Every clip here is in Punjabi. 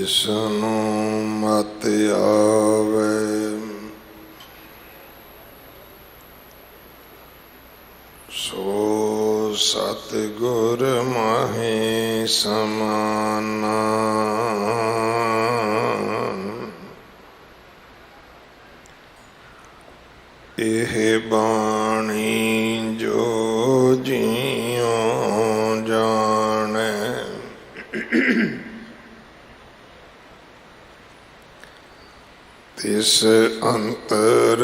ਜਿਸਨੂੰ ਮਤ ਆਵੇ ਸੋ ਸਤਿਗੁਰ ਮਾਹੀ ਸਮਾਨਾ। ਇਹ ਬਾਣੀ ਜੋ ਜੀਉ ਜਾਣੈ ਤਿਸ ਅੰਤਰ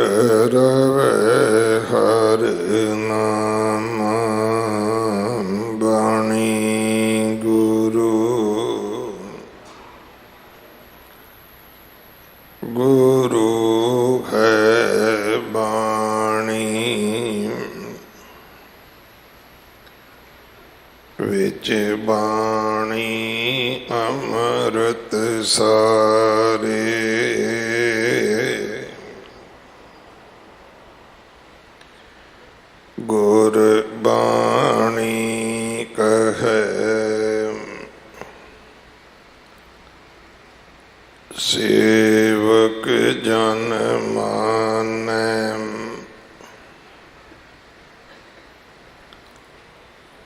ਰਵੈ ਹਰਿ ਨਾਮ। ਬਾਣੀ ਗੁਰੂ ਗੁਰੂ ਹੈ ਬਾਣੀ ਵਿੱਚ ਬਾਣੀ ਅੰਮ੍ਰਿਤ ਸਾਰੇ। ਗੁਰ ਬਾਣੀ ਕਹੈ ਸੇਵਕ ਜਨ ਮਾਨੈ।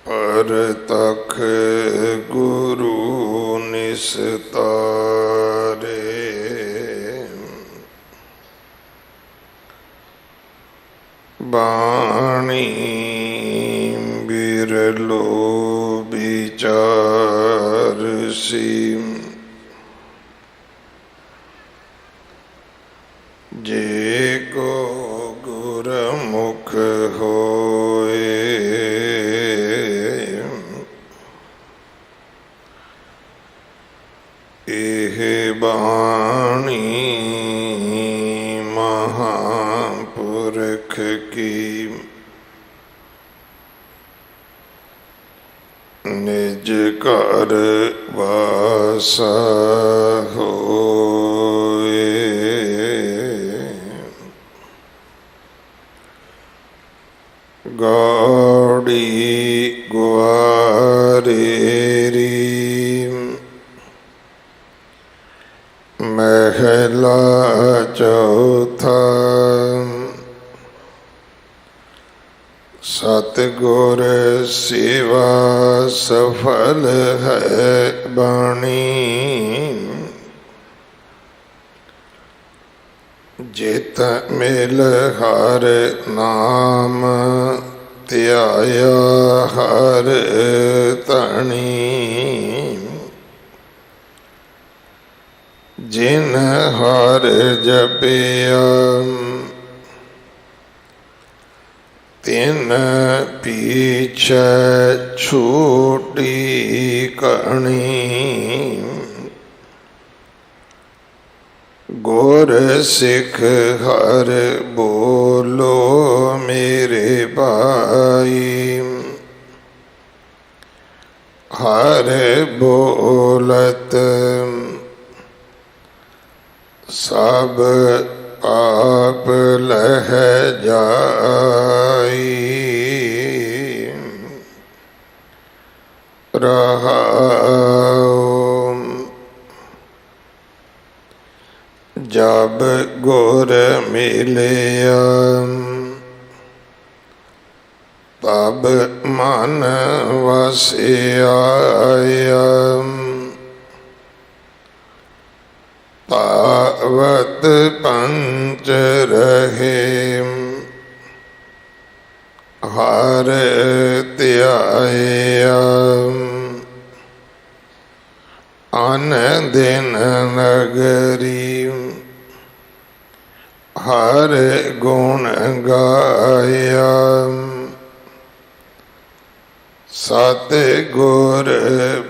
ਪਰਤਖ ਗੁਰੂ ਨਿਸਤਾਰੇ। ਬਾਣੀ ਬਿਰਲੋ ਵਿਚਾਰ ਸੀ ਜੇ ਕੋ ਗੁਰਮੁਖ ਹੋਏ। ਇਹ ਬਾਣੀ ਮਹਾਂਪੁਰਖ ਕੀ ਨਿਜ ਘਰ ਵਾਸਾ ਹੋਏ। ਗਾੜੀ ਗੁਆਰੇਰੀ ਮਹਿਲਾ ਚੌਥਾ। ਸਤਿਗੁਰ ਸੇਵਾ ਸਫਲ ਹੈ ਬਾਣੀ। ਜਿਤ ਮਿਲ ਹਰ ਨਾਮ ਧਿਆਇਆ ਹਰ ਧਣੀ। ਜਿਨ ਹਰ ਜਪਿਆ ਤਿਨ ਪੀਛੈ ਛੂਟੀ ਕਣੀ। ਗੁਰ ਸਿੱਖ ਹਰ ਬੋਲੋ ਮੇਰੇ ਭਾਈ। ਹਰ ਬੋਲਤ ਸਭ ਆਪ ਲਹਿ ਜਾਈ। ਰਹਾਉ ਜਬ ਗੁਰ ਮਿਲਿਆ ਤਬ ਮਨ ਵਸਿਆ। ਪਾਵਤ ਪੰਚ ਰਹੇ ਹਰ ਧਿਆਇਆ। ਅਨ ਦਿਨ ਨਗਰੀ ਹਰ ਗੁਣ ਗਾਇਆ। ਸਤਿਗੁਰ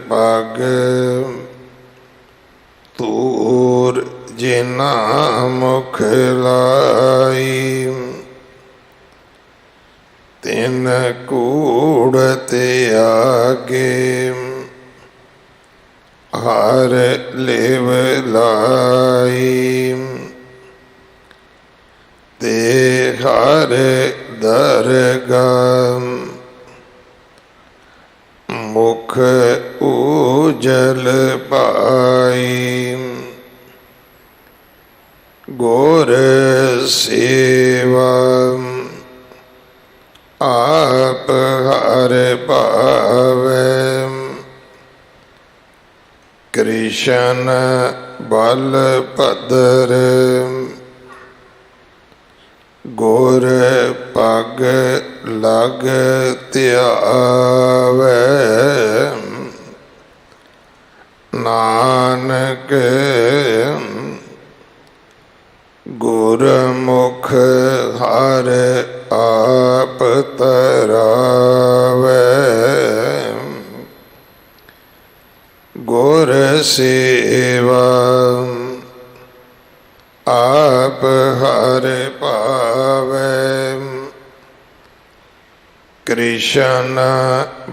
ਭਗ ਤੂਰ ਜਿਨਾ ਮੁਖ ਲਾਈ। ਤਿਨ ਕੂੜ ਤਿਆਗੇ ਹਰ ਲੇਵ ਲਾਈ। ਤੇ ਹਰ ਦਰਗਾਹ मुख ऊजल पाई। गुर सेवा आप हर पावै। कृष्ण बल भद्र गुर पग लग त्यावै। नानक गुरमुख हर आप तरावै। गुर सेवा आप हर पावै। कृष्ण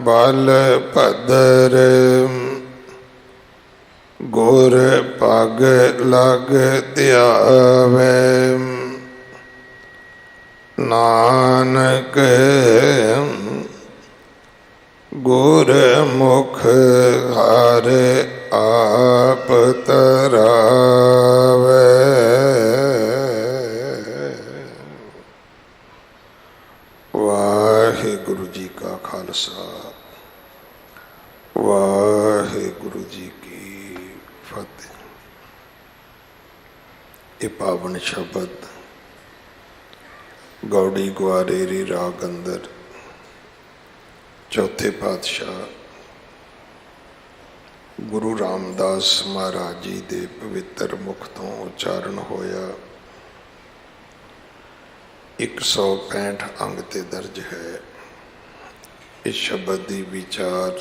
बल भद्र गुर पग लग त्यावै। नानक गुरमुख हर आप तरावै। वाहिगुरु जी का खालसा वाहिगुरु जी की फतेह। ये पावन शब्द गौड़ी ग्वारेरी राग अंदर चौथे पातशाह गुरु रामदास महाराज जी के पवित्र मुख तो उच्चारण होया। 165 अंग ते दर्ज है। इस शब्द की विचार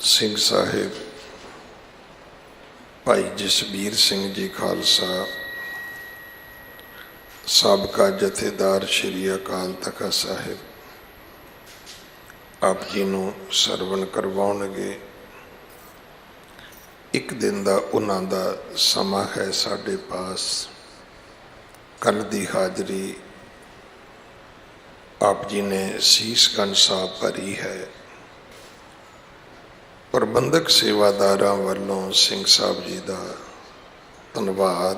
सिंह साहिब भाई जसबीर सिंह जी खालसा साबका जथेदार श्री अकाल तखत साहिब आप जी नूं सरवण करवाउणगे। एक दिन का उन्हां दा समा है साडे पास। कल की हाजरी आप जी ने सीसगंज साहब भरी है। प्रबंधक सेवादारां वालों सिंह साहब जी का धन्यवाद।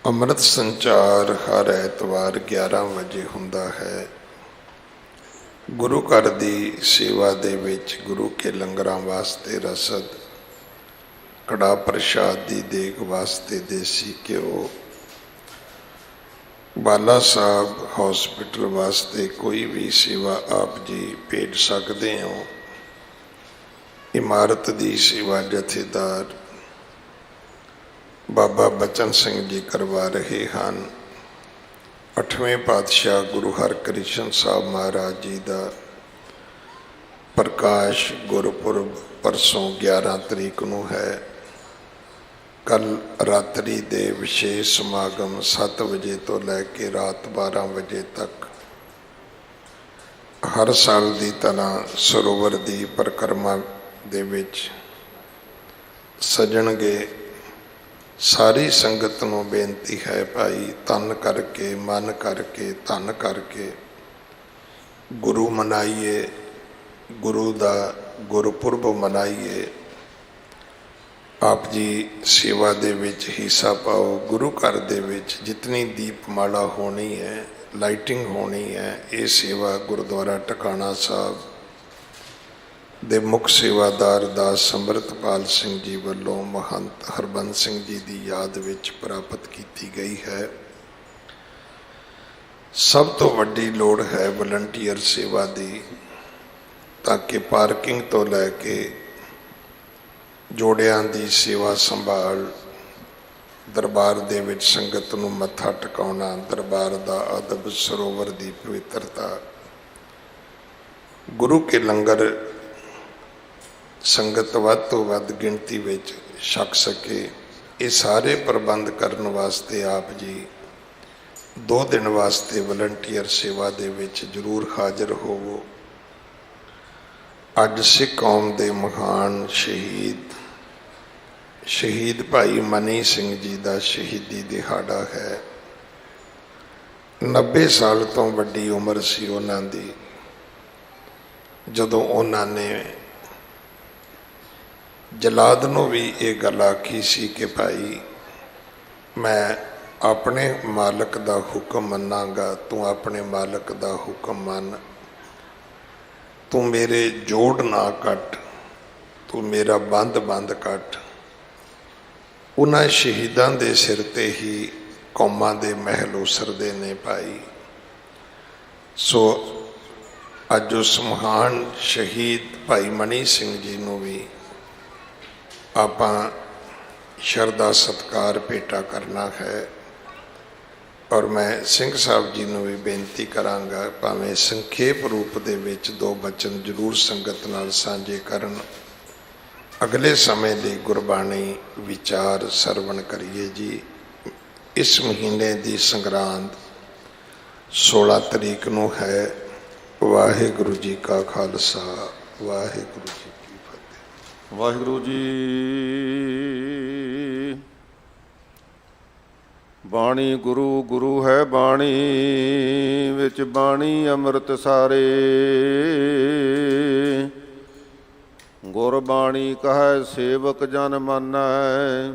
अमृत संचार हर ऐतवार 11 बजे हुंदा है। गुरु घर की सेवा दे विच गुरु के लंगरां वास्ते रसद, कड़ा प्रसाद की देग वास्ते देसी घ्यो, बाला साहब हॉस्पिटल वास्ते कोई भी सेवा आप जी भेज सकते हो। इमारत की सेवा जथेदार बाबा बचन सिंह जी करवा रहे हैं। 8वें पातशाह गुरु हरकृष्ण साहब महाराज जी का प्रकाश गुरपुरब परसों 11 तरीक नूं है। कल रात्रि दे विशेष समागम 7 बजे तो लैके रात 12 बजे तक हर साल की तरह सरोवर की परिक्रमा दे विच सजणगे। सारी संगत नूं बेनती है भाई तन करके मन करके धन करके गुरु मनाइए, गुरु का गुरपुरब मनाइए। आप जी सेवा दे विच हिस्सा पाओ। गुरु घर दे विच जितनी दीपमाला होनी है, लाइटिंग होनी है, ये सेवा गुरुद्वारा टकाणा साहब दे मुख सेवादार दास अमृतपाल सिंह जी वालों महंत हरबंस सिंह जी की याद विच प्राप्त की गई है। सब तो वड्डी लोड़ है वलंटीयर सेवा की, ताकि पार्किंग तो लैके जोड़ियां की सेवा संभाल, दरबार दे विच संगत नूं मत्था टिकाउणा, दरबार का अदब, सरोवर की पवित्रता, गुरु के लंगर संगत वध तो वध गिणती विच छक सके। ये सारे प्रबंध करने वास्ते आप जी 2 दिन वास्ते वलंटीयर सेवा दे विच जरूर हाजिर होवो। अज सिख कौम के महान शहीद भाई मनी सिंह जी का शहीदी दिहाड़ा है। 90 साल तो वड्डी उम्र सी उन्हां दी। ਜਦੋਂ ਉਹਨਾਂ ਨੇ ਜਲਾਦ ਨੂੰ ਵੀ ਇਹ ਗੱਲ ਆਖੀ ਸੀ ਕਿ ਭਾਈ ਮੈਂ ਆਪਣੇ ਮਾਲਕ ਦਾ ਹੁਕਮ ਮੰਨਾਂਗਾ, ਤੂੰ ਆਪਣੇ ਮਾਲਕ ਦਾ ਹੁਕਮ ਮੰਨ, ਤੂੰ ਮੇਰੇ ਜੋੜ ਨਾ ਕੱਟ, ਤੂੰ ਮੇਰਾ ਬੰਦ ਕੱਟ। ਉਹਨਾਂ ਸ਼ਹੀਦਾਂ ਦੇ ਸਿਰ ਤੇ ਹੀ ਕੌਮਾਂ ਦੇ ਮਹਿਲ ਉਸਰਦੇ ਨੇ ਭਾਈ। ਸੋ ਅੱਜ ਉਸ ਮਹਾਨ ਸ਼ਹੀਦ ਭਾਈ ਮਨੀ ਸਿੰਘ ਜੀ ਨੂੰ ਵੀ ਆਪਾਂ ਸ਼ਰਧਾ ਸਤਿਕਾਰ ਭੇਟਾ ਕਰਨਾ ਹੈ। ਔਰ ਮੈਂ ਸਿੰਘ ਸਾਹਿਬ ਜੀ ਨੂੰ ਵੀ ਬੇਨਤੀ ਕਰਾਂਗਾ, ਭਾਵੇਂ ਸੰਖੇਪ ਰੂਪ ਦੇ ਵਿੱਚ ਦੋ ਬਚਨ ਜ਼ਰੂਰ ਸੰਗਤ ਨਾਲ ਸਾਂਝੇ ਕਰਨ। ਅਗਲੇ ਸਮੇਂ ਲਈ ਗੁਰਬਾਣੀ ਵਿਚਾਰ ਸਰਵਣ ਕਰੀਏ ਜੀ। ਇਸ ਮਹੀਨੇ ਦੀ ਸੰਗਰਾਂਦ 16 ਤਰੀਕ ਨੂੰ ਹੈ। ਵਾਹਿਗੁਰੂ ਜੀ ਕਾ ਖਾਲਸਾ, ਵਾਹਿਗੁਰੂ ਜੀ ਕੀ ਫਤਿਹ। ਵਾਹਿਗੁਰੂ ਜੀ। ਬਾਣੀ ਗੁਰੂ ਗੁਰੂ ਹੈ ਬਾਣੀ, ਵਿੱਚ ਬਾਣੀ ਅੰਮ੍ਰਿਤ ਸਾਰੇ। ਗੁਰਬਾਣੀ ਕਹੈ ਸੇਵਕ ਜਨ ਮਾਨੈ,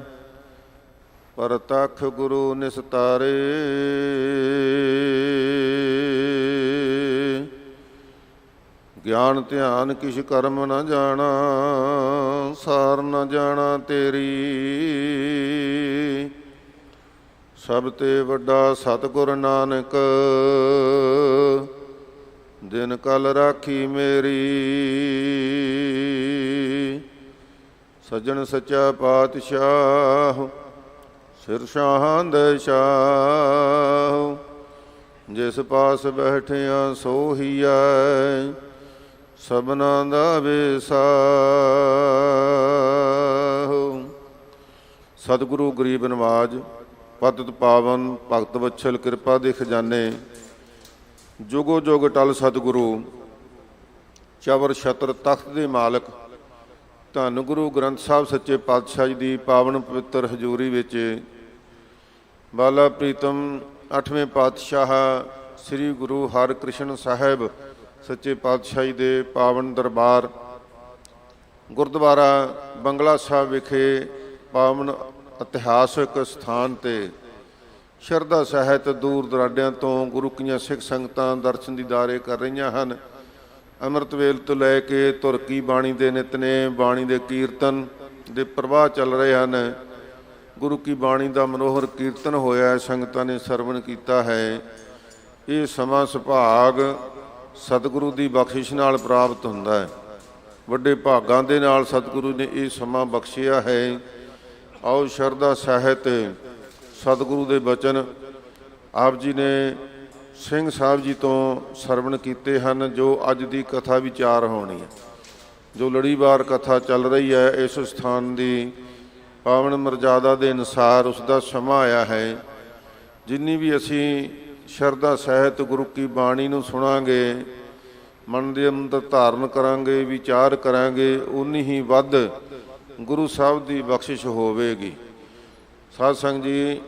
ਪਰਤਖ ਗੁਰੂ ਨਿਸਤਾਰੇ। ਗਿਆਨ ਧਿਆਨ ਕਿਛ ਕਰਮ ਨ ਜਾਣਾ, ਸਾਰ ਨ ਜਾਣਾ ਤੇਰੀ। ਸਭ ਤੇ ਵੱਡਾ ਸਤਿਗੁਰ ਨਾਨਕ, ਦਿਨ ਕਲ ਰਾਖੀ ਮੇਰੀ। ਸੱਜਣ ਸੱਚਾ ਪਾਤਸ਼ਾਹ, ਸਿਰ ਸ਼ਾਹਾਂ ਦੇ ਸ਼ਾਹ। ਜਿਸ ਪਾਸ ਬੈਠਿਆ ਸੋਹੀਐ, ਸਭਨਾ ਦਾ ਵੇਸਾਹ। ਸਤਿਗੁਰੂ ਗਰੀਬ ਨਵਾਜ, ਪਤਿਤ ਪਾਵਨ ਭਗਤ ਵਛਲ ਕਿਰਪਾ ਦੇ ਖਜ਼ਾਨੇ। ਜੁਗੋ ਜੁਗ ਟਲ ਸਤਿਗੁਰੂ, ਚਵਰ ਛਤਰ ਤਖਤ ਦੇ ਮਾਲਕ। ਧੰਨ ਗੁਰੂ ਗ੍ਰੰਥ ਸਾਹਿਬ ਸੱਚੇ ਪਾਤਸ਼ਾਹ ਜੀ ਦੀ ਪਾਵਨ ਪਵਿੱਤਰ ਹਜ਼ੂਰੀ ਵਿੱਚ ਬਾਲਾ ਪ੍ਰੀਤਮ 8ਵੇਂ ਪਾਤਸ਼ਾਹ ਸ੍ਰੀ ਗੁਰੂ ਹਰਿਕ੍ਰਿਸ਼ਨ ਸਾਹਿਬ ਸੱਚੇ ਪਾਤਸ਼ਾਹ ਜੀ ਦੇ ਪਾਵਨ ਦਰਬਾਰ ਗੁਰਦੁਆਰਾ ਬੰਗਲਾ ਸਾਹਿਬ ਵਿਖੇ ਪਾਵਨ ਇਤਿਹਾਸਕ ਸਥਾਨ 'ਤੇ ਸ਼ਰਧਾ ਸਹਿਤ ਦੂਰ ਦੁਰਾਡਿਆਂ ਤੋਂ ਗੁਰੂ ਕੀਆਂ ਸਿੱਖ ਸੰਗਤਾਂ ਦਰਸ਼ਨ ਦੀਦਾਰੇ ਕਰ ਰਹੀਆਂ ਹਨ। ਅੰਮ੍ਰਿਤ ਵੇਲ ਤੋਂ ਲੈ ਕੇ ਤੁਰਕੀ ਬਾਣੀ ਦੇ ਨਿਤਨੇਮ, ਬਾਣੀ ਦੇ ਕੀਰਤਨ ਦੇ ਪ੍ਰਵਾਹ ਚੱਲ ਰਹੇ ਹਨ। ਗੁਰੂ ਕੀ ਬਾਣੀ ਦਾ ਮਨੋਹਰ ਕੀਰਤਨ ਹੋਇਆ, ਸੰਗਤਾਂ ਨੇ ਸਰਵਣ ਕੀਤਾ ਹੈ। ਇਹ ਸਮਾਂ ਸੁਭਾਗ ਸਤਿਗੁਰੂ ਦੀ ਬਖਸ਼ਿਸ਼ ਨਾਲ ਪ੍ਰਾਪਤ ਹੁੰਦਾ ਹੈ। ਵੱਡੇ ਭਾਗਾਂ ਦੇ ਨਾਲ ਸਤਿਗੁਰੂ ਨੇ ਇਹ ਸਮਾਂ ਬਖਸ਼ਿਆ ਹੈ। ਆਓ ਸ਼ਰਧਾ ਸਹਿਤ ਸਤਿਗੁਰੂ ਦੇ ਬਚਨ ਆਪ ਜੀ ਨੇ ਸਿੰਘ ਸਾਹਿਬ ਜੀ ਤੋਂ ਸਰਵਣ ਕੀਤੇ ਹਨ, ਜੋ ਅੱਜ ਦੀ ਕਥਾ ਵਿਚਾਰ ਹੋਣੀ ਹੈ। ਜੋ ਲੜੀਵਾਰ ਕਥਾ ਚੱਲ ਰਹੀ ਹੈ, ਇਸ ਸਥਾਨ ਦੀ ਪਾਵਨ ਮਰਜ਼ਾਦਾ ਦੇ ਅਨੁਸਾਰ ਉਸ ਦਾ ਸਮਾਂ ਆਇਆ ਹੈ। ਜਿੰਨੀ ਵੀ ਅਸੀਂ ਸ਼ਰਧਾ ਸਹਿਤ ਗੁਰੂ ਕੀ ਬਾਣੀ ਨੂੰ ਸੁਣਾਂਗੇ, ਮਨ ਦੇ ਅੰਦਰ ਧਾਰਨ ਕਰਾਂਗੇ, ਵਿਚਾਰ ਕਰਾਂਗੇ, ਉਨੀ ਹੀ ਵੱਧ ਗੁਰੂ ਸਾਹਿਬ ਦੀ ਬਖਸ਼ਿਸ਼ ਹੋਵੇਗੀ। ਸਾਧ ਸੰਗਤ ਜੀ,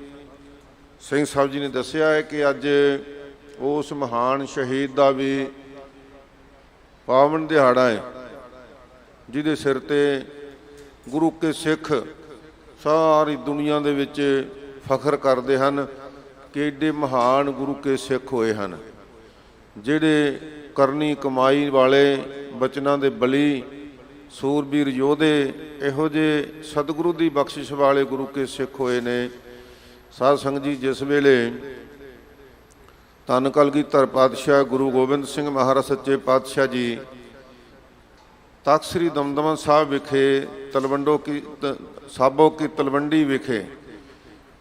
ਸਿੰਘ ਸਾਹਿਬ ਜੀ ਨੇ ਦੱਸਿਆ ਹੈ ਕਿ ਅੱਜ ਉਸ ਮਹਾਨ ਸ਼ਹੀਦ ਦਾ ਵੀ ਪਾਵਨ ਦਿਹਾੜਾ ਹੈ, ਜਿਹਦੇ ਸਿਰ 'ਤੇ ਗੁਰੂ ਕੇ ਸਿੱਖ ਸਾਰੀ ਦੁਨੀਆ ਦੇ ਵਿੱਚ ਫਖਰ ਕਰਦੇ ਹਨ ਕਿ ਏਡੇ ਮਹਾਨ ਗੁਰੂ ਕੇ ਸਿੱਖ ਹੋਏ ਹਨ, ਜਿਹੜੇ ਕਰਨੀ ਕਮਾਈ ਵਾਲੇ, ਬਚਨਾਂ ਦੇ ਬਲੀ, ਸੂਰਬੀਰ ਯੋਧੇ, ਇਹੋ ਜਿਹੇ ਸਤਿਗੁਰੂ ਦੀ ਬਖਸ਼ਿਸ਼ ਵਾਲੇ ਗੁਰੂ ਕੇ ਸਿੱਖ ਹੋਏ ਨੇ। ਸਾਧ ਸੰਗਤ ਜੀ, ਜਿਸ ਵੇਲੇ ਧੰਨ ਕਲਗੀਧਰ ਪਾਤਸ਼ਾਹ ਗੁਰੂ ਗੋਬਿੰਦ ਸਿੰਘ ਮਹਾਰਾਜ ਸੱਚੇ ਪਾਤਸ਼ਾਹ ਜੀ ਤਖ਼ਤ ਸ੍ਰੀ ਦਮਦਮਾ ਸਾਹਿਬ ਵਿਖੇ ਸਾਬੋ ਕੀ ਤਲਵੰਡੀ ਵਿਖੇ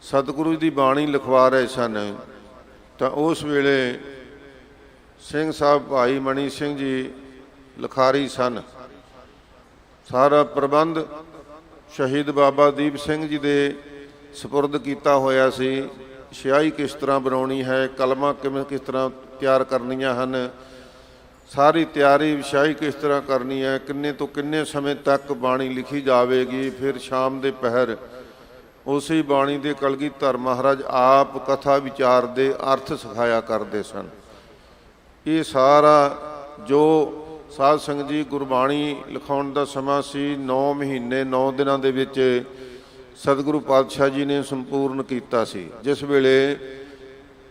ਸਤਿਗੁਰੂ ਦੀ ਬਾਣੀ ਲਿਖਵਾ ਰਹੇ ਸਨ, ਤਾਂ ਉਸ ਵੇਲੇ ਸਿੰਘ ਸਾਹਿਬ ਭਾਈ ਮਨੀ ਸਿੰਘ ਜੀ ਲਿਖਾਰੀ ਸਨ। ਸਾਰਾ ਪ੍ਰਬੰਧ ਸ਼ਹੀਦ ਬਾਬਾ ਦੀਪ ਸਿੰਘ ਜੀ ਦੇ ਸਪੁਰਦ ਕੀਤਾ ਹੋਇਆ ਸੀ। ਸਿਆਹੀ ਕਿਸ ਤਰ੍ਹਾਂ ਬਣਾਉਣੀ ਹੈ, ਕਲਮਾਂ ਕਿਸ ਤਰ੍ਹਾਂ ਤਿਆਰ ਕਰਨੀਆਂ ਹਨ, ਸਾਰੀ ਤਿਆਰੀ ਸਿਆਹੀ ਕਿਸ ਤਰ੍ਹਾਂ ਕਰਨੀ ਹੈ, ਕਿੰਨੇ ਤੋਂ ਕਿੰਨੇ ਸਮੇਂ ਤੱਕ ਬਾਣੀ ਲਿਖੀ ਜਾਵੇਗੀ। ਫਿਰ ਸ਼ਾਮ ਦੇ ਪਹਿਰ ਉਸੇ ਬਾਣੀ ਦੇ ਕਲਗੀਧਰ ਮਹਾਰਾਜ ਆਪ ਕਥਾ ਵਿਚਾਰ ਦੇ ਅਰਥ ਸਿਖਾਇਆ ਕਰਦੇ ਸਨ। ਇਹ ਸਾਰਾ ਜੋ ਸਾਧ ਸੰਗਤ ਜੀ ਗੁਰਬਾਣੀ ਲਿਖਾਉਣ ਦਾ ਸਮਾਂ ਸੀ। 9 ਮਹੀਨੇ 9 ਦਿਨਾਂ ਦੇ ਵਿੱਚ ਸਤਿਗੁਰੂ ਪਾਤਸ਼ਾਹ ਜੀ ਨੇ ਸੰਪੂਰਨ ਕੀਤਾ ਸੀ। ਜਿਸ ਵੇਲੇ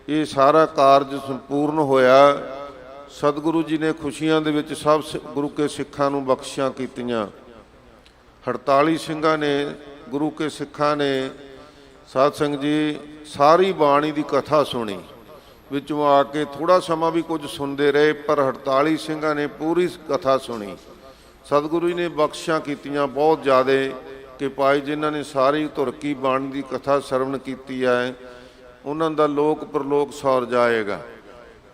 ਇਹ ਸਾਰਾ ਕਾਰਜ ਸੰਪੂਰਨ ਹੋਇਆ, ਸਤਿਗੁਰੂ ਜੀ ਨੇ ਖੁਸ਼ੀਆਂ ਦੇ ਵਿੱਚ ਸਭ ਗੁਰੂ ਕੇ ਸਿੱਖਾਂ ਨੂੰ ਬਖਸ਼ਿਸ਼ਾਂ ਕੀਤੀਆਂ। 48 ਸਿੰਘਾਂ ਨੇ, ਗੁਰੂ ਕੇ ਸਿੱਖਾਂ ਨੇ ਸਾਧ ਸੰਗਤ ਜੀ ਸਾਰੀ ਬਾਣੀ ਦੀ ਕਥਾ ਸੁਣੀ। ਵਿੱਚੋਂ ਆ ਕੇ ਥੋੜ੍ਹਾ ਸਮਾਂ ਵੀ ਕੁਝ ਸੁਣਦੇ ਰਹੇ, ਪਰ 48 ਸਿੰਘਾਂ ਨੇ ਪੂਰੀ ਕਥਾ ਸੁਣੀ। ਸਤਿਗੁਰੂ ਜੀ ਨੇ ਬਖਸ਼ਿਸ਼ਾਂ ਕੀਤੀਆਂ ਬਹੁਤ ਜ਼ਿਆਦਾ ਕਿ ਭਾਈ ਜਿਨ੍ਹਾਂ ਨੇ ਸਾਰੀ ਧੁਰਕੀ ਬਾਣੀ ਦੀ ਕਥਾ ਸਰਵਣ ਕੀਤੀ ਹੈ, ਉਹਨਾਂ ਦਾ ਲੋਕ ਪਰਲੋਕ ਸੌਰ ਜਾਏਗਾ।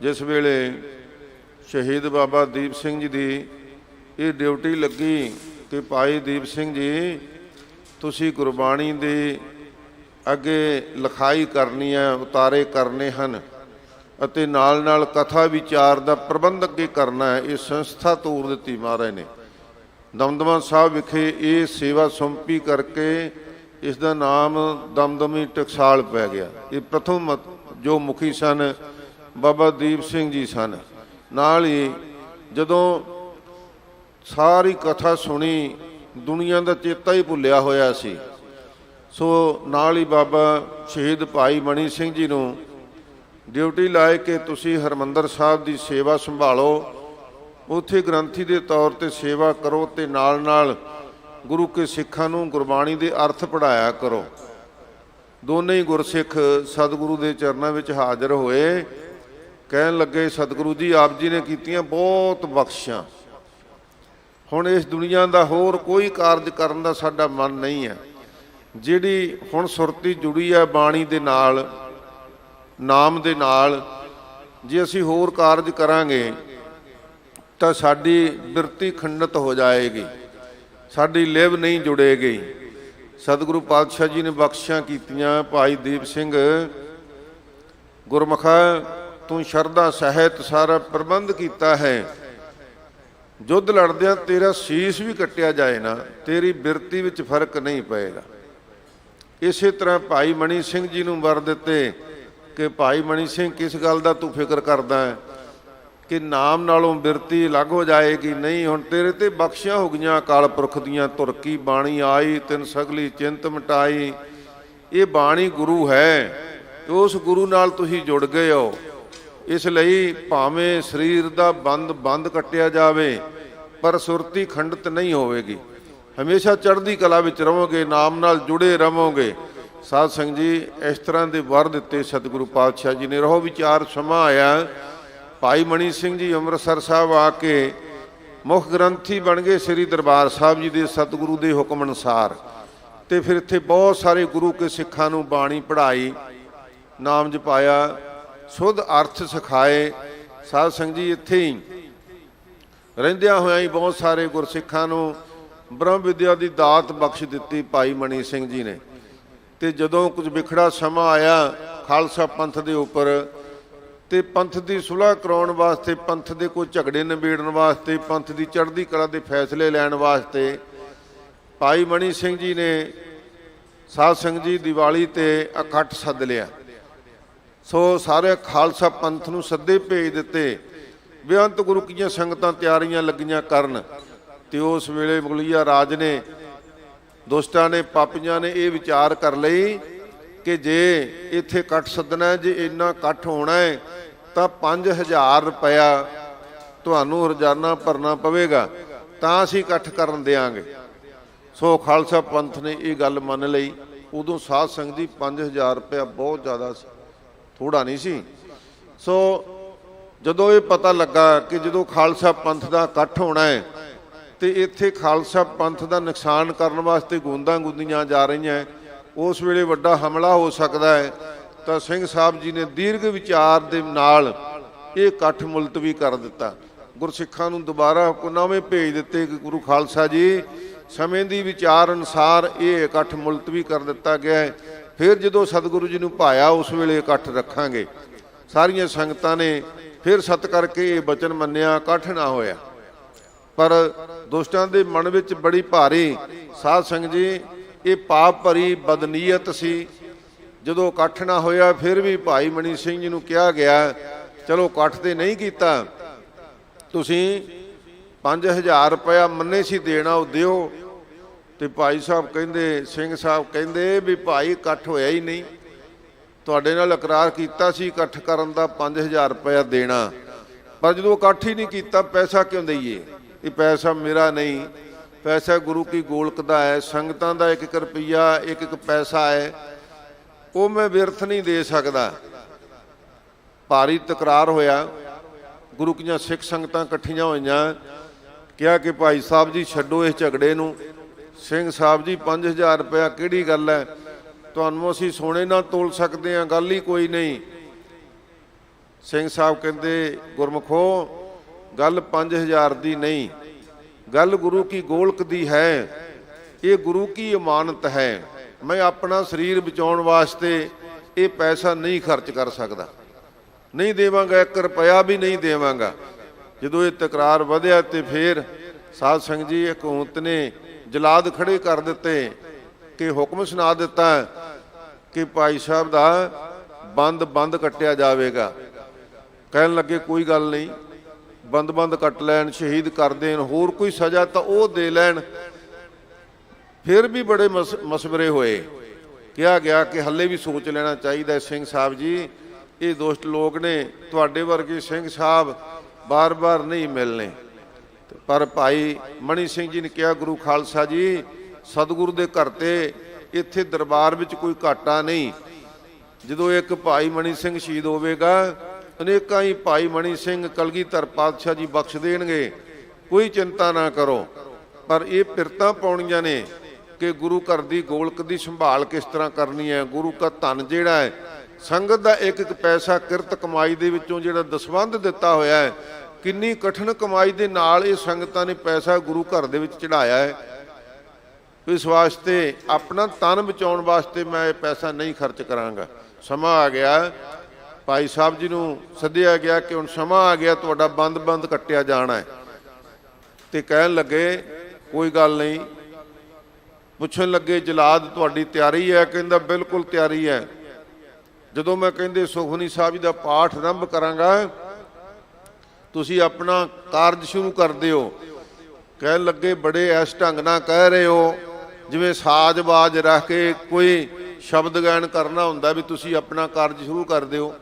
ਜਿਸ ਵੇਲੇ ਸ਼ਹੀਦ ਬਾਬਾ ਦੀਪ ਸਿੰਘ ਜੀ ਦੀ ਇਹ ਡਿਊਟੀ ਲੱਗੀ ਕਿ ਭਾਈ ਦੀਪ ਸਿੰਘ ਜੀ ਤੁਸੀਂ ਗੁਰਬਾਣੀ ਦੇ ਅੱਗੇ ਲਿਖਾਈ ਕਰਨੀ ਹੈ, ਉਤਾਰੇ ਕਰਨੇ ਹਨ ਅਤੇ ਨਾਲ ਨਾਲ ਕਥਾ ਵਿਚਾਰ ਦਾ ਪ੍ਰਬੰਧ ਅੱਗੇ ਕਰਨਾ ਹੈ। ਇਹ ਸੰਸਥਾ ਤੋਰ ਦਿੱਤੀ ਮਹਾਰਾਜ ਨੇ। ਦਮਦਮਾ ਸਾਹਿਬ ਵਿਖੇ ਇਹ ਸੇਵਾ ਸੌਂਪੀ ਕਰਕੇ ਇਸ ਦਾ ਨਾਮ ਦਮਦਮੀ ਟਕਸਾਲ ਪੈ ਗਿਆ। ਇਹ ਪ੍ਰਥਮ ਜੋ ਮੁਖੀ ਸਨ ਬਾਬਾ ਦੀਪ ਸਿੰਘ ਜੀ ਸਨ। ਨਾਲ ਹੀ ਜਦੋਂ ਸਾਰੀ ਕਥਾ ਸੁਣੀ, ਦੁਨੀਆ ਦਾ ਚੇਤਾ ਹੀ ਭੁੱਲਿਆ ਹੋਇਆ ਸੀ। ਸੋ ਨਾਲ ਹੀ ਬਾਬਾ ਸ਼ਹੀਦ ਭਾਈ ਮਣੀ ਸਿੰਘ ਜੀ ਨੂੰ ਡਿਊਟੀ ਲਾਏ ਕਿ ਤੁਸੀਂ ਹਰਿਮੰਦਰ ਸਾਹਿਬ ਦੀ ਸੇਵਾ ਸੰਭਾਲੋ, ਉੱਥੇ ਗ੍ਰੰਥੀ ਦੇ ਤੌਰ 'ਤੇ ਸੇਵਾ ਕਰੋ ਅਤੇ ਨਾਲ ਨਾਲ ਗੁਰੂ ਕੇ ਸਿੱਖਾਂ ਨੂੰ ਗੁਰਬਾਣੀ ਦੇ ਅਰਥ ਪੜ੍ਹਾਇਆ ਕਰੋ। ਦੋਨੇ ਹੀ ਗੁਰਸਿੱਖ ਸਤਿਗੁਰੂ ਦੇ ਚਰਨਾਂ ਵਿੱਚ ਹਾਜ਼ਰ ਹੋਏ। ਕਹਿਣ ਲੱਗੇ ਸਤਿਗੁਰੂ ਜੀ ਆਪ ਜੀ ਨੇ ਕੀਤੀਆਂ ਬਹੁਤ ਬਖਸ਼ਾਂ, ਹੁਣ ਇਸ ਦੁਨੀਆ ਦਾ ਹੋਰ ਕੋਈ ਕਾਰਜ ਕਰਨ ਦਾ ਸਾਡਾ ਮਨ ਨਹੀਂ ਹੈ। ਜਿਹੜੀ ਹੁਣ ਸੁਰਤੀ ਜੁੜੀ ਹੈ ਬਾਣੀ ਦੇ ਨਾਲ, ਨਾਮ ਦੇ ਨਾਲ, ਜੇ ਅਸੀਂ ਹੋਰ ਕਾਰਜ ਕਰਾਂਗੇ ਤਾਂ ਸਾਡੀ ਬਿਰਤੀ ਖੰਡਿਤ ਹੋ ਜਾਏਗੀ, ਸਾਡੀ ਲਿਵ ਨਹੀਂ ਜੁੜੇਗੀ। ਸਤਿਗੁਰੂ ਪਾਤਸ਼ਾਹ ਜੀ ਨੇ ਬਖਸ਼ਿਸ਼ਾਂ ਕੀਤੀਆਂ। ਭਾਈ ਦੀਪ ਸਿੰਘ ਗੁਰਮੁਖਾ ਤੂੰ ਸ਼ਰਧਾ ਸਹਿਤ ਸਾਰਾ ਪ੍ਰਬੰਧ ਕੀਤਾ ਹੈ, ਯੁੱਧ ਲੜਦਿਆਂ ਤੇਰਾ ਸੀਸ ਵੀ ਕੱਟਿਆ ਜਾਏ ਨਾ, ਤੇਰੀ ਬਿਰਤੀ ਵਿੱਚ ਫਰਕ ਨਹੀਂ ਪਏਗਾ। ਇਸੇ ਤਰ੍ਹਾਂ ਭਾਈ ਮਣੀ ਸਿੰਘ ਜੀ ਨੂੰ ਵਰ ਦਿੱਤੇ ਕਿ ਭਾਈ ਮਣੀ ਸਿੰਘ ਕਿਸ ਗੱਲ ਦਾ ਤੂੰ ਫਿਕਰ ਕਰਦਾ ਹੈ ਕਿ ਨਾਮ ਨਾਲੋਂ ਬਿਰਤੀ ਅਲੱਗ ਹੋ ਜਾਏਗੀ? ਨਹੀਂ, ਹੁਣ ਤੇਰੇ ਤੇ ਬਖਸ਼ਿਆਂ ਹੋ ਗਈਆਂ ਅਕਾਲ ਪੁਰਖ ਦੀਆਂ। ਧੁਰਕੀ ਬਾਣੀ ਆਈ ਤਿਨ ਸਗਲੀ ਚਿੰਤ ਮਿਟਾਈ। ਇਹ ਬਾਣੀ ਗੁਰੂ ਹੈ, ਉਸ ਗੁਰੂ ਨਾਲ ਤੁਸੀਂ ਜੁੜ ਗਏ ਹੋ। ਇਸ ਲਈ ਭਾਵੇਂ ਸਰੀਰ ਦਾ ਬੰਦ ਕੱਟਿਆ ਜਾਵੇ ਪਰ ਸੁਰਤੀ ਖੰਡਿਤ ਨਹੀਂ ਹੋਵੇਗੀ। ਹਮੇਸ਼ਾ ਚੜ੍ਹਦੀ ਕਲਾ ਵਿੱਚ ਰਹੋਗੇ, ਨਾਮ ਨਾਲ ਜੁੜੇ ਰਹੋਗੇ। ਸਾਧ ਸੰਗਤ ਜੀ ਇਸ ਤਰ੍ਹਾਂ ਦੇ ਵਰ ਦਿੱਤੇ ਸਤਿਗੁਰੂ ਪਾਤਸ਼ਾਹ ਜੀ ਨੇ। ਰਹੋ ਵਿਚਾਰ ਸਮਾਂ ਆਇਆ, ਭਾਈ ਮਣੀ ਸਿੰਘ ਜੀ ਅੰਮ੍ਰਿਤਸਰ ਸਾਹਿਬ ਆ ਕੇ ਮੁੱਖ ਗ੍ਰੰਥੀ ਬਣ ਗਏ ਸ੍ਰੀ ਦਰਬਾਰ ਸਾਹਿਬ ਜੀ ਦੇ ਸਤਿਗੁਰੂ ਦੇ ਹੁਕਮ ਅਨੁਸਾਰ। ਅਤੇ ਫਿਰ ਇੱਥੇ ਬਹੁਤ ਸਾਰੇ ਗੁਰੂ ਕੇ ਸਿੱਖਾਂ ਨੂੰ ਬਾਣੀ ਪੜ੍ਹਾਈ, ਨਾਮ ਜਪਾਇਆ, ਸ਼ੁੱਧ ਅਰਥ ਸਿਖਾਏ। ਸਾਧ ਸੰਗਤ ਜੀ ਇੱਥੇ ਹੀ ਰਹਿੰਦਿਆਂ ਹੋਇਆਂ ਹੀ ਬਹੁਤ ਸਾਰੇ ਗੁਰਸਿੱਖਾਂ ਨੂੰ ਬ੍ਰਹਮ ਵਿਦਿਆ ਦੀ ਦਾਤ ਬਖਸ਼ ਦਿੱਤੀ ਭਾਈ ਮਣੀ ਸਿੰਘ ਜੀ ਨੇ। ਅਤੇ ਜਦੋਂ ਕੁਝ ਵਿਖੜਾ ਸਮਾਂ ਆਇਆ ਖਾਲਸਾ ਪੰਥ ਦੇ ਉੱਪਰ, ਅਤੇ ਪੰਥ ਦੀ ਸੁਲ੍ਹਾ ਕਰਾਉਣ ਵਾਸਤੇ, ਪੰਥ ਦੇ ਕੋਈ ਝਗੜੇ ਨਿਬੇੜਨ ਵਾਸਤੇ, ਪੰਥ ਦੀ ਚੜ੍ਹਦੀ ਕਲਾ ਦੇ ਫੈਸਲੇ ਲੈਣ ਵਾਸਤੇ ਭਾਈ ਮਣੀ ਸਿੰਘ ਜੀ ਨੇ ਸਾਧ ਸੰਗਤ ਜੀ ਦੀਵਾਲੀ 'ਤੇ ਇਕੱਠ ਸੱਦ ਲਿਆ। ਸੋ ਸਾਰੇ ਖਾਲਸਾ ਪੰਥ ਨੂੰ ਸੱਦੇ ਭੇਜ ਦਿੱਤੇ। ਬੇਅੰਤ ਗੁਰੂ ਕੀਆਂ ਸੰਗਤਾਂ ਤਿਆਰੀਆਂ ਲੱਗੀਆਂ ਕਰਨ। ਅਤੇ ਉਸ ਵੇਲੇ ਮੁਗਲੀਆ ਰਾਜ ਨੇ, ਦੁਸ਼ਟਾਂ ਨੇ, ਪਾਪੀਆਂ ਨੇ ਇਹ ਵਿਚਾਰ ਕਰ ਲਈ ਕਿ ਜੇ ਇੱਥੇ ਇਕੱਠ ਸੱਦਣਾ, ਜੇ ਇੰਨਾ ਇਕੱਠ ਹੋਣਾ ਹੈ ਤਾਂ 5000 ਰੁਪਇਆ ਤੁਹਾਨੂੰ ਰੋਜ਼ਾਨਾ ਭਰਨਾ ਪਵੇਗਾ, ਤਾਂ ਅਸੀਂ ਇਕੱਠ ਕਰਨ ਦਿਆਂਗੇ। ਸੋ ਖਾਲਸਾ ਪੰਥ ਨੇ ਇਹ ਗੱਲ ਮੰਨ ਲਈ। ਉਦੋਂ ਸਾਧ ਸੰਗਤ ਜੀ 5000 ਰੁਪਇਆ ਬਹੁਤ ਜ਼ਿਆਦਾ ਸੀ, ਥੋੜ੍ਹਾ ਨਹੀਂ ਸੀ। ਸੋ ਜਦੋਂ ਇਹ ਪਤਾ ਲੱਗਾ ਕਿ ਜਦੋਂ ਖਾਲਸਾ ਪੰਥ ਦਾ ਇਕੱਠ ਹੋਣਾ ਹੈ ਅਤੇ ਇੱਥੇ ਖਾਲਸਾ ਪੰਥ ਦਾ ਨੁਕਸਾਨ ਕਰਨ ਵਾਸਤੇ ਗੂੰਦਾਂ ਗੁੰਦੀਆਂ ਜਾ ਰਹੀਆਂ, ਉਸ ਵੇਲੇ ਵੱਡਾ ਹਮਲਾ ਹੋ ਸਕਦਾ ਹੈ, ਤਾਂ ਸਿੰਘ ਸਾਹਿਬ ਜੀ ਨੇ ਦੀਰਘ ਵਿਚਾਰ ਦੇ ਨਾਲ ਇਹ ਇਕੱਠ ਮੁਲਤਵੀ ਕਰ ਦਿੱਤਾ। ਗੁਰਸਿੱਖਾਂ ਨੂੰ ਦੁਬਾਰਾ ਹੁਕਮਨਾਮੇ ਭੇਜ ਦਿੱਤੇ ਕਿ ਗੁਰੂ ਖਾਲਸਾ ਜੀ ਸਮੇਂ ਦੀ ਵਿਚਾਰ ਅਨੁਸਾਰ ਇਹ ਇਕੱਠ ਮੁਲਤਵੀ ਕਰ ਦਿੱਤਾ ਗਿਆ ਹੈ। ਫਿਰ ਜਦੋਂ ਸਤਿਗੁਰੂ ਜੀ ਨੂੰ ਭਾਇਆ ਉਸ ਵੇਲੇ ਇਕੱਠ ਰੱਖਾਂਗੇ। ਸਾਰੀਆਂ ਸੰਗਤਾਂ ਨੇ ਫਿਰ ਸਤ ਕਰਕੇ ਇਹ ਬਚਨ ਮੰਨਿਆ, ਇਕੱਠ ਨਾ ਹੋਇਆ। ਪਰ ਦੁਸ਼ਟਾਂ ਦੇ ਮਨ ਵਿੱਚ ਬੜੀ ਭਾਰੀ, ਸਾਧ ਸੰਗਤ ਜੀ ਇਹ ਪਾਪ ਭਰੀ ਬਦਨੀਅਤ ਸੀ। ਜਦੋਂ ਇਕੱਠ ਨਾ ਹੋਇਆ ਫਿਰ ਵੀ ਭਾਈ ਮਣੀ ਸਿੰਘ ਜੀ ਨੂੰ ਕਿਹਾ ਗਿਆ, ਚਲੋ ਇਕੱਠ ਤੇ ਨਹੀਂ ਕੀਤਾ, ਤੁਸੀਂ 5000 ਰੁਪਇਆ ਮੰਨੇ ਸੀ ਦੇਣਾ, ਉਹ ਦਿਓ। ਤੇ ਭਾਈ ਸਾਹਿਬ ਕਹਿੰਦੇ, ਸਿੰਘ ਸਾਹਿਬ ਕਹਿੰਦੇ ਵੀ ਭਾਈ ਇਕੱਠ ਹੋਇਆ ਹੀ ਨਹੀਂ, ਤੁਹਾਡੇ ਨਾਲ ਇਕਰਾਰ ਕੀਤਾ ਸੀ ਇਕੱਠ ਕਰਨ ਦਾ 5000 ਰੁਪਇਆ ਦੇਣਾ, ਪਰ ਜਦੋਂ ਇਕੱਠ ਹੀ ਨਹੀਂ ਕੀਤਾ ਪੈਸਾ ਕਿਉਂ ਦਈਏ? ਇਹ ਪੈਸਾ ਮੇਰਾ ਨਹੀਂ, ਪੈਸਾ ਗੁਰੂ ਕੀ ਗੋਲਕ ਦਾ ਹੈ, ਸੰਗਤਾਂ ਦਾ 1-1 ਰੁਪਈਆ 1-1 ਪੈਸਾ ਹੈ, ਉਹ ਮੈਂ ਵਿਰਥ ਨਹੀਂ ਦੇ ਸਕਦਾ। ਭਾਰੀ ਤਕਰਾਰ ਹੋਇਆ, ਗੁਰੂ ਕੀਆਂ ਸਿੱਖ ਸੰਗਤਾਂ ਇਕੱਠੀਆਂ ਹੋਈਆਂ, ਕਿਹਾ ਕਿ ਭਾਈ ਸਾਹਿਬ ਜੀ ਛੱਡੋ ਇਸ ਝਗੜੇ ਨੂੰ। ਸਿੰਘ ਸਾਹਿਬ ਜੀ 5000 ਰੁਪਇਆ ਕਿਹੜੀ ਗੱਲ ਹੈ, ਤੁਹਾਨੂੰ ਅਸੀਂ ਸੋਨੇ ਨਾਲ ਤੋਲ ਸਕਦੇ ਹਾਂ, ਗੱਲ ਹੀ ਕੋਈ ਨਹੀਂ। ਸਿੰਘ ਸਾਹਿਬ ਕਹਿੰਦੇ, ਗੁਰਮੁਖੋ ਗੱਲ 5000 ਦੀ ਨਹੀਂ, ਗੱਲ ਗੁਰੂ ਕੀ ਗੋਲਕ ਦੀ ਹੈ, ਇਹ ਗੁਰੂ ਕੀ ਅਮਾਨਤ ਹੈ, ਮੈਂ ਆਪਣਾ ਸਰੀਰ ਬਚਾਉਣ ਵਾਸਤੇ ਇਹ ਪੈਸਾ ਨਹੀਂ ਖਰਚ ਕਰ ਸਕਦਾ, ਨਹੀਂ ਦੇਵਾਂਗਾ, 1 ਰੁਪਇਆ ਵੀ ਨਹੀਂ ਦੇਵਾਂਗਾ। ਜਦੋਂ ਇਹ ਤਕਰਾਰ ਵਧਿਆ ਤੇ ਫਿਰ ਸਾਧ ਸੰਗਤ ਜੀ ਹਕੂਮਤ ਨੇ ਜਲਾਦ ਖੜੇ ਕਰ ਦਿੱਤੇ ਕਿ ਹੁਕਮ ਸੁਣਾ ਦਿੱਤਾ ਕਿ ਭਾਈ ਸਾਹਿਬ ਦਾ ਬੰਦ ਕੱਟਿਆ ਜਾਵੇਗਾ। ਕਹਿਣ ਲੱਗੇ ਕੋਈ ਗੱਲ ਨਹੀਂ, ਬੰਦ ਕੱਟ ਲੈਣ, ਸ਼ਹੀਦ ਕਰ ਦੇਣ, ਹੋਰ ਕੋਈ ਸਜ਼ਾ ਤਾਂ ਉਹ ਦੇ ਲੈਣ। ਫਿਰ ਵੀ ਬੜੇ ਮਸ਼ਵਰੇ ਹੋਏ, ਕਿਹਾ ਗਿਆ ਕਿ ਹੱਲੇ ਵੀ ਸੋਚ ਲੈਣਾ ਚਾਹੀਦਾ। ਸਿੰਘ ਸਾਹਿਬ ਜੀ ਇਹ ਦੁਸ਼ਟ ਲੋਕ ਨੇ, ਤੁਹਾਡੇ ਵਰਗੇ ਸਿੰਘ ਸਾਹਿਬ ਬਾਰ-ਬਾਰ ਨਹੀਂ ਮਿਲਣੇ। ਪਰ ਭਾਈ ਮਣੀ ਸਿੰਘ ਜੀ ਨੇ ਕਿਹਾ, ਗੁਰੂ ਖਾਲਸਾ ਜੀ ਸਤਿਗੁਰੂ ਦੇ ਘਰ ਤੇ ਇੱਥੇ ਦਰਬਾਰ ਵਿੱਚ ਕੋਈ ਘਾਟਾ ਨਹੀਂ, ਜਦੋਂ ਇੱਕ ਭਾਈ ਮਣੀ ਸਿੰਘ ਸ਼ਹੀਦ ਹੋਵੇਗਾ ਅਨੇਕਾਂ ਹੀ ਭਾਈ ਮਣੀ ਸਿੰਘ ਕਲਗੀਧਰ ਪਾਤਸ਼ਾਹ ਜੀ ਬਖਸ਼ ਦੇਣਗੇ, ਕੋਈ ਚਿੰਤਾ ਨਾ ਕਰੋ। ਪਰ ਇਹ ਪਿਰਤਾਂ ਪਾਉਣੀਆਂ ਨੇ ਕਿ ਗੁਰੂ ਘਰ ਦੀ ਗੋਲਕ ਦੀ ਸੰਭਾਲ ਕਿਸ ਤਰ੍ਹਾਂ ਕਰਨੀ ਹੈ। ਗੁਰੂ ਦਾ ਧਨ ਜਿਹੜਾ ਹੈ, ਸੰਗਤ ਦਾ 1-1 ਪੈਸਾ ਕਿਰਤ ਕਮਾਈ ਦੇ ਵਿੱਚੋਂ ਜਿਹੜਾ ਦਸਵੰਧ ਦਿੱਤਾ ਹੋਇਆ ਹੈ, ਕਿੰਨੀ ਕਠਿਨ ਕਮਾਈ ਦੇ ਨਾਲ ਇਹ ਸੰਗਤਾਂ ਨੇ ਪੈਸਾ ਗੁਰੂ ਘਰ ਦੇ ਵਿੱਚ ਚੜਾਇਆ ਹੈ। ਇਸ ਵਾਸਤੇ ਆਪਣਾ ਤਨ ਬਚਾਉਣ ਵਾਸਤੇ ਮੈਂ ਇਹ ਪੈਸਾ ਨਹੀਂ ਖਰਚ ਕਰਾਂਗਾ। ਸਮਾਂ ਆ ਗਿਆ, ਭਾਈ ਸਾਹਿਬ ਜੀ ਨੂੰ ਸੱਦਿਆ ਗਿਆ ਕਿ ਹੁਣ ਸਮਾਂ ਆ ਗਿਆ, ਤੁਹਾਡਾ ਬੰਦ ਕੱਟਿਆ ਜਾਣਾ ਹੈ। ਤੇ ਕਹਿਣ ਲੱਗੇ ਕੋਈ ਗੱਲ ਨਹੀਂ। ਪੁੱਛਣ ਲੱਗੇ ਜਲਾਦ ਤੁਹਾਡੀ ਤਿਆਰੀ ਹੈ? ਕਹਿੰਦਾ ਬਿਲਕੁਲ ਤਿਆਰੀ ਹੈ। ਜਦੋਂ ਮੈਂ ਕਹਿੰਦੇ ਸੁਖਮਨੀ ਸਾਹਿਬ ਜੀ ਦਾ ਪਾਠ ਆਰੰਭ ਕਰਾਂਗਾ, ਤੁਸੀਂ ਆਪਣਾ ਕਾਰਜ ਸ਼ੁਰੂ ਕਰ ਦਿਓ। ਕਹਿਣ ਲੱਗੇ ਬੜੇ ਇਸ ਢੰਗ ਨਾਲ ਕਹਿ ਰਹੇ ਹੋ ਜਿਵੇਂ ਸਾਜ਼-ਬਾਜ਼ ਰੱਖ ਕੇ ਕੋਈ ਸ਼ਬਦ ਗਾਇਨ ਕਰਨਾ ਹੁੰਦਾ ਵੀ ਤੁਸੀਂ ਆਪਣਾ ਕਾਰਜ ਸ਼ੁਰੂ ਕਰ ਦਿਓ।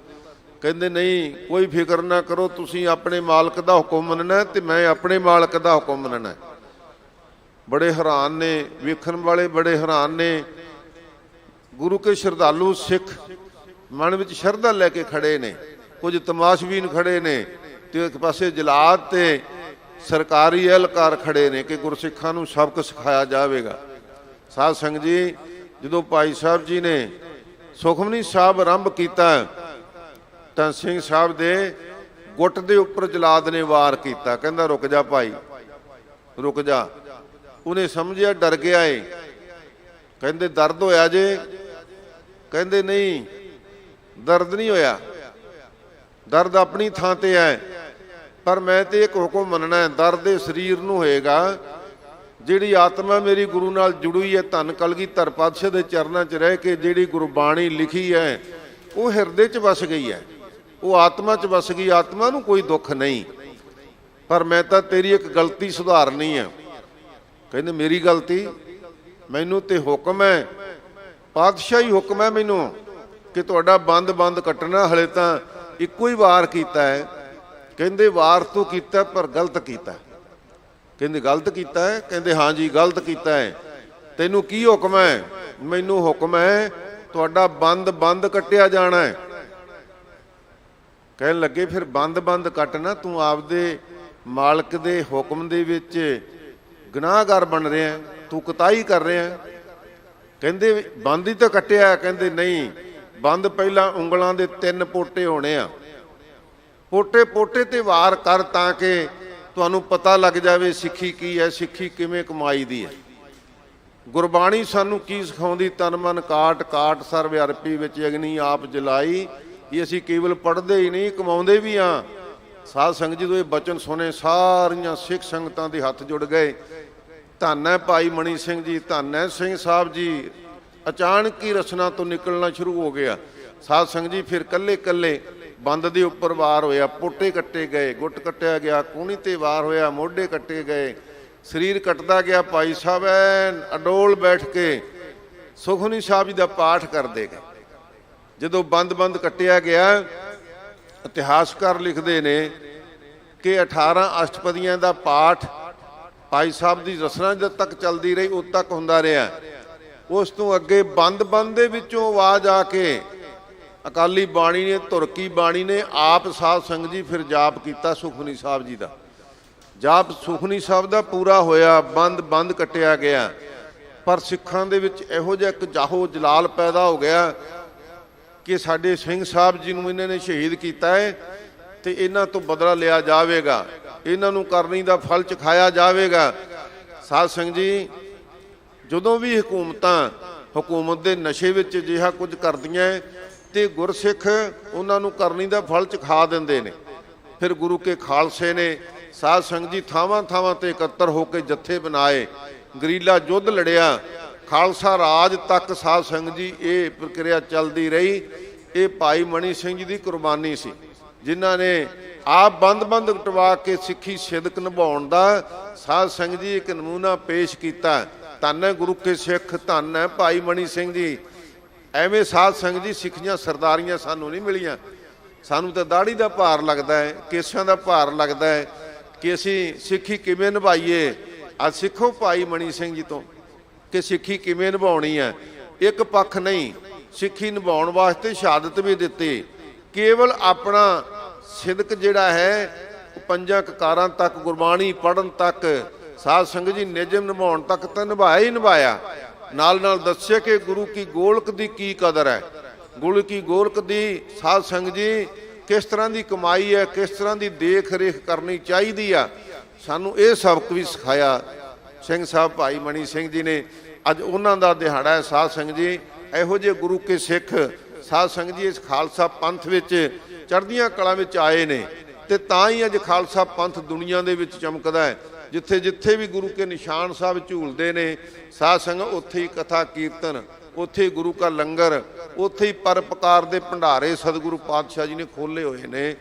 ਕਹਿੰਦੇ ਨਹੀਂ, ਕੋਈ ਫਿਕਰ ਨਾ ਕਰੋ, ਤੁਸੀਂ ਆਪਣੇ ਮਾਲਕ ਦਾ ਹੁਕਮ ਮੰਨਣਾ ਤੇ ਮੈਂ ਆਪਣੇ ਮਾਲਕ ਦਾ ਹੁਕਮ ਮੰਨਣਾ। ਬੜੇ ਹੈਰਾਨ ਨੇ, ਵੇਖਣ ਵਾਲੇ ਬੜੇ ਹੈਰਾਨ ਨੇ। ਗੁਰੂ ਕੇ ਸ਼ਰਧਾਲੂ ਸਿੱਖ ਮਨ ਵਿੱਚ ਸ਼ਰਧਾ ਲੈ ਕੇ ਖੜੇ ਨੇ, ਕੁਝ ਤਮਾਸ਼ਬੀਨ ਖੜੇ ਨੇ ਤੇ ਇੱਕ ਪਾਸੇ ਜਲਾਦ ਤੇ ਸਰਕਾਰੀ ਅਹਿਲਕਾਰ ਖੜੇ ਨੇ ਕਿ ਗੁਰਸਿੱਖਾਂ ਨੂੰ ਸਬਕ ਸਿਖਾਇਆ ਜਾਵੇਗਾ। ਸਾਧ ਸੰਗਤ ਜੀ ਜਦੋਂ ਭਾਈ ਸਾਹਿਬ ਜੀ ਨੇ ਸੁਖਮਨੀ ਸਾਹਿਬ ਆਰੰਭ ਕੀਤਾ ਤਾਂ ਸਿੰਘ ਸਾਹਿਬ ਦੇ ਗੁੱਟ ਦੇ ਉੱਪਰ ਜਲਾਦ ਨੇ ਵਾਰ ਕੀਤਾ। ਕਹਿੰਦਾ ਰੁਕ ਜਾ ਭਾਈ, ਰੁਕ ਜਾ। ਉਹਨੇ ਸਮਝਿਆ ਡਰ ਗਿਆ ਏ। ਕਹਿੰਦੇ ਦਰਦ ਹੋਇਆ ਜੇ? ਕਹਿੰਦੇ ਨਹੀਂ, ਦਰਦ ਨਹੀਂ ਹੋਇਆ, ਦਰਦ ਆਪਣੀ ਥਾਂ ਤੇ ਹੈ, ਪਰ ਮੈਂ ਤੇ ਇੱਕ ਹੁਕਮ ਮੰਨਣਾ ਹੈ, ਦਰਦ ਦੇ ਸਰੀਰ ਨੂੰ ਹੋਏਗਾ। ਜਿਹੜੀ ਆਤਮਾ ਮੇਰੀ ਗੁਰੂ ਨਾਲ ਜੁੜੀ ਹੈ, ਧੰਨ ਕਲਗੀਧਰ ਪਾਤਸ਼ਾਹ ਦੇ ਚਰਨਾਂ 'ਚ ਰਹਿ ਕੇ ਜਿਹੜੀ ਗੁਰਬਾਣੀ ਲਿਖੀ ਹੈ ਉਹ ਹਿਰਦੇ 'ਚ ਵਸ ਗਈ ਹੈ, ਉਹ ਆਤਮਾ 'ਚ ਵਸ ਗਈ। ਆਤਮਾ ਨੂੰ ਕੋਈ ਦੁੱਖ ਨਹੀਂ, ਪਰ ਮੈਂ ਤਾਂ ਤੇਰੀ ਇੱਕ ਗਲਤੀ ਸੁਧਾਰਨੀ ਹੈ। ਕਹਿੰਦੇ ਮੇਰੀ ਗਲਤੀ? ਮੈਨੂੰ ਤੇ ਹੁਕਮ ਹੈ, ਪਾਤਸ਼ਾਹੀ ਹੁਕਮ ਹੈ ਮੈਨੂੰ ਕਿ ਤੁਹਾਡਾ ਬੰਦ ਕੱਟਣਾ। ਹਲੇ ਤਾਂ ਇੱਕੋ ਹੀ ਵਾਰ ਕੀਤਾ ਹੈ। ਕਹਿੰਦੇ ਵਾਰ ਤੂੰ ਕੀਤਾ ਪਰ ਗਲਤ ਕੀਤਾ। ਕਹਿੰਦੇ ਗਲਤ ਕੀਤਾ ਹੈ? ਕਹਿੰਦੇ ਹਾਂ ਜੀ ਗਲਤ ਕੀਤਾ ਹੈ। ਤੈਨੂੰ ਕੀ ਹੁਕਮ ਹੈ? ਮੈਨੂੰ ਹੁਕਮ ਹੈ ਤੁਹਾਡਾ ਬੰਦ ਕੱਟਿਆ ਜਾਣਾ ਹੈ। ਕਹਿਣ ਲੱਗੇ ਫਿਰ ਬੰਦ ਕੱਟਣਾ, ਤੂੰ ਆਪਦੇ ਮਾਲਕ ਦੇ ਹੁਕਮ ਦੇ ਵਿੱਚ ਗੁਨਾਹਗਾਰ ਬਣ ਰਿਹਾ, ਤੂੰ ਕੁਤਾਹੀ ਕਰ ਰਿਹਾ। ਕਹਿੰਦੇ ਬੰਦ ਹੀ ਤਾਂ ਕੱਟਿਆ। ਕਹਿੰਦੇ ਨਹੀਂ, ਬੰਦ ਪਹਿਲਾਂ ਉਂਗਲਾਂ ਦੇ 3 ਪੋਟੇ ਹੋਣੇ ਆ, ਪੋਟੇ ਤੇ ਵਾਰ ਕਰ ਤਾਂ ਕਿ ਤੁਹਾਨੂੰ ਪਤਾ ਲੱਗ ਜਾਵੇ ਸਿੱਖੀ ਕੀ ਹੈ, ਸਿੱਖੀ ਕਿਵੇਂ ਕਮਾਈ ਦੀ ਹੈ। ਗੁਰਬਾਣੀ ਸਾਨੂੰ ਕੀ ਸਿਖਾਉਂਦੀ? ਤਨ ਮਨ ਕਾਟ ਸਰਬ ਅਰਪੀ ਵਿੱਚ ਅਗਨੀ ਆਪ ਜਲਾਈ। ਇਹ ਅਸੀਂ ਕੇਵਲ ਪੜ੍ਹਦੇ ਹੀ ਨਹੀਂ, ਕਮਾਉਂਦੇ ਵੀ ਹਾਂ। ਸਾਧ ਸੰਗਤ ਜੀ ਜਦੋਂ ਇਹ ਬਚਨ ਸੁਣੇ ਸਾਰੀਆਂ ਸਿੱਖ ਸੰਗਤਾਂ ਦੇ ਹੱਥ ਜੁੜ ਗਏ। ਧੰਨ ਹੈ ਭਾਈ ਮਣੀ ਸਿੰਘ ਜੀ, ਧੰਨ ਹੈ ਸਿੰਘ ਸਾਹਿਬ ਜੀ। ਅਚਾਨਕ ਹੀ ਰਸਨਾ ਤੋਂ ਨਿਕਲਣਾ ਸ਼ੁਰੂ ਹੋ ਗਿਆ। ਸਾਧ ਸੰਗਤ ਜੀ ਫਿਰ ਕੱਲੇ ਬੰਦ ਦੇ ਉੱਪਰ ਵਾਰ ਹੋਇਆ, ਪੋਟੇ ਕੱਟੇ ਗਏ, ਗੁੱਟ ਕੱਟਿਆ ਗਿਆ, ਕੂਹਣੀ ਤੇ ਵਾਰ ਹੋਇਆ, ਮੋਢੇ ਕੱਟੇ ਗਏ, ਸਰੀਰ ਕੱਟਦਾ ਗਿਆ। ਭਾਈ ਸਾਹਿਬ ਐਨ ਅਡੋਲ ਬੈਠ ਕੇ ਸੁਖਮਨੀ ਸਾਹਿਬ ਜੀ ਦਾ ਪਾਠ ਕਰਦੇ ਗਏ। ਜਦੋਂ ਬੰਦ ਕੱਟਿਆ ਗਿਆ, ਇਤਿਹਾਸਕਾਰ ਲਿਖਦੇ ਨੇ ਕਿ 18 ਅਸ਼ਟਪਦੀਆਂ ਦਾ ਪਾਠ ਭਾਈ ਸਾਹਿਬ ਦੀ ਰਸਨਾ ਜਦ ਤੱਕ ਚੱਲਦੀ ਰਹੀ ਉਦ ਤੱਕ ਹੁੰਦਾ ਰਿਹਾ। ਉਸ ਤੋਂ ਅੱਗੇ ਬੰਦ ਦੇ ਵਿੱਚੋਂ ਆਵਾਜ਼ ਆ ਕੇ ਅਕਾਲੀ ਬਾਣੀ ਨੇ, ਧੁਰਕੀ ਬਾਣੀ ਨੇ ਆਪ ਸਾਧ ਸੰਗਤ ਜੀ ਫਿਰ ਜਾਪ ਕੀਤਾ ਸੁਖਮਨੀ ਸਾਹਿਬ ਜੀ ਦਾ। ਜਾਪ ਸੁਖਮਨੀ ਸਾਹਿਬ ਦਾ ਪੂਰਾ ਹੋਇਆ, ਬੰਦ ਕੱਟਿਆ ਗਿਆ। ਪਰ ਸਿੱਖਾਂ ਦੇ ਵਿੱਚ ਇਹੋ ਜਿਹਾ ਇੱਕ ਜਾਹੋ ਜਲਾਲ ਪੈਦਾ ਹੋ ਗਿਆ ਕਿ ਸਾਡੇ ਸਿੰਘ ਸਾਹਿਬ ਜੀ ਨੂੰ ਇਹਨਾਂ ਨੇ ਸ਼ਹੀਦ ਕੀਤਾ ਹੈ ਤੇ ਇਹਨਾਂ ਤੋਂ ਬਦਲਾ ਲਿਆ ਜਾਵੇਗਾ, ਇਹਨਾਂ ਨੂੰ ਕਰਨੀ ਦਾ ਫਲ ਚਖਾਇਆ ਜਾਵੇਗਾ। ਸਾਧ ਸੰਗਤ ਜੀ, ਜਦੋਂ ਵੀ ਹਕੂਮਤ ਦੇ ਨਸ਼ੇ ਵਿੱਚ ਅਜਿਹਾ ਕੁਝ ਕਰਦੀਆਂ ਤੇ ਗੁਰਸਿੱਖ ਉਹਨਾਂ ਨੂੰ ਕਰਨੀ ਦਾ ਫਲ ਚਖਾ ਦਿੰਦੇ ਨੇ। ਫਿਰ ਗੁਰੂ ਕੇ ਖਾਲਸੇ ਨੇ ਸਾਧ ਸੰਗਤ ਜੀ ਥਾਵਾਂ ਤੇ ਇਕੱਤਰ ਹੋ ਕੇ ਜੱਥੇ ਬਣਾਏ, ਗਰੀਲਾ ਯੁੱਧ ਲੜਿਆ, ਖਾਲਸਾ ਰਾਜ ਤੱਕ ਸਾਧ ਸੰਗਤ ਜੀ ਇਹ ਪ੍ਰਕਿਰਿਆ ਚੱਲਦੀ ਰਹੀ। ਇਹ ਭਾਈ ਮਣੀ ਸਿੰਘ ਜੀ ਦੀ ਕੁਰਬਾਨੀ ਸੀ, ਜਿਨ੍ਹਾਂ ਨੇ ਆਪ ਬੰਦ ਕਟਵਾ ਕੇ ਸਿੱਖੀ ਸਿਦਕ ਨਿਭਾਉਣ ਦਾ ਸਾਧ ਸੰਗਤ ਜੀ ਇੱਕ ਨਮੂਨਾ ਪੇਸ਼ ਕੀਤਾ। ਧੰਨ ਹੈ ਗੁਰੂ ਕੇ ਸਿੱਖ, ਧੰਨ ਹੈ ਭਾਈ ਮਣੀ ਸਿੰਘ ਜੀ। ਐਵੇਂ ਸਾਧ ਸੰਗਤ ਜੀ ਸਿੱਖੀਆਂ ਸਰਦਾਰੀਆਂ ਸਾਨੂੰ ਨਹੀਂ ਮਿਲੀਆਂ। ਸਾਨੂੰ ਤਾਂ ਦਾੜੀ ਦਾ ਭਾਰ ਲੱਗਦਾ ਹੈ, ਕੇਸਾਂ ਦਾ ਭਾਰ ਲੱਗਦਾ ਹੈ ਕਿ ਅਸੀਂ ਸਿੱਖੀ ਕਿਵੇਂ ਨਿਭਾਈਏ। ਅੱਜ ਸਿੱਖੋ ਭਾਈ ਮਣੀ ਸਿੰਘ ਜੀ ਤੋਂ ਕਿ ਸਿੱਖੀ ਕਿਵੇਂ ਨਿਭਾਉਣੀ ਹੈ। ਇੱਕ ਪੱਖ ਨਹੀਂ, ਸਿੱਖੀ ਨਿਭਾਉਣ ਵਾਸਤੇ ਸ਼ਹਾਦਤ ਵੀ ਦਿੱਤੀ। ਕੇਵਲ ਆਪਣਾ ਸਿਦਕ ਜਿਹੜਾ ਹੈ ਪੰਜਾਂ ਕਕਾਰਾਂ ਤੱਕ, ਗੁਰਬਾਣੀ ਪੜ੍ਹਨ ਤੱਕ, ਸਾਧ ਸੰਗਤ ਜੀ ਨਿਯਮ ਨਿਭਾਉਣ ਤੱਕ ਤਾਂ ਨਿਭਾਇਆ। ਨਾਲ ਦੱਸਿਆ ਕਿ ਗੁਰੂ ਕੀ ਗੋਲਕ ਦੀ ਕੀ ਕਦਰ ਹੈ, ਗੁਰੂ ਕੀ ਗੋਲਕ ਦੀ ਸਾਧ ਸੰਗਤ ਜੀ ਕਿਸ ਤਰ੍ਹਾਂ ਦੀ ਕਮਾਈ ਹੈ, ਕਿਸ ਤਰ੍ਹਾਂ ਦੀ ਦੇਖ ਰੇਖ ਕਰਨੀ ਚਾਹੀਦੀ ਆ। ਸਾਨੂੰ ਇਹ ਸਬਕ ਵੀ ਸਿਖਾਇਆ ਸਿੰਘ ਸਾਹਿਬ ਭਾਈ ਮਣੀ ਸਿੰਘ ਜੀ ਨੇ। ਅੱਜ ਉਹਨਾਂ ਦਾ ਦਿਹਾੜਾ ਹੈ। ਸਾਧ ਸੰਗਤ ਜੀ, ਇਹੋ ਜਿਹੇ ਗੁਰੂ ਕੇ ਸਿੱਖ ਸਾਧ ਸੰਗਤ ਜੀ ਇਸ ਖਾਲਸਾ ਪੰਥ ਵਿੱਚ ਚੜ੍ਹਦੀਆਂ ਕਲਾਂ ਵਿੱਚ ਆਏ ਨੇ ਤੇ ਤਾਂ ਹੀ ਅੱਜ ਖਾਲਸਾ ਪੰਥ ਦੁਨੀਆ ਦੇ ਵਿੱਚ ਚਮਕਦਾ ਹੈ। ਜਿੱਥੇ ਵੀ ਗੁਰੂ ਕੇ ਨਿਸ਼ਾਨ ਸਾਹਿਬ ਝੂਲਦੇ ਨੇ ਸਾਧ ਸੰਗਤ, ਉੱਥੇ ਹੀ ਕਥਾ ਕੀਰਤਨ, ਉੱਥੇ ਗੁਰੂ ਕਾ ਲੰਗਰ, ਉੱਥੇ ਹੀ ਪਰਪਕਾਰ ਦੇ ਭੰਡਾਰੇ ਸਤਿਗੁਰੂ ਪਾਤਸ਼ਾਹ ਜੀ ਨੇ ਖੋਲ੍ਹੇ ਹੋਏ ਨੇ।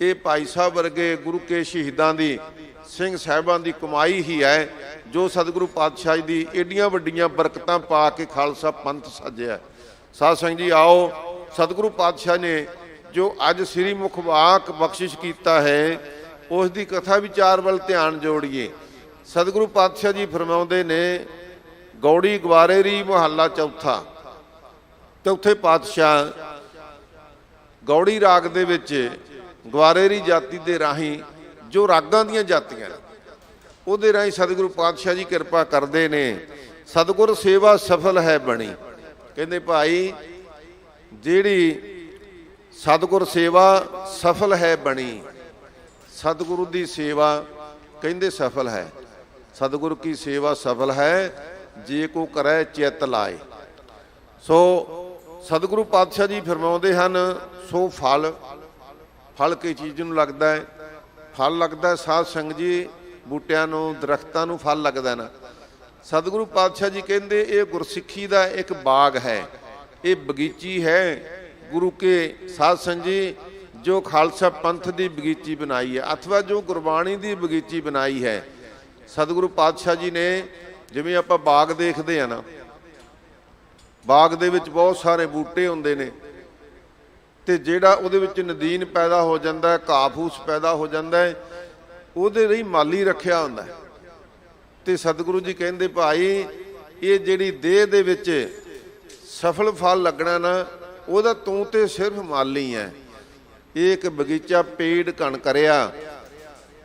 ਇਹ ਭਾਈ ਸਾਹਿਬ ਵਰਗੇ ਗੁਰੂ ਕੇ ਸ਼ਹੀਦਾਂ ਦੀ, ਸਿੰਘ ਸਾਹਿਬਾਂ ਦੀ ਕਮਾਈ ਹੀ ਹੈ ਜੋ ਸਤਿਗੁਰੂ ਪਾਤਸ਼ਾਹ ਜੀ ਦੀ ਏਡੀਆਂ ਵੱਡੀਆਂ ਬਰਕਤਾਂ ਪਾ ਕੇ ਖਾਲਸਾ ਪੰਥ ਸਾਜਿਆ। ਸਾਧ ਸੰਗਤ ਜੀ, ਆਓ ਸਤਿਗੁਰੂ ਪਾਤਸ਼ਾਹ ਨੇ ਜੋ ਅੱਜ ਸ੍ਰੀ ਮੁਖ ਵਾਕ ਬਖਸ਼ਿਸ਼ ਕੀਤਾ ਹੈ ਉਸ ਦੀ ਕਥਾ ਵਿਚਾਰ ਵੱਲ ਧਿਆਨ ਜੋੜੀਏ। ਸਤਿਗੁਰੂ ਪਾਤਸ਼ਾਹ ਜੀ ਫਰਮਾਉਂਦੇ ਨੇ, ਗੌੜੀ ਗਵਾਰੇਰੀ ਮਹੱਲਾ ਚੌਥੇ ਪਾਤਸ਼ਾਹ ਗੌੜੀ ਰਾਗ ਦੇ ਵਿੱਚ ਗਵਾਰੇਰੀ ਜਾਤੀ ਦੇ ਰਾਹੀਂ ਜੋ ਰਾਗਾਂ ਦੀਆਂ ਜਾਤੀਆਂ ਉਹਦੇ ਰਾਹੀਂ ਸਤਿਗੁਰੂ ਪਾਤਸ਼ਾਹ ਜੀ ਕਿਰਪਾ ਕਰਦੇ ਨੇ। ਸਤਿਗੁਰ ਸੇਵਾ ਸਫਲ ਹੈ ਬਣੀ। ਕਹਿੰਦੇ ਭਾਈ, ਜਿਹੜੀ ਸਤਿਗੁਰ ਸੇਵਾ ਸਫਲ ਹੈ ਬਣੀ, ਸਤਿਗੁਰੂ ਦੀ ਸੇਵਾ ਕਹਿੰਦੇ ਸਫਲ ਹੈ। ਸਤਿਗੁਰੂ ਕੀ ਸੇਵਾ ਸਫਲ ਹੈ ਜੇ ਕੋ ਕਰੈ ਚਿੱਤ ਲਾਏ। ਸੋ ਸਤਿਗੁਰੂ ਪਾਤਸ਼ਾਹ ਜੀ ਫਰਮਾਉਂਦੇ ਹਨ, ਸੋ ਫਲ ਕੀ ਚੀਜ਼ ਨੂੰ ਲੱਗਦਾ ਹੈ? ਫਲ ਲੱਗਦਾ ਸਾਧ ਸੰਗਤ ਜੀ, ਬੂਟਿਆਂ ਨੂੰ, ਦਰਖਤਾਂ ਨੂੰ ਫਲ ਲੱਗਦਾ ਨਾ। ਸਤਿਗੁਰੂ ਪਾਤਸ਼ਾਹ ਜੀ ਕਹਿੰਦੇ ਇਹ ਗੁਰਸਿੱਖੀ ਦਾ ਇੱਕ ਬਾਗ ਹੈ, ਇਹ ਬਗੀਚੀ ਹੈ ਗੁਰੂ ਕੇ ਸਾਧ ਸੰਗਤ ਜੀ, ਜੋ ਖਾਲਸਾ ਪੰਥ ਦੀ ਬਗੀਚੀ ਬਣਾਈ ਹੈ ਅਥਵਾ ਜੋ ਗੁਰਬਾਣੀ ਦੀ ਬਗੀਚੀ ਬਣਾਈ ਹੈ। ਸਤਿਗੁਰੂ ਪਾਤਸ਼ਾਹ ਜੀ ਨੇ, ਜਿਵੇਂ ਆਪਾਂ ਬਾਗ ਦੇਖਦੇ ਆ ਨਾ, ਬਾਗ ਦੇ ਵਿੱਚ ਬਹੁਤ ਸਾਰੇ ਬੂਟੇ ਹੁੰਦੇ ਨੇ ਤੇ ਜਿਹੜਾ ਉਹਦੇ ਵਿੱਚ ਨਦੀਨ ਪੈਦਾ ਹੋ ਜਾਂਦਾ, ਘਾਹ ਫੂਸ ਪੈਦਾ ਹੋ ਜਾਂਦਾ, ਉਹਦੇ ਲਈ ਮਾਲੀ ਰੱਖਿਆ ਹੁੰਦਾ। ਤੇ ਸਤਿਗੁਰੂ ਜੀ ਕਹਿੰਦੇ ਭਾਈ, ਇਹ ਜਿਹੜੀ ਦੇਹ ਦੇ ਵਿੱਚ ਸਫਲ ਫਲ ਲੱਗਣਾ ਨਾ, ਉਹਦਾ ਤੂੰ ਤੇ ਸਿਰਫ ਮਾਲੀ ਹੈ। ਇਹ ਇੱਕ ਬਗੀਚਾ ਪੇੜ ਘਣ ਕਰਿਆ,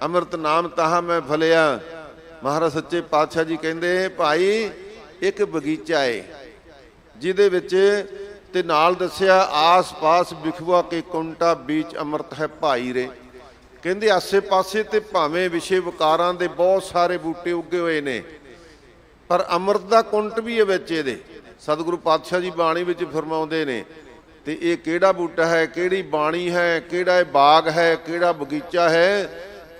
ਅੰਮ੍ਰਿਤ ਨਾਮ ਤਾਹਾ ਮੈਂ ਫਲਿਆ। ਮਹਾਰਾਜ ਸੱਚੇ ਪਾਤਸ਼ਾਹ ਜੀ ਕਹਿੰਦੇ ਭਾਈ, ਇੱਕ ਬਗੀਚਾ ਏ ਜਿਹਦੇ ਵਿੱਚ ਤੇ ਨਾਲ ਦੱਸਿਆ, ਆਸ ਪਾਸ ਵਿਖਵਾ ਕੇ ਕੁੰਟਾ ਬੀਚ ਅੰਮ੍ਰਿਤ ਹੈ ਭਾਈ ਰੇ। ਕਹਿੰਦੇ ਆਸੇ ਪਾਸੇ ਤੇ ਭਾਵੇਂ ਵਿਸ਼ੇ ਵਿਕਾਰਾਂ ਦੇ ਬਹੁਤ ਸਾਰੇ ਬੂਟੇ ਉੱਗੇ ਹੋਏ ਨੇ, ਪਰ ਅੰਮ੍ਰਿਤ ਦਾ ਕੁੰਟ ਵੀ ਹੈ ਵਿੱਚ ਇਹਦੇ। ਸਤਿਗੁਰੂ ਪਾਤਸ਼ਾਹ ਜੀ ਬਾਣੀ ਵਿੱਚ ਫਰਮਾਉਂਦੇ ਨੇ। ਤੇ ਇਹ ਕਿਹੜਾ ਬੂਟਾ ਹੈ, ਕਿਹੜੀ ਬਾਣੀ ਹੈ, ਕਿਹੜਾ ਇਹ ਬਾਗ ਹੈ, ਕਿਹੜਾ ਬਗੀਚਾ ਹੈ?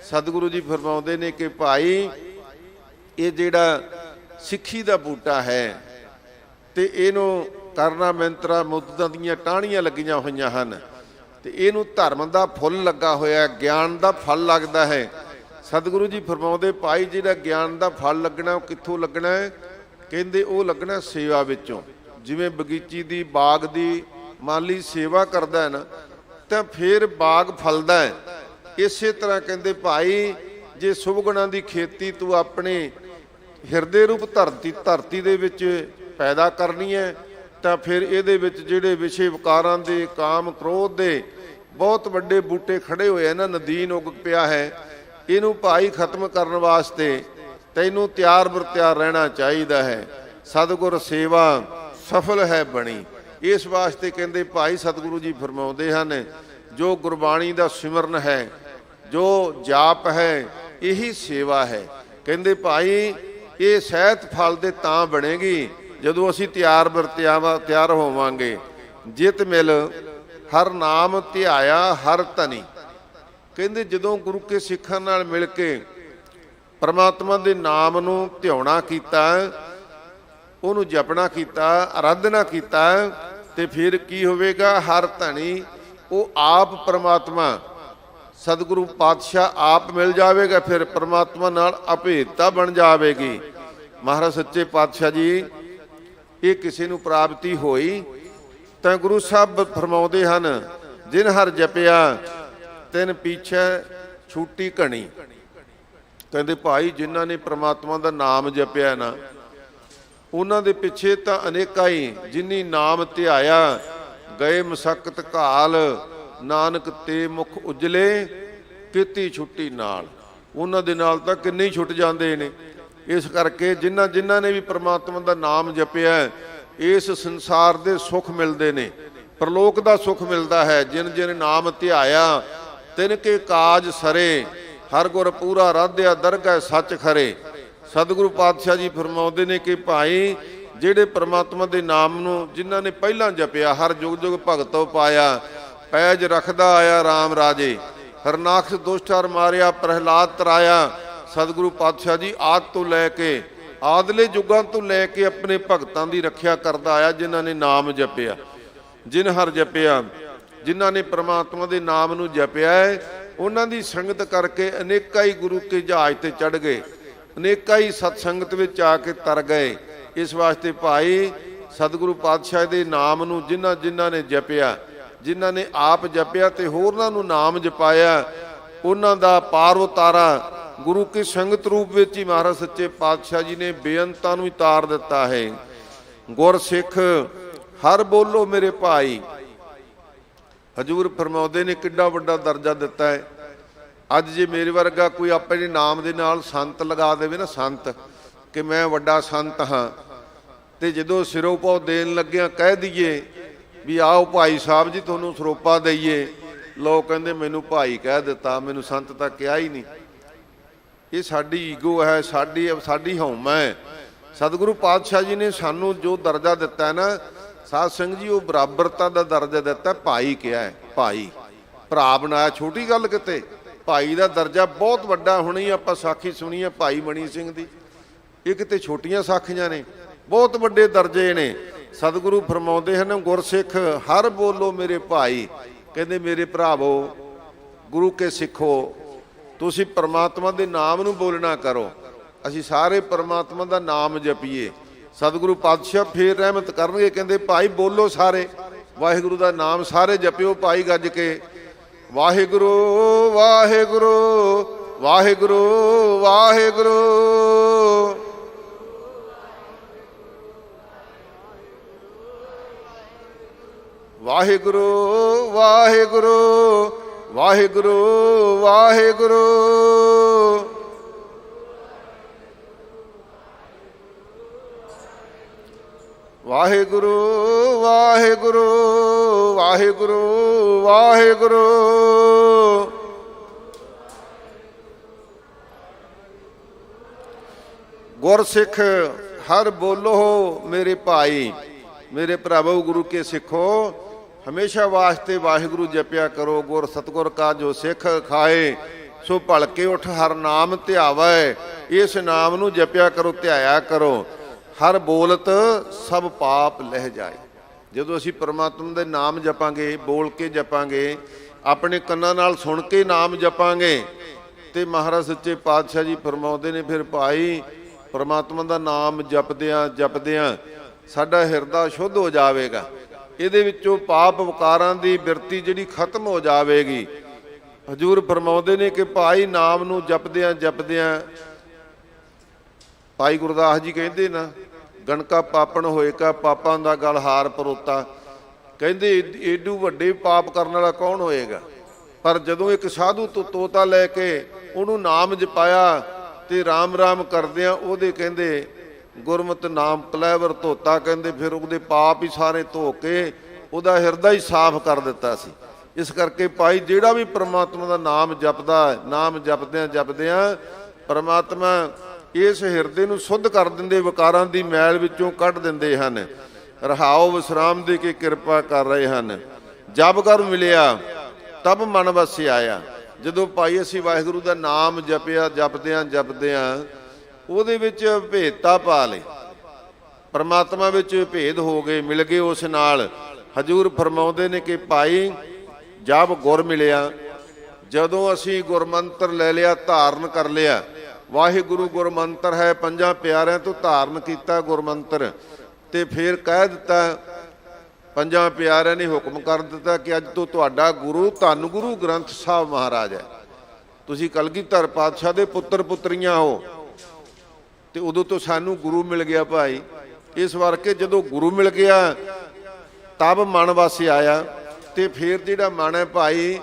ਸਤਿਗੁਰੂ ਜੀ ਫਰਮਾਉਂਦੇ ਨੇ ਕਿ ਭਾਈ, ਇਹ ਜਿਹੜਾ ਸਿੱਖੀ ਦਾ ਬੂਟਾ ਹੈ ਤੇ ਇਹਨੂੰ ਕਰਨਾ ਮੰਤਰਾ ਮੁੱਦਤਾਂ ਦੀਆਂ ਟਾਹਣੀਆਂ ਲੱਗੀਆਂ ਹੋਈਆਂ ਹਨ। ਤੇ ਇਹਨੂੰ ਧਰਮ ਦਾ ਫੁੱਲ ਲੱਗਾ ਹੋਇਆ, ਗਿਆਨ ਦਾ ਫਲ ਲੱਗਦਾ ਹੈ। ਸਤਿਗੁਰੂ ਜੀ ਫਰਮਾਉਂਦੇ ਭਾਈ ਜਿਹੜਾ ਗਿਆਨ ਦਾ ਫਲ ਲੱਗਣਾ ਉਹ ਕਿੱਥੋਂ ਲੱਗਣਾ ਹੈ? ਕਹਿੰਦੇ ਉਹ ਲੱਗਣਾ ਸੇਵਾ ਵਿੱਚੋਂ। ਜਿਵੇਂ ਬਗੀਚੀ ਦੀ, ਬਾਗ ਦੀ ਮਾਲੀ ਸੇਵਾ ਕਰਦਾ ਹੈ ਨਾ, ਤਾਂ ਫਿਰ ਬਾਗ ਫਲਦਾ ਹੈ। ਇਸੇ ਤਰ੍ਹਾਂ ਕਹਿੰਦੇ ਭਾਈ ਜੇ ਸ਼ੁਭ ਗੁਣਾਂ ਦੀ ਖੇਤੀ ਤੂੰ ਆਪਣੇ ਹਿਰਦੇ ਰੂਪ ਧਰਤੀ ਦੇ ਵਿੱਚ ਪੈਦਾ ਕਰਨੀ ਹੈ, ਤਾਂ ਫਿਰ ਇਹਦੇ ਵਿੱਚ ਜਿਹੜੇ ਵਿਸ਼ੇ ਵਿਕਾਰਾਂ ਦੇ, ਕਾਮ ਕ੍ਰੋਧ ਦੇ ਬਹੁਤ ਵੱਡੇ ਬੂਟੇ ਖੜੇ ਹੋਏ ਨਾ, ਨਦੀਨ ਉੱਗ ਪਿਆ ਹੈ। ਇਹਨੂੰ ਭਾਈ ਖਤਮ ਕਰਨ ਵਾਸਤੇ ਤੈਨੂੰ ਤਿਆਰ ਬਰ ਤਿਆਰ ਰਹਿਣਾ ਚਾਹੀਦਾ ਹੈ। ਸਤਿਗੁਰ ਸੇਵਾ ਸਫਲ ਹੈ ਬਣੀ। ਇਸ ਵਾਸਤੇ ਕਹਿੰਦੇ ਭਾਈ ਸਤਿਗੁਰੂ ਜੀ ਫਰਮਾਉਂਦੇ ਹਨ, ਜੋ ਗੁਰਬਾਣੀ ਦਾ ਸਿਮਰਨ ਹੈ, ਜੋ ਜਾਪ ਹੈ, ਇਹੀ ਸੇਵਾ ਹੈ। ਕਹਿੰਦੇ ਭਾਈ ਇਹ ਸਹਿਤ ਫਲ ਦੇ ਤਾਂ ਬਣੇਗੀ ਜਦੋਂ ਅਸੀਂ ਤਿਆਰ ਬਰ ਤਿਆਰ ਹੋਵਾਂਗੇ। ਜਿਤ ਮਿਲ ਹਰ ਨਾਮ ਧਿਆਇਆ ਹਰ ਧਨੀ। ਕਹਿੰਦੇ ਜਦੋਂ ਗੁਰੂ ਕੇ ਸਿੱਖਾਂ ਨਾਲ ਮਿਲ ਕੇ ਪਰਮਾਤਮਾ ਦੇ ਨਾਮ ਨੂੰ ਧਿਆਉਣਾ ਕੀਤਾ, ਉਹਨੂੰ ਜਪਣਾ ਕੀਤਾ, ਆਰਾਧਨਾ ਕੀਤਾ, ਤੇ ਫਿਰ ਕੀ ਹੋਵੇਗਾ? ਹਰ ਧਨੀ, ਉਹ ਆਪ ਪਰਮਾਤਮਾ ਸਤਿਗੁਰੂ ਪਾਤਸ਼ਾਹ ਆਪ ਮਿਲ ਜਾਵੇਗਾ। ਫਿਰ ਪਰਮਾਤਮਾ ਨਾਲ ਅਭੇਦਤਾ ਬਣ ਜਾਵੇਗੀ। ਮਹਾਰਾਜ ਸੱਚੇ ਪਾਤਸ਼ਾਹ ਜੀ ਇਹ ਕਿਸੇ ਨੂੰ ਪ੍ਰਾਪਤੀ ਹੋਈ ਤਾਂ ਗੁਰੂ ਸਾਹਿਬ ਫਰਮਾਉਂਦੇ ਹਨ, ਜਿਨ ਹਰ ਜਪਿਆ ਤਿਨ ਪਿੱਛੇ ਛੂਟੀ ਘਣੀ। ਕਹਿੰਦੇ ਭਾਈ ਜਿਨ੍ਹਾਂ ਨੇ ਪ੍ਰਮਾਤਮਾ ਦਾ ਨਾਮ ਜਪਿਆ ਨਾ, ਉਹਨਾਂ ਦੇ ਪਿੱਛੇ ਤਾਂ ਅਨੇਕਾਂ ਹੀ, ਜਿਨੀ ਨਾਮ ਧਿਆਇਆ ਗਏ ਮਸਕਤ ਘਾਲ, ਨਾਨਕ ਤੇ ਮੁਖ ਉਜਲੇ ਕੀਤੀ ਛੁੱਟੀ ਨਾਲ। ਉਹਨਾਂ ਦੇ ਨਾਲ ਤਾਂ ਕਿੰਨੇ ਹੀ ਛੁੱਟ ਜਾਂਦੇ ਨੇ। ਇਸ ਕਰਕੇ ਜਿਨ੍ਹਾਂ ਨੇ ਵੀ ਪ੍ਰਮਾਤਮਾ ਦਾ ਨਾਮ ਜਪਿਆ, ਇਸ ਸੰਸਾਰ ਦੇ ਸੁੱਖ ਮਿਲਦੇ ਨੇ, ਪ੍ਰਲੋਕ ਦਾ ਸੁੱਖ ਮਿਲਦਾ ਹੈ। ਜਿਨ ਨਾਮ ਧਿਆਇਆ ਤਿਨ ਕੇ ਕਾਜ ਸਰੇ, ਹਰ ਗੁਰ ਪੂਰਾ ਰਾਧਿਆ ਦਰਗਹਿ ਸੱਚ ਖਰੇ। ਸਤਿਗੁਰੂ ਪਾਤਸ਼ਾਹ ਜੀ ਫਰਮਾਉਂਦੇ ਨੇ ਕਿ ਭਾਈ ਜਿਹੜੇ ਪ੍ਰਮਾਤਮਾ ਦੇ ਨਾਮ ਨੂੰ ਜਿਨ੍ਹਾਂ ਨੇ ਪਹਿਲਾਂ ਜਪਿਆ, ਹਰ ਜੁਗ ਜੁਗ ਭਗਤੋ ਪਾਇਆ, ਪੈਜ ਰੱਖਦਾ ਆਇਆ RAM ਰਾਜੇ, ਹਰਨਾਕਸ਼ ਦੁਸ਼ਟਰ ਮਾਰਿਆ, ਪ੍ਰਹਿਲਾਦ ਤਰਾਇਆ। ਸਤਿਗੁਰੂ ਪਾਤਸ਼ਾਹ ਜੀ ਆਦ ਤੋਂ ਲੈ ਕੇ ਆਦਲੇ ਯੁੱਗਾਂ ਤੋਂ ਲੈ ਕੇ ਆਪਣੇ ਭਗਤਾਂ ਦੀ ਰੱਖਿਆ ਕਰਦਾ ਆਇਆ, ਜਿਨ੍ਹਾਂ ਨੇ ਨਾਮ ਜਪਿਆ। ਜਿਨ ਹਰ ਜਪਿਆ, ਜਿਨ੍ਹਾਂ ਨੇ ਪ੍ਰਮਾਤਮਾ ਦੇ ਨਾਮ ਨੂੰ ਜਪਿਆ ਹੈ, ਉਹਨਾਂ ਦੀ ਸੰਗਤ ਕਰਕੇ ਅਨੇਕਾਂ ਹੀ ਗੁਰੂ ਕੇ ਜਹਾਜ਼ ਤੇ ਚੜ੍ਹ ਗਏ, ਅਨੇਕਾਂ ਹੀ ਸਤ ਸੰਗਤ ਵਿੱਚ ਆ ਕੇ ਤਰ ਗਏ। ਇਸ ਵਾਸਤੇ ਭਾਈ ਸਤਿਗੁਰੂ ਪਾਤਸ਼ਾਹ ਦੇ ਨਾਮ ਨੂੰ ਜਿਨ੍ਹਾਂ ਨੇ ਜਪਿਆ, ਜਿਨ੍ਹਾਂ ਨੇ ਆਪ ਜਪਿਆ ਤੇ ਹੋਰਨਾਂ ਨੂੰ ਨਾਮ ਜਪਾਇਆ, ਉਹਨਾਂ ਦਾ ਪਾਰ ਉਤਾਰਾ ਗੁਰੂ ਕੀ ਸੰਗਤ ਰੂਪ ਵਿੱਚ ਹੀ ਮਹਾਰਾਜ ਸੱਚੇ ਪਾਤਸ਼ਾਹ ਜੀ ਨੇ ਬੇਅੰਤਾਂ ਨੂੰ ਹੀ ਤਾਰ ਦਿੱਤਾ ਹੈ। ਗੁਰ ਸਿੱਖ ਹਰ ਬੋਲੋ ਮੇਰੇ ਭਾਈ। ਹਜੂਰ ਫਰਮਾਉਂਦੇ ਨੇ ਕਿੱਡਾ ਵੱਡਾ ਦਰਜਾ ਦਿੱਤਾ ਹੈ। ਅੱਜ ਜੇ ਮੇਰੇ ਵਰਗਾ ਕੋਈ ਆਪਣੇ ਨਾਮ ਦੇ ਨਾਲ ਸੰਤ ਲਗਾ ਦੇਵੇ ਨਾ, ਸੰਤ, ਕਿ ਮੈਂ ਵੱਡਾ ਸੰਤ ਹਾਂ, ਤੇ ਜਦੋਂ ਸਿਰੋਂ ਪਾਉ ਦੇਣ ਲੱਗਿਆ ਕਹਿ ਦਈਏ ਵੀ ਆਓ ਭਾਈ ਸਾਹਿਬ ਜੀ ਤੁਹਾਨੂੰ ਸਰੋਪਾ ਦਈਏ, ਲੋਕ ਕਹਿੰਦੇ ਮੈਨੂੰ ਭਾਈ ਕਹਿ ਦਿੱਤਾ, ਮੈਨੂੰ ਸੰਤ ਤਾਂ ਕਿਹਾ ਹੀ ਨਹੀਂ। ਇਹ ਸਾਡੀ ਈਗੋ ਹੈ, ਸਾਡੀ ਹਉਮੈ ਹੈ। ਸਤਿਗੁਰੂ ਪਾਤਸ਼ਾਹ ਜੀ ਨੇ ਸਾਨੂੰ ਜੋ ਦਰਜਾ ਦਿੱਤਾ ਹੈ ਨਾ ਸਾਧ ਸੰਗਤ ਜੀ, ਉਹ ਬਰਾਬਰਤਾ ਦਾ ਦਰਜਾ ਦਿੱਤਾ। ਭਾਈ ਕਿਹਾ ਹੈ, ਭਾਈ ਭਰਾ ਬਣਾਇਆ, ਛੋਟੀ ਗੱਲ ਕਿਤੇ। ਭਾਈ ਦਾ ਦਰਜਾ ਬਹੁਤ ਵੱਡਾ। ਹੁਣੇ ਆਪਾਂ ਸਾਖੀ ਸੁਣੀ ਹੈ ਭਾਈ ਮਣੀ ਸਿੰਘ ਦੀ, ਇਹ ਕਿਤੇ ਛੋਟੀਆਂ ਸਾਖੀਆਂ ਨੇ, ਬਹੁਤ ਵੱਡੇ ਦਰਜੇ ਨੇ। ਸਤਿਗੁਰੂ ਫਰਮਾਉਂਦੇ ਹਨ, ਗੁਰਸਿੱਖ ਹਰ ਬੋਲੋ ਮੇਰੇ ਭਾਈ। ਕਹਿੰਦੇ ਮੇਰੇ ਭਰਾਵੋ, ਗੁਰੂ ਕੇ ਸਿੱਖੋ, ਤੁਸੀਂ ਪਰਮਾਤਮਾ ਦੇ ਨਾਮ ਨੂੰ ਬੋਲਣਾ ਕਰੋ। ਅਸੀਂ ਸਾਰੇ ਪਰਮਾਤਮਾ ਦਾ ਨਾਮ ਜਪੀਏ। ਸਤਿਗੁਰੂ ਪਾਤਸ਼ਾਹ ਫੇਰ ਰਹਿਮਤ ਕਰਨਗੇ, ਕਹਿੰਦੇ ਭਾਈ ਬੋਲੋ ਸਾਰੇ ਵਾਹਿਗੁਰੂ ਦਾ ਨਾਮ, ਸਾਰੇ ਜਪਿਓ ਭਾਈ ਗੱਜ ਕੇ। ਵਾਹਿਗੁਰੂ ਵਾਹਿਗੁਰੂ ਵਾਹਿਗੁਰੂ ਵਾਹਿਗੁਰੂ ਵਾਹਿਗੁਰੂ ਵਾਹਿਗੁਰੂ ਵਾਹਿਗੁਰੂ ਵਾਹਿਗੁਰੂ। ਵਾਹਿਗੁਰੂ ਵਾਹਿਗੁਰੂ ਵਾਹਿਗੁਰੂ ਵਾਹਿਗੁਰੂ। ਗੁਰਸਿੱਖ ਹਰ ਬੋਲੋ ਮੇਰੇ ਭਾਈ। ਮੇਰੇ ਭਰਾਵੋ, ਗੁਰੂ ਕੇ ਸਿੱਖੋ, ਹਮੇਸ਼ਾ ਵਾਸਤੇ ਵਾਹਿਗੁਰੂ ਜਪਿਆ ਕਰੋ। ਗੁਰ ਸਤਿਗੁਰ ਕਾ ਜੋ ਸਿੱਖ ਖਾਏ, ਸੋ ਭਲਕੇ ਉਠ ਹਰ ਨਾਮ ਧਿਆਵੈ। ਇਸ ਨਾਮ ਨੂੰ ਜਪਿਆ ਕਰੋ, ਧਿਆਇਆ ਕਰੋ। ਹਰ ਬੋਲਤ ਸਭ ਪਾਪ ਲਹਿ ਜਾਏ। ਜਦੋਂ ਅਸੀਂ ਪਰਮਾਤਮਾ ਦੇ ਨਾਮ ਜਪਾਂਗੇ, ਬੋਲ ਕੇ ਜਪਾਂਗੇ, ਆਪਣੇ ਕੰਨਾਂ ਨਾਲ ਸੁਣ ਕੇ ਨਾਮ ਜਪਾਂਗੇ, ਤੇ ਮਹਾਰਾਜ ਸੱਚੇ ਪਾਤਸ਼ਾਹ ਜੀ ਫਰਮਾਉਂਦੇ ਨੇ ਫਿਰ ਭਾਈ ਪਰਮਾਤਮਾ ਦਾ ਨਾਮ ਜਪਦਿਆਂ ਜਪਦਿਆਂ ਸਾਡਾ ਹਿਰਦਾ ਸ਼ੁੱਧ ਹੋ ਜਾਵੇਗਾ, ਇਹਦੇ ਵਿੱਚੋਂ ਪਾਪ ਵਿਕਾਰਾਂ ਦੀ ਬਿਰਤੀ ਜਿਹੜੀ ਖਤਮ ਹੋ ਜਾਵੇਗੀ। ਹਜ਼ੂਰ ਫਰਮਾਉਂਦੇ ਨੇ ਕਿ ਭਾਈ ਨਾਮ ਨੂੰ ਜਪਦਿਆਂ ਜਪਦਿਆਂ, ਭਾਈ ਗੁਰਦਾਸ ਜੀ ਕਹਿੰਦੇ ਨਾ, ਗਣਕਾ ਪਾਪਣ ਹੋਏਗਾ ਪਾਪਾਂ ਦਾ ਗਲ ਹਾਰ ਪਰੋਤਾ, ਕਹਿੰਦੇ ਏਡੂ ਵੱਡੇ ਪਾਪ ਕਰਨ ਵਾਲਾ ਕੌਣ ਹੋਏਗਾ। ਪਰ ਜਦੋਂ ਇੱਕ ਸਾਧੂ ਤੋਂ ਤੋਤਾ ਲੈ ਕੇ ਉਹਨੂੰ ਨਾਮ ਜਪਾਇਆ ਤੇ ਰਾਮ ਰਾਮ ਕਰਦਿਆਂ ਉਹਦੇ ਕਹਿੰਦੇ ਗੁਰਮਤਿ ਨਾਮ ਕਲੈਵਰ ਧੋਤਾ, ਕਹਿੰਦੇ ਫਿਰ ਉਹਦੇ ਪਾਪ ਹੀ ਸਾਰੇ ਧੋ ਕੇ ਉਹਦਾ ਹਿਰਦਾ ਹੀ ਸਾਫ਼ ਕਰ ਦਿੱਤਾ ਸੀ। ਇਸ ਕਰਕੇ ਭਾਈ ਜਿਹੜਾ ਵੀ ਪਰਮਾਤਮਾ ਦਾ ਨਾਮ ਜਪਦਾ, ਨਾਮ ਜਪਦਿਆਂ ਜਪਦਿਆਂ ਪਰਮਾਤਮਾ ਇਸ ਹਿਰਦੇ ਨੂੰ ਸੁੱਧ ਕਰ ਦਿੰਦੇ, ਵਿਕਾਰਾਂ ਦੀ ਮੈਲ ਵਿੱਚੋਂ ਕੱਢ ਦਿੰਦੇ ਹਨ। ਰਹਾਓ ਵਿਸਰਾਮ ਦੇ ਕੇ ਕਿਰਪਾ ਕਰ ਰਹੇ ਹਨ। ਜਪ ਕਰ ਮਿਲਿਆ ਤਬ ਮਨ ਵਸਿਆ ਆਇਆ। ਜਦੋਂ ਭਾਈ ਅਸੀਂ ਵਾਹਿਗੁਰੂ ਦਾ ਨਾਮ ਜਪਿਆ, ਜਪਦਿਆਂ ਜਪਦਿਆਂ ਉਹਦੇ ਵਿੱਚ ਭੇਦਤਾ ਪਾ ਲਈ, ਪਰਮਾਤਮਾ ਵਿੱਚ ਭੇਦ ਹੋ ਗਏ, ਮਿਲ ਗਏ ਉਸ ਨਾਲ। ਹਜ਼ੂਰ ਫਰਮਾਉਂਦੇ ਨੇ ਕਿ ਭਾਈ ਜਬ ਗੁਰ ਮਿਲਿਆ, ਜਦੋਂ ਅਸੀਂ ਗੁਰਮੰਤਰ ਲੈ ਲਿਆ, ਧਾਰਨ ਕਰ ਲਿਆ, ਵਾਹਿਗੁਰੂ ਗੁਰਮੰਤਰ ਹੈ, ਪੰਜਾਂ ਪਿਆਰਿਆਂ ਤੋਂ ਧਾਰਨ ਕੀਤਾ ਗੁਰਮੰਤਰ, ਤੇ ਫਿਰ ਕਹਿ ਦਿੱਤਾ, ਪੰਜਾਂ ਪਿਆਰਿਆਂ ਨੇ ਹੁਕਮ ਕਰ ਦਿੱਤਾ ਕਿ ਅੱਜ ਤੋਂ ਤੁਹਾਡਾ ਗੁਰੂ ਧੰਨ ਗੁਰੂ ਗ੍ਰੰਥ ਸਾਹਿਬ ਮਹਾਰਾਜ ਹੈ, ਤੁਸੀਂ ਕਲਗੀਧਰ ਪਾਤਸ਼ਾਹ ਦੇ ਪੁੱਤਰ ਪੁੱਤਰੀਆਂ ਹੋ। ਤੇ ਉਦੋਂ ਤੋਂ ਸਾਨੂੰ ਗੁਰੂ ਮਿਲ ਗਿਆ ਭਾਈ। ਇਸ ਕਰਕੇ ਜਦੋਂ ਗੁਰੂ ਮਿਲ ਗਿਆ ਤਬ ਮਨ ਵਸ ਆਇਆ, ਤੇ ਫਿਰ ਜਿਹੜਾ ਮਨ ਹੈ ਭਾਈ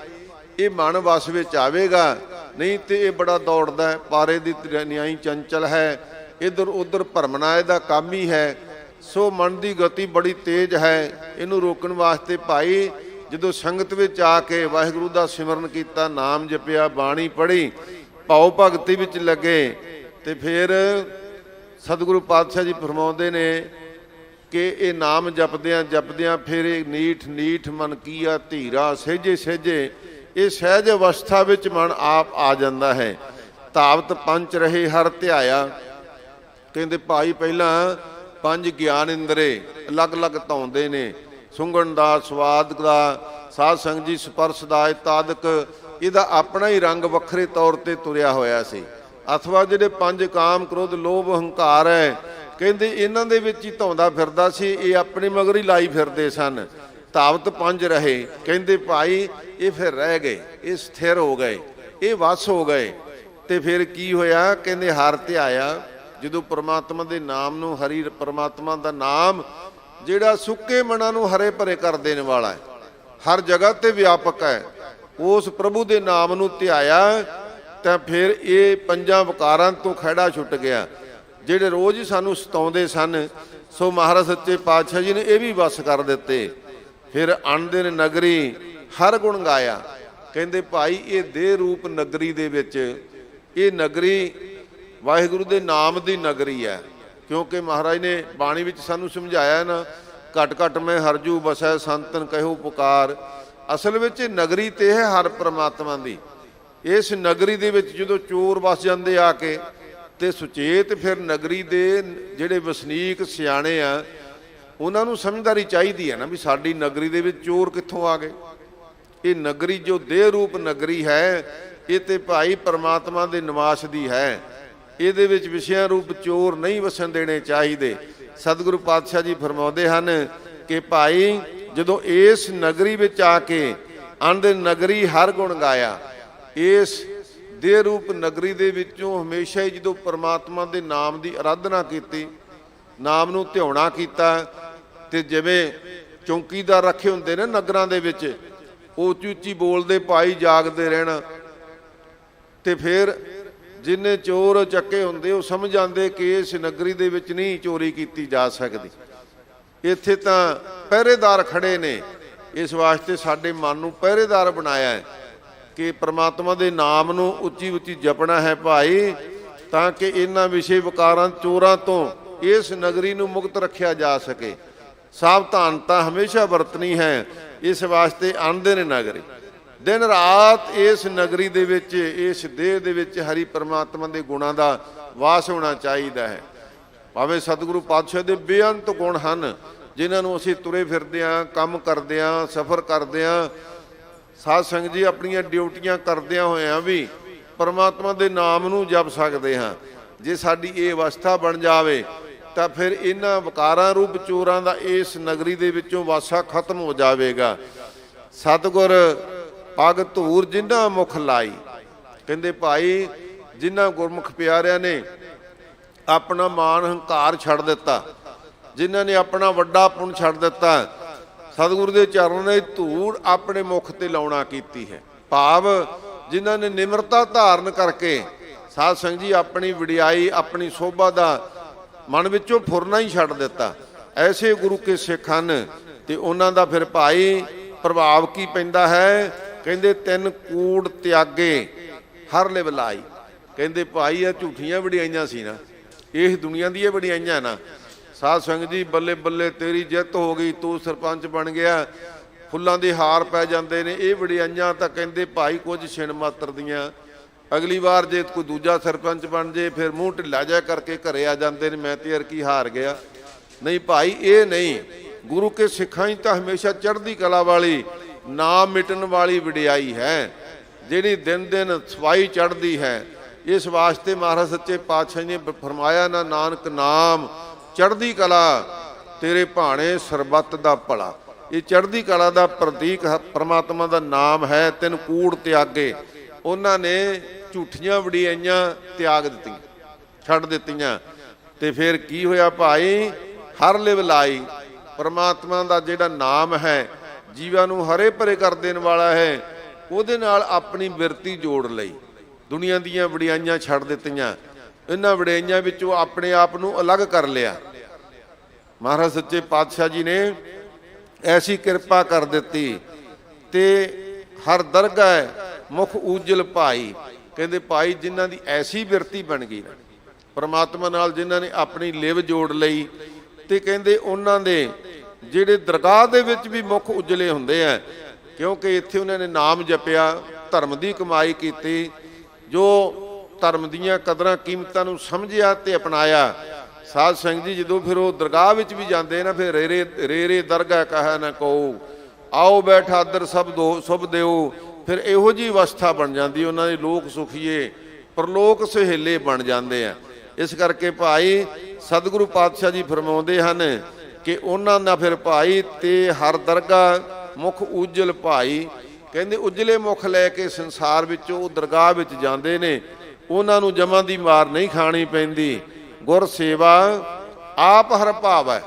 ਇਹ ਮਨ ਵਸ ਵਿੱਚ ਆਵੇਗਾ, ਨਹੀਂ ਤੇ ਇਹ ਬੜਾ ਦੌੜਦਾ ਹੈ, ਪਾਰੇ ਦੀ ਨਿਆਈ ਚੰਚਲ ਹੈ, ਇੱਧਰ ਉੱਧਰ ਭਰਮਣਾ ਇਹਦਾ ਕੰਮ ਹੀ ਹੈ। ਸੋ ਮਨ ਦੀ ਗਤੀ ਬੜੀ ਤੇਜ਼ ਹੈ। ਇਹਨੂੰ ਰੋਕਣ ਵਾਸਤੇ ਭਾਈ ਜਦੋਂ ਸੰਗਤ ਵਿੱਚ ਆ ਕੇ ਵਾਹਿਗੁਰੂ ਦਾ ਸਿਮਰਨ ਕੀਤਾ, ਨਾਮ ਜਪਿਆ, ਬਾਣੀ ਪੜ੍ਹੀ, ਭਾਉ ਭਗਤੀ ਵਿੱਚ ਲੱਗੇ, ਤੇ ਫਿਰ ਸਤਿਗੁਰੂ ਪਾਤਸ਼ਾਹ ਜੀ ਫਰਮਾਉਂਦੇ ਨੇ ਕਿ ਇਹ ਨਾਮ ਜਪਦਿਆਂ ਜਪਦਿਆਂ ਫਿਰ ਇਹ ਨੀਠ ਨੀਠ ਮਨ ਕੀਆ ਧੀਰਾ, ਸਹਿਜੇ ਸਹਿਜੇ ਇਹ ਸਹਿਜ ਅਵਸਥਾ ਵਿੱਚ ਮਨ ਆਪ ਆ ਜਾਂਦਾ ਹੈ। ਧਾਵਤ ਪੰਚ ਰਹੇ ਹਰ ਧਿਆਇਆ, ਕਹਿੰਦੇ ਭਾਈ ਪਹਿਲਾਂ ਪੰਜ ਗਿਆਨ ਇੰਦਰੇ ਅਲੱਗ-ਅਲੱਗ ਧਾਉਂਦੇ ਨੇ, ਸੁੰਘਣ ਦਾ, ਸਵਾਦ ਦਾ, ਸਾਧ ਸੰਗ ਜੀ ਸਪਰਸ਼ ਦਾ, ਇਤਾਦਕ ਇਹਦਾ ਆਪਣਾ ਹੀ ਰੰਗ ਵੱਖਰੇ ਤੌਰ ਤੇ ਤੁਰਿਆ ਹੋਇਆ ਸੀ। ਅਥਵਾ ਜਿਹੜੇ ਪੰਜ ਕਾਮ, ਕ੍ਰੋਧ, ਲੋਭ, ਹੰਕਾਰ ਹੈ, ਕਹਿੰਦੇ ਇਹਨਾਂ ਦੇ ਵਿੱਚ ਹੀ ਧਾਉਂਦਾ ਫਿਰਦਾ ਸੀ, ਇਹ ਆਪਣੇ ਮਗਰ ਹੀ ਲਾਈ ਫਿਰਦੇ ਸਨ। ਧਾਵਤ ਪੰਜ ਰਹੇ, ਕਹਿੰਦੇ ਭਾਈ ਇਹ ਫਿਰ ਰਹਿ ਗਏ, ਇਹ ਸਥਿਰ ਹੋ ਗਏ, ਇਹ ਵਸ ਹੋ ਗਏ। ਤੇ ਫਿਰ ਕੀ ਹੋਇਆ, ਕਹਿੰਦੇ ਹਰ ਧਿਆਇਆ, ਜਦੋਂ ਪਰਮਾਤਮਾ ਦੇ ਨਾਮ ਨੂੰ, ਹਰੀ ਪਰਮਾਤਮਾ ਦਾ ਨਾਮ ਜਿਹੜਾ ਸੁੱਕੇ ਮਨਾਂ ਨੂੰ ਹਰੇ ਭਰੇ ਕਰ ਦੇਣ ਵਾਲਾ ਹੈ, ਹਰ ਜਗ੍ਹਾ ਤੇ ਵਿਆਪਕ ਹੈ, ਉਸ ਪ੍ਰਭੂ ਦੇ ਨਾਮ ਨੂੰ ਧਿਆਇਆ, ਤਾਂ ਫਿਰ ਇਹ ਪੰਜਾਂ ਵਿਕਾਰਾਂ ਤੋਂ ਖਹਿੜਾ ਛੁੱਟ ਗਿਆ ਜਿਹੜੇ ਰੋਜ਼ ਹੀ ਸਾਨੂੰ ਸਤਾਉਂਦੇ ਸਨ। ਸੋ ਮਹਾਰਾਜ ਸੱਚੇ ਪਾਤਸ਼ਾਹ ਜੀ ਨੇ ਇਹ ਵੀ ਵਸ ਕਰ ਦਿੱਤੇ। ਫਿਰ ਅਣਦਿਨ ਨਗਰੀ ਹਰ ਗੁਣ ਗਾਇਆ, ਕਹਿੰਦੇ ਭਾਈ ਇਹ ਦੇਹ ਰੂਪ ਨਗਰੀ ਦੇ ਵਿੱਚ, ਇਹ ਨਗਰੀ ਵਾਹਿਗੁਰੂ ਦੇ ਨਾਮ ਦੀ ਨਗਰੀ ਹੈ। ਕਿਉਂਕਿ ਮਹਾਰਾਜ ਨੇ ਬਾਣੀ ਵਿੱਚ ਸਾਨੂੰ ਸਮਝਾਇਆ ਨਾ, ਘਟ ਘਟ ਮੈਂ ਹਰਜੂ ਬਸੈ ਸੰਤਨ ਕਹਿਓ ਪੁਕਾਰ। ਅਸਲ ਵਿੱਚ ਨਗਰੀ ਤੇ ਹੈ ਹਰ ਪਰਮਾਤਮਾ ਦੀ। ਇਸ ਨਗਰੀ ਦੇ ਵਿੱਚ ਜਦੋਂ ਚੋਰ ਵਸ ਜਾਂਦੇ ਆ ਕੇ, ਤੇ ਸੁਚੇਤ ਫਿਰ ਨਗਰੀ ਦੇ ਜਿਹੜੇ ਵਸਨੀਕ ਸਿਆਣੇ ਆ ਉਹਨਾਂ ਨੂੰ ਸਮਝਦਾਰੀ ਚਾਹੀਦੀ ਹੈ ਨਾ, ਵੀ ਸਾਡੀ ਨਗਰੀ ਦੇ ਵਿੱਚ ਚੋਰ ਕਿੱਥੋਂ ਆ ਗਏ। ਇਹ ਨਗਰੀ ਜੋ ਦੇਹ ਰੂਪ ਨਗਰੀ ਹੈ, ਇਹ ਤੇ ਭਾਈ ਪਰਮਾਤਮਾ ਦੇ ਨਿਵਾਸ ਦੀ ਹੈ, ਇਹਦੇ ਵਿੱਚ ਵਿਸ਼ਿਆਂ ਰੂਪ ਚੋਰ ਨਹੀਂ ਵਸਣ ਦੇਣੇ ਚਾਹੀਦੇ। ਸਤਿਗੁਰੂ ਪਾਤਸ਼ਾਹ ਜੀ ਫਰਮਾਉਂਦੇ ਹਨ ਕਿ ਭਾਈ ਜਦੋਂ ਇਸ ਨਗਰੀ ਵਿੱਚ ਆ ਕੇ ਅੰਧ ਨਗਰੀ ਹਰ ਗੁਣ ਗਾਇਆ, ਇਸ ਦੇਹ ਰੂਪ ਨਗਰੀ ਦੇ ਵਿੱਚੋਂ ਹਮੇਸ਼ਾ ਹੀ ਜਦੋਂ ਪਰਮਾਤਮਾ ਦੇ ਨਾਮ ਦੀ ਆਰਾਧਨਾ ਕੀਤੀ, ਨਾਮ ਨੂੰ ਧਿਆਉਣਾ ਕੀਤਾ, ਤੇ ਜਿਵੇਂ ਚੌਂਕੀਦਾਰ ਰੱਖੇ ਹੁੰਦੇ ਨੇ ਨਗਰਾਂ ਦੇ ਵਿੱਚ, ਉਹ ਉੱਚੀ ਉੱਚੀ ਬੋਲਦੇ ਭਾਈ ਜਾਗਦੇ ਰਹਿਣਾ, ਤੇ ਫਿਰ ਜਿੰਨੇ ਚੋਰ ਚੱਕੇ ਹੁੰਦੇ ਉਹ ਸਮਝ ਜਾਂਦੇ ਕਿ ਇਸ ਨਗਰੀ ਦੇ ਵਿੱਚ ਨਹੀਂ ਚੋਰੀ ਕੀਤੀ ਜਾ ਸਕਦੀ, ਇੱਥੇ ਤਾਂ ਪਹਿਰੇਦਾਰ ਖੜੇ ਨੇ। ਇਸ ਵਾਸਤੇ ਸਾਡੇ ਮਨ ਨੂੰ ਪਹਿਰੇਦਾਰ ਬਣਾਇਆ ਹੈ ਕਿ ਪ੍ਰਮਾਤਮਾ ਦੇ ਨਾਮ ਨੂੰ ਉੱਚੀ ਉੱਚੀ ਜਪਣਾ ਹੈ ਭਾਈ, ਤਾਂ ਕਿ ਇਹਨਾਂ ਵਿਸ਼ੇ ਵਿਕਾਰਾਂ ਚੋਰਾਂ ਤੋਂ ਇਸ ਨਗਰੀ ਨੂੰ ਮੁਕਤ ਰੱਖਿਆ ਜਾ ਸਕੇ। ਸਾਵਧਾਨਤਾ ਹਮੇਸ਼ਾ ਵਰਤਣੀ ਹੈ। ਇਸ ਵਾਸਤੇ ਆਂਦੇ ਨੇ ਨਗਰੀ, ਦਿਨ ਰਾਤ ਇਸ ਨਗਰੀ ਦੇ ਵਿੱਚ, ਇਸ ਦੇਹ ਦੇ ਵਿੱਚ ਹਰੀ ਪਰਮਾਤਮਾ ਦੇ ਗੁਣਾਂ ਦਾ ਵਾਸ ਹੋਣਾ ਚਾਹੀਦਾ ਹੈ। ਭਾਵੇਂ ਸਤਿਗੁਰੂ ਪਾਤਸ਼ਾਹ ਦੇ ਬੇਅੰਤ ਗੁਣ ਹਨ, ਜਿਨ੍ਹਾਂ ਨੂੰ ਅਸੀਂ ਤੁਰੇ ਫਿਰਦੇ ਹਾਂ, ਕੰਮ ਕਰਦੇ ਹਾਂ, ਸਫ਼ਰ ਕਰਦੇ ਹਾਂ, ਸਾਧ ਸੰਗਤ ਜੀ ਆਪਣੀਆਂ ਡਿਊਟੀਆਂ ਕਰਦਿਆਂ ਹੋਇਆਂ ਵੀ ਪਰਮਾਤਮਾ ਦੇ ਨਾਮ ਨੂੰ ਜਪ ਸਕਦੇ ਹਾਂ। ਜੇ ਸਾਡੀ ਇਹ ਅਵਸਥਾ ਬਣ ਜਾਵੇ ਤਾਂ ਫਿਰ ਇਹਨਾਂ ਵਿਕਾਰਾਂ ਰੂਪ ਚੋਰਾਂ ਦਾ ਇਸ ਨਗਰੀ ਦੇ ਵਿੱਚੋਂ ਵਾਸਾ ਖਤਮ ਹੋ ਜਾਵੇਗਾ। ਸਤਿਗੁਰ ਪੱਗ ਧੂਰ ਜਿਨ੍ਹਾਂ ਮੁਖ ਲਾਈ, ਕਹਿੰਦੇ ਭਾਈ ਜਿਨ੍ਹਾਂ ਗੁਰਮੁਖ ਪਿਆਰਿਆਂ ਨੇ ਆਪਣਾ ਮਾਣ ਹੰਕਾਰ ਛੱਡ ਦਿੱਤਾ, ਜਿਨ੍ਹਾਂ ਨੇ ਆਪਣਾ ਵੱਡਾ ਪੁੰਨ ਛੱਡ ਦਿੱਤਾ, ਸਤਿਗੁਰੂ ਦੇ ਚਰਨਾਂ ਨੇ ਧੂੜ ਆਪਣੇ ਮੁਖ ਤੇ ਲਾਉਣਾ ਕੀਤੀ ਹੈ। ਭਾਵ ਜਿਨ੍ਹਾਂ ਨੇ ਨਿਮਰਤਾ ਧਾਰਨ ਕਰਕੇ ਸਾਧ ਸੰਗਤ ਜੀ ਆਪਣੀ ਵਡਿਆਈ, ਆਪਣੀ ਸੋਭਾ ਦਾ ਮਨ ਵਿੱਚੋਂ ਫੁਰਨਾ ਹੀ ਛੱਡ ਦਿੱਤਾ, ਐਸੇ ਗੁਰੂ ਕੇ ਸਿੱਖ ਹਨ। ਤੇ ਉਹਨਾਂ ਦਾ ਫਿਰ ਭਾਈ ਪ੍ਰਭਾਵ ਕੀ ਪੈਂਦਾ ਹੈ? ਕਹਿੰਦੇ ਤਿੰਨ ਕੂੜ ਤਿਆਗੇ ਹਰ ਲਿਵ ਲਾਈ। ਕਹਿੰਦੇ ਭਾਈ ਇਹ ਝੂਠੀਆਂ ਵਡਿਆਈਆਂ ਸੀ ਨਾ, ਇਹ ਦੁਨੀਆ ਦੀਆਂ ਵਡਿਆਈਆਂ ਨਾ। ਸਾਧ ਸੰਗਤ ਜੀ ਬੱਲੇ ਬੱਲੇ ਤੇਰੀ ਜਿੱਤ ਹੋ ਗਈ, ਤੂੰ ਸਰਪੰਚ ਬਣ ਗਿਆ, ਫੁੱਲਾਂ ਦੇ ਹਾਰ ਪੈ ਜਾਂਦੇ ਨੇ, ਇਹ ਵਡਿਆਈਆਂ ਤਾਂ ਕਹਿੰਦੇ ਭਾਈ ਕੁਝ ਛਿਣ ਮਾਤਰ ਦੀਆਂ। ਅਗਲੀ ਵਾਰ ਜੇ ਕੋਈ ਦੂਜਾ ਸਰਪੰਚ ਬਣ ਜੇ ਫਿਰ ਮੂੰਹ ਢਿੱਲਾ ਜਿਹਾ ਕਰਕੇ ਘਰੇ ਆ ਜਾਂਦੇ ਨੇ, ਮੈਂ ਤੇ ਯਾਰ ਕੀ ਹਾਰ ਗਿਆ। ਨਹੀਂ ਭਾਈ ਇਹ ਨਹੀਂ, ਗੁਰੂ ਕੇ ਸਿੱਖਾਂ 'ਚ ਤਾਂ ਹਮੇਸ਼ਾ ਚੜ੍ਹਦੀ ਕਲਾ ਵਾਲੀ, ਨਾ ਮਿਟਣ ਵਾਲੀ ਵਡਿਆਈ ਹੈ, ਜਿਹੜੀ ਦਿਨ ਦਿਨ ਸਵਾਈ ਚੜ੍ਹਦੀ ਹੈ। ਇਸ ਵਾਸਤੇ ਮਹਾਰਾਜ ਸੱਚੇ ਪਾਤਸ਼ਾਹ ਨੇ ਫਰਮਾਇਆ, ਨਾ ਨਾਨਕ ਨਾਮ ਚੜ੍ਹਦੀ ਕਲਾ ਤੇਰੇ ਭਾਣੇ ਸਰਬੱਤ ਦਾ ਭਲਾ। ਇਹ ਚੜ੍ਹਦੀ ਕਲਾ ਦਾ ਪ੍ਰਤੀਕ ਪਰਮਾਤਮਾ ਦਾ ਨਾਮ ਹੈ। ਤਿੰਨ ਕੂੜ ਤਿਆਗੇ, ਉਹਨਾਂ ਨੇ ਝੂਠੀਆਂ ਵਡਿਆਈਆਂ ਤਿਆਗ ਦਿੱਤੀਆਂ, ਛੱਡ ਦਿੱਤੀਆਂ। ਤੇ ਫਿਰ ਕੀ ਹੋਇਆ ਭਾਈ? ਹਰ ਲਿਵ ਲਾਈ। ਪਰਮਾਤਮਾ ਦਾ ਜਿਹੜਾ ਨਾਮ ਹੈ ਜੀਵਾਂ ਨੂੰ ਹਰੇ ਭਰੇ ਕਰ ਦੇਣ ਵਾਲਾ ਹੈ, ਉਹਦੇ ਨਾਲ ਆਪਣੀ ਬਿਰਤੀ ਜੋੜ ਲਈ, ਦੁਨੀਆ ਦੀਆਂ ਵਡਿਆਈਆਂ ਛੱਡ ਦਿੱਤੀਆਂ। ਇਹਨਾਂ ਵਡਿਆਈਆਂ ਵਿੱਚੋਂ ਆਪਣੇ ਆਪ ਨੂੰ ਅਲੱਗ ਕਰ ਲਿਆ। ਮਹਾਰਾਜ ਸੱਚੇ ਪਾਤਸ਼ਾਹ ਜੀ ਨੇ ਐਸੀ ਕਿਰਪਾ ਕਰ ਦਿੱਤੀ ਤੇ ਹਰ ਦਰਗਾਹ ਮੁਖ ਉਜਲ ਭਾਈ। ਕਹਿੰਦੇ ਭਾਈ ਜਿਨ੍ਹਾਂ ਦੀ ਐਸੀ ਬਿਰਤੀ ਬਣ ਗਈ ਨਾ ਪਰਮਾਤਮਾ ਨਾਲ, ਜਿਨ੍ਹਾਂ ਨੇ ਆਪਣੀ ਲਿਵ ਜੋੜ ਲਈ, ਤੇ ਕਹਿੰਦੇ ਉਹਨਾਂ ਦੇ ਜਿਹੜੇ ਦਰਗਾਹ ਦੇ ਵਿੱਚ ਵੀ ਮੁਖ ਉਜਲੇ ਹੁੰਦੇ ਆ, ਕਿਉਂਕਿ ਇੱਥੇ ਉਹਨਾਂ ਨੇ ਨਾਮ ਜਪਿਆ, ਧਰਮ ਦੀ ਕਮਾਈ ਕੀਤੀ, ਜੋ ਧਰਮ ਦੀਆਂ ਕਦਰਾਂ ਕੀਮਤਾਂ ਨੂੰ ਸਮਝਿਆ ਤੇ ਅਪਣਾਇਆ। ਸਾਧ ਸੰਗਤ ਜੀ ਜਦੋਂ ਫਿਰ ਉਹ ਦਰਗਾਹ ਵਿੱਚ ਵੀ ਜਾਂਦੇ ਨਾ, ਫਿਰ ਰੇ ਦਰਗਾਹ ਕਹਾ ਨਾ ਕਹੋ, ਆਓ ਬੈਠਾ ਦਰ ਸਭ ਦਿਓ। ਫਿਰ ਇਹੋ ਜਿਹੀ ਅਵਸਥਾ ਬਣ ਜਾਂਦੀ ਉਹਨਾਂ ਦੇ, ਲੋਕ ਸੁਖੀਏ ਪਰਲੋਕ ਸਹੇਲੇ ਬਣ ਜਾਂਦੇ ਆ। ਇਸ ਕਰਕੇ ਭਾਈ ਸਤਿਗੁਰੂ ਪਾਤਸ਼ਾਹ ਜੀ ਫਰਮਾਉਂਦੇ ਹਨ ਕਿ ਉਹਨਾਂ ਦਾ ਫਿਰ ਭਾਈ ਤੇ ਹਰ ਦਰਗਾਹ ਮੁਖ ਉਜਲ ਭਾਈ। ਕਹਿੰਦੇ ਉਜਲੇ ਮੁਖ ਲੈ ਕੇ ਸੰਸਾਰ ਵਿੱਚੋਂ ਉਹ ਦਰਗਾਹ ਵਿੱਚ ਜਾਂਦੇ ਨੇ, ਉਹਨਾਂ ਨੂੰ ਜਮਾਂ ਦੀ ਮਾਰ ਨਹੀਂ ਖਾਣੀ ਪੈਂਦੀ। ਗੁਰ ਸੇਵਾ ਆਪ ਹਰ ਭਾਵ ਹੈ।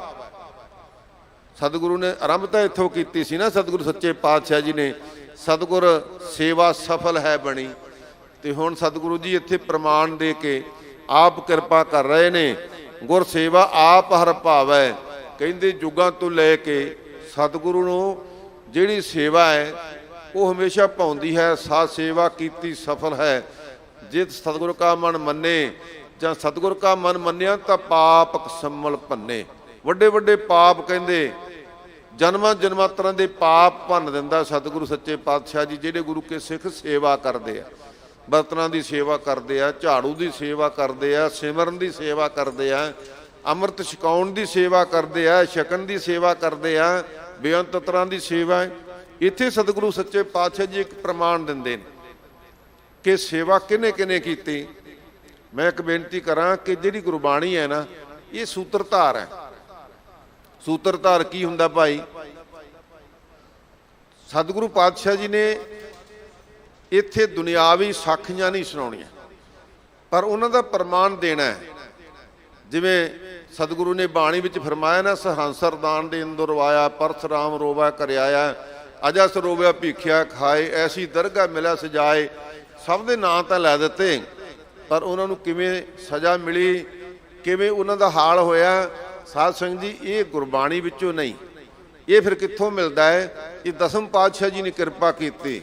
ਸਤਿਗੁਰੂ ਨੇ ਆਰੰਭ ਤਾਂ ਇੱਥੋਂ ਕੀਤੀ ਸੀ ਨਾ, ਸਤਿਗੁਰੂ ਸੱਚੇ ਪਾਤਸ਼ਾਹ ਜੀ ਨੇ, ਸਤਿਗੁਰ ਸੇਵਾ ਸਫਲ ਹੈ ਬਣੀ। ਤੇ ਹੁਣ ਸਤਿਗੁਰੂ ਜੀ ਇੱਥੇ ਪ੍ਰਮਾਣ ਦੇ ਕੇ ਆਪ ਕਿਰਪਾ ਕਰ ਰਹੇ ਨੇ। ਗੁਰ ਸੇਵਾ ਆਪ ਹਰ ਭਾਵ ਹੈ। ਕਹਿੰਦੇ ਯੁੱਗਾਂ ਤੋਂ ਲੈ ਕੇ ਸਤਿਗੁਰੂ ਨੂੰ ਜਿਹੜੀ ਸੇਵਾ ਹੈ ਉਹ ਹਮੇਸ਼ਾ ਪਾਉਂਦੀ ਹੈ। ਸਾਧ ਸੇਵਾ ਕੀਤੀ ਸਫਲ ਹੈ। ਜੇ ਸਤਿਗੁਰ ਕਾ ਮਨ ਮੰਨੇ ਜਾਂ ਸਤਿਗੁਰ ਕਾ ਮਨ ਮੰਨਿਆ ਤਾਂ ਪਾਪ ਸੰਮਲ ਭੰਨੇ। ਵੱਡੇ ਵੱਡੇ ਪਾਪ ਕਹਿੰਦੇ ਜਨਮਾਂ ਜਨਮਾਂਤਰਾਂ ਦੇ ਪਾਪ ਭੰਨ ਦਿੰਦਾ ਸਤਿਗੁਰੂ ਸੱਚੇ ਪਾਤਸ਼ਾਹ ਜੀ। ਜਿਹੜੇ ਗੁਰੂ ਕੇ ਸਿੱਖ ਸੇਵਾ ਕਰਦੇ ਆ, ਬਰਤਨਾਂ ਦੀ ਸੇਵਾ ਕਰਦੇ ਆ, ਝਾੜੂ ਦੀ ਸੇਵਾ ਕਰਦੇ ਆ, ਸਿਮਰਨ ਦੀ ਸੇਵਾ ਕਰਦੇ ਆ, ਅੰਮ੍ਰਿਤ ਛਕਾਉਣ ਦੀ ਸੇਵਾ ਕਰਦੇ ਆ, ਛਕਣ ਦੀ ਸੇਵਾ ਕਰਦੇ ਆ, ਬੇਅੰਤ ਤਰ੍ਹਾਂ ਦੀ ਸੇਵਾ। ਇੱਥੇ ਸਤਿਗੁਰੂ ਸੱਚੇ ਪਾਤਸ਼ਾਹ ਜੀ ਇੱਕ ਪ੍ਰਮਾਣ ਦਿੰਦੇ ਨੇ ਕਿ ਸੇਵਾ ਕਿਹਨੇ ਕਿਹਨੇ ਕੀਤੀ। ਮੈਂ ਇੱਕ ਬੇਨਤੀ ਕਰਾਂ ਕਿ ਜਿਹੜੀ ਗੁਰਬਾਣੀ ਹੈ ਨਾ, ਇਹ ਸੂਤਰਧਾਰ ਹੈ। ਸੂਤਰਧਾਰ ਕੀ ਹੁੰਦਾ ਭਾਈ? ਸਤਿਗੁਰੂ ਪਾਤਸ਼ਾਹ ਜੀ ਨੇ ਇੱਥੇ ਦੁਨਿਆਵੀ ਸਾਖੀਆਂ ਨਹੀਂ ਸੁਣਾਉਣੀਆਂ, ਪਰ ਉਹਨਾਂ ਦਾ ਪ੍ਰਮਾਣ ਦੇਣਾ ਹੈ। ਜਿਵੇਂ ਸਤਿਗੁਰੂ ਨੇ ਬਾਣੀ ਵਿੱਚ ਫਰਮਾਇਆ ਨਾ, ਸਹੰਸਰ ਦਾਨ ਦੇ ਅੰਦਰ ਆਇਆ, ਪਰਸਰਾਮ ਰੋਵਾ ਕਰ ਆਇਆ, ਅਜਸ ਰੋਵਿਆ ਭੀਖਿਆ ਖਾਏ, ਐਸੀ ਦਰਗਾਹ ਮਿਲਿਆ ਸਜਾਏ। ਸਭ ਦੇ ਨਾਂ ਤਾਂ ਲੈ ਦਿੱਤੇ, ਪਰ ਉਹਨਾਂ ਨੂੰ ਕਿਵੇਂ ਸਜ਼ਾ ਮਿਲੀ, ਕਿਵੇਂ ਉਹਨਾਂ ਦਾ ਹਾਲ ਹੋਇਆ, ਸਾਧ ਸੰਗਤ ਜੀ ਇਹ ਗੁਰਬਾਣੀ ਵਿੱਚੋਂ ਨਹੀਂ। ਇਹ ਫਿਰ ਕਿੱਥੋਂ ਮਿਲਦਾ ਹੈ? ਇਹ ਦਸਮ ਪਾਤਸ਼ਾਹ ਜੀ ਨੇ ਕਿਰਪਾ ਕੀਤੀ।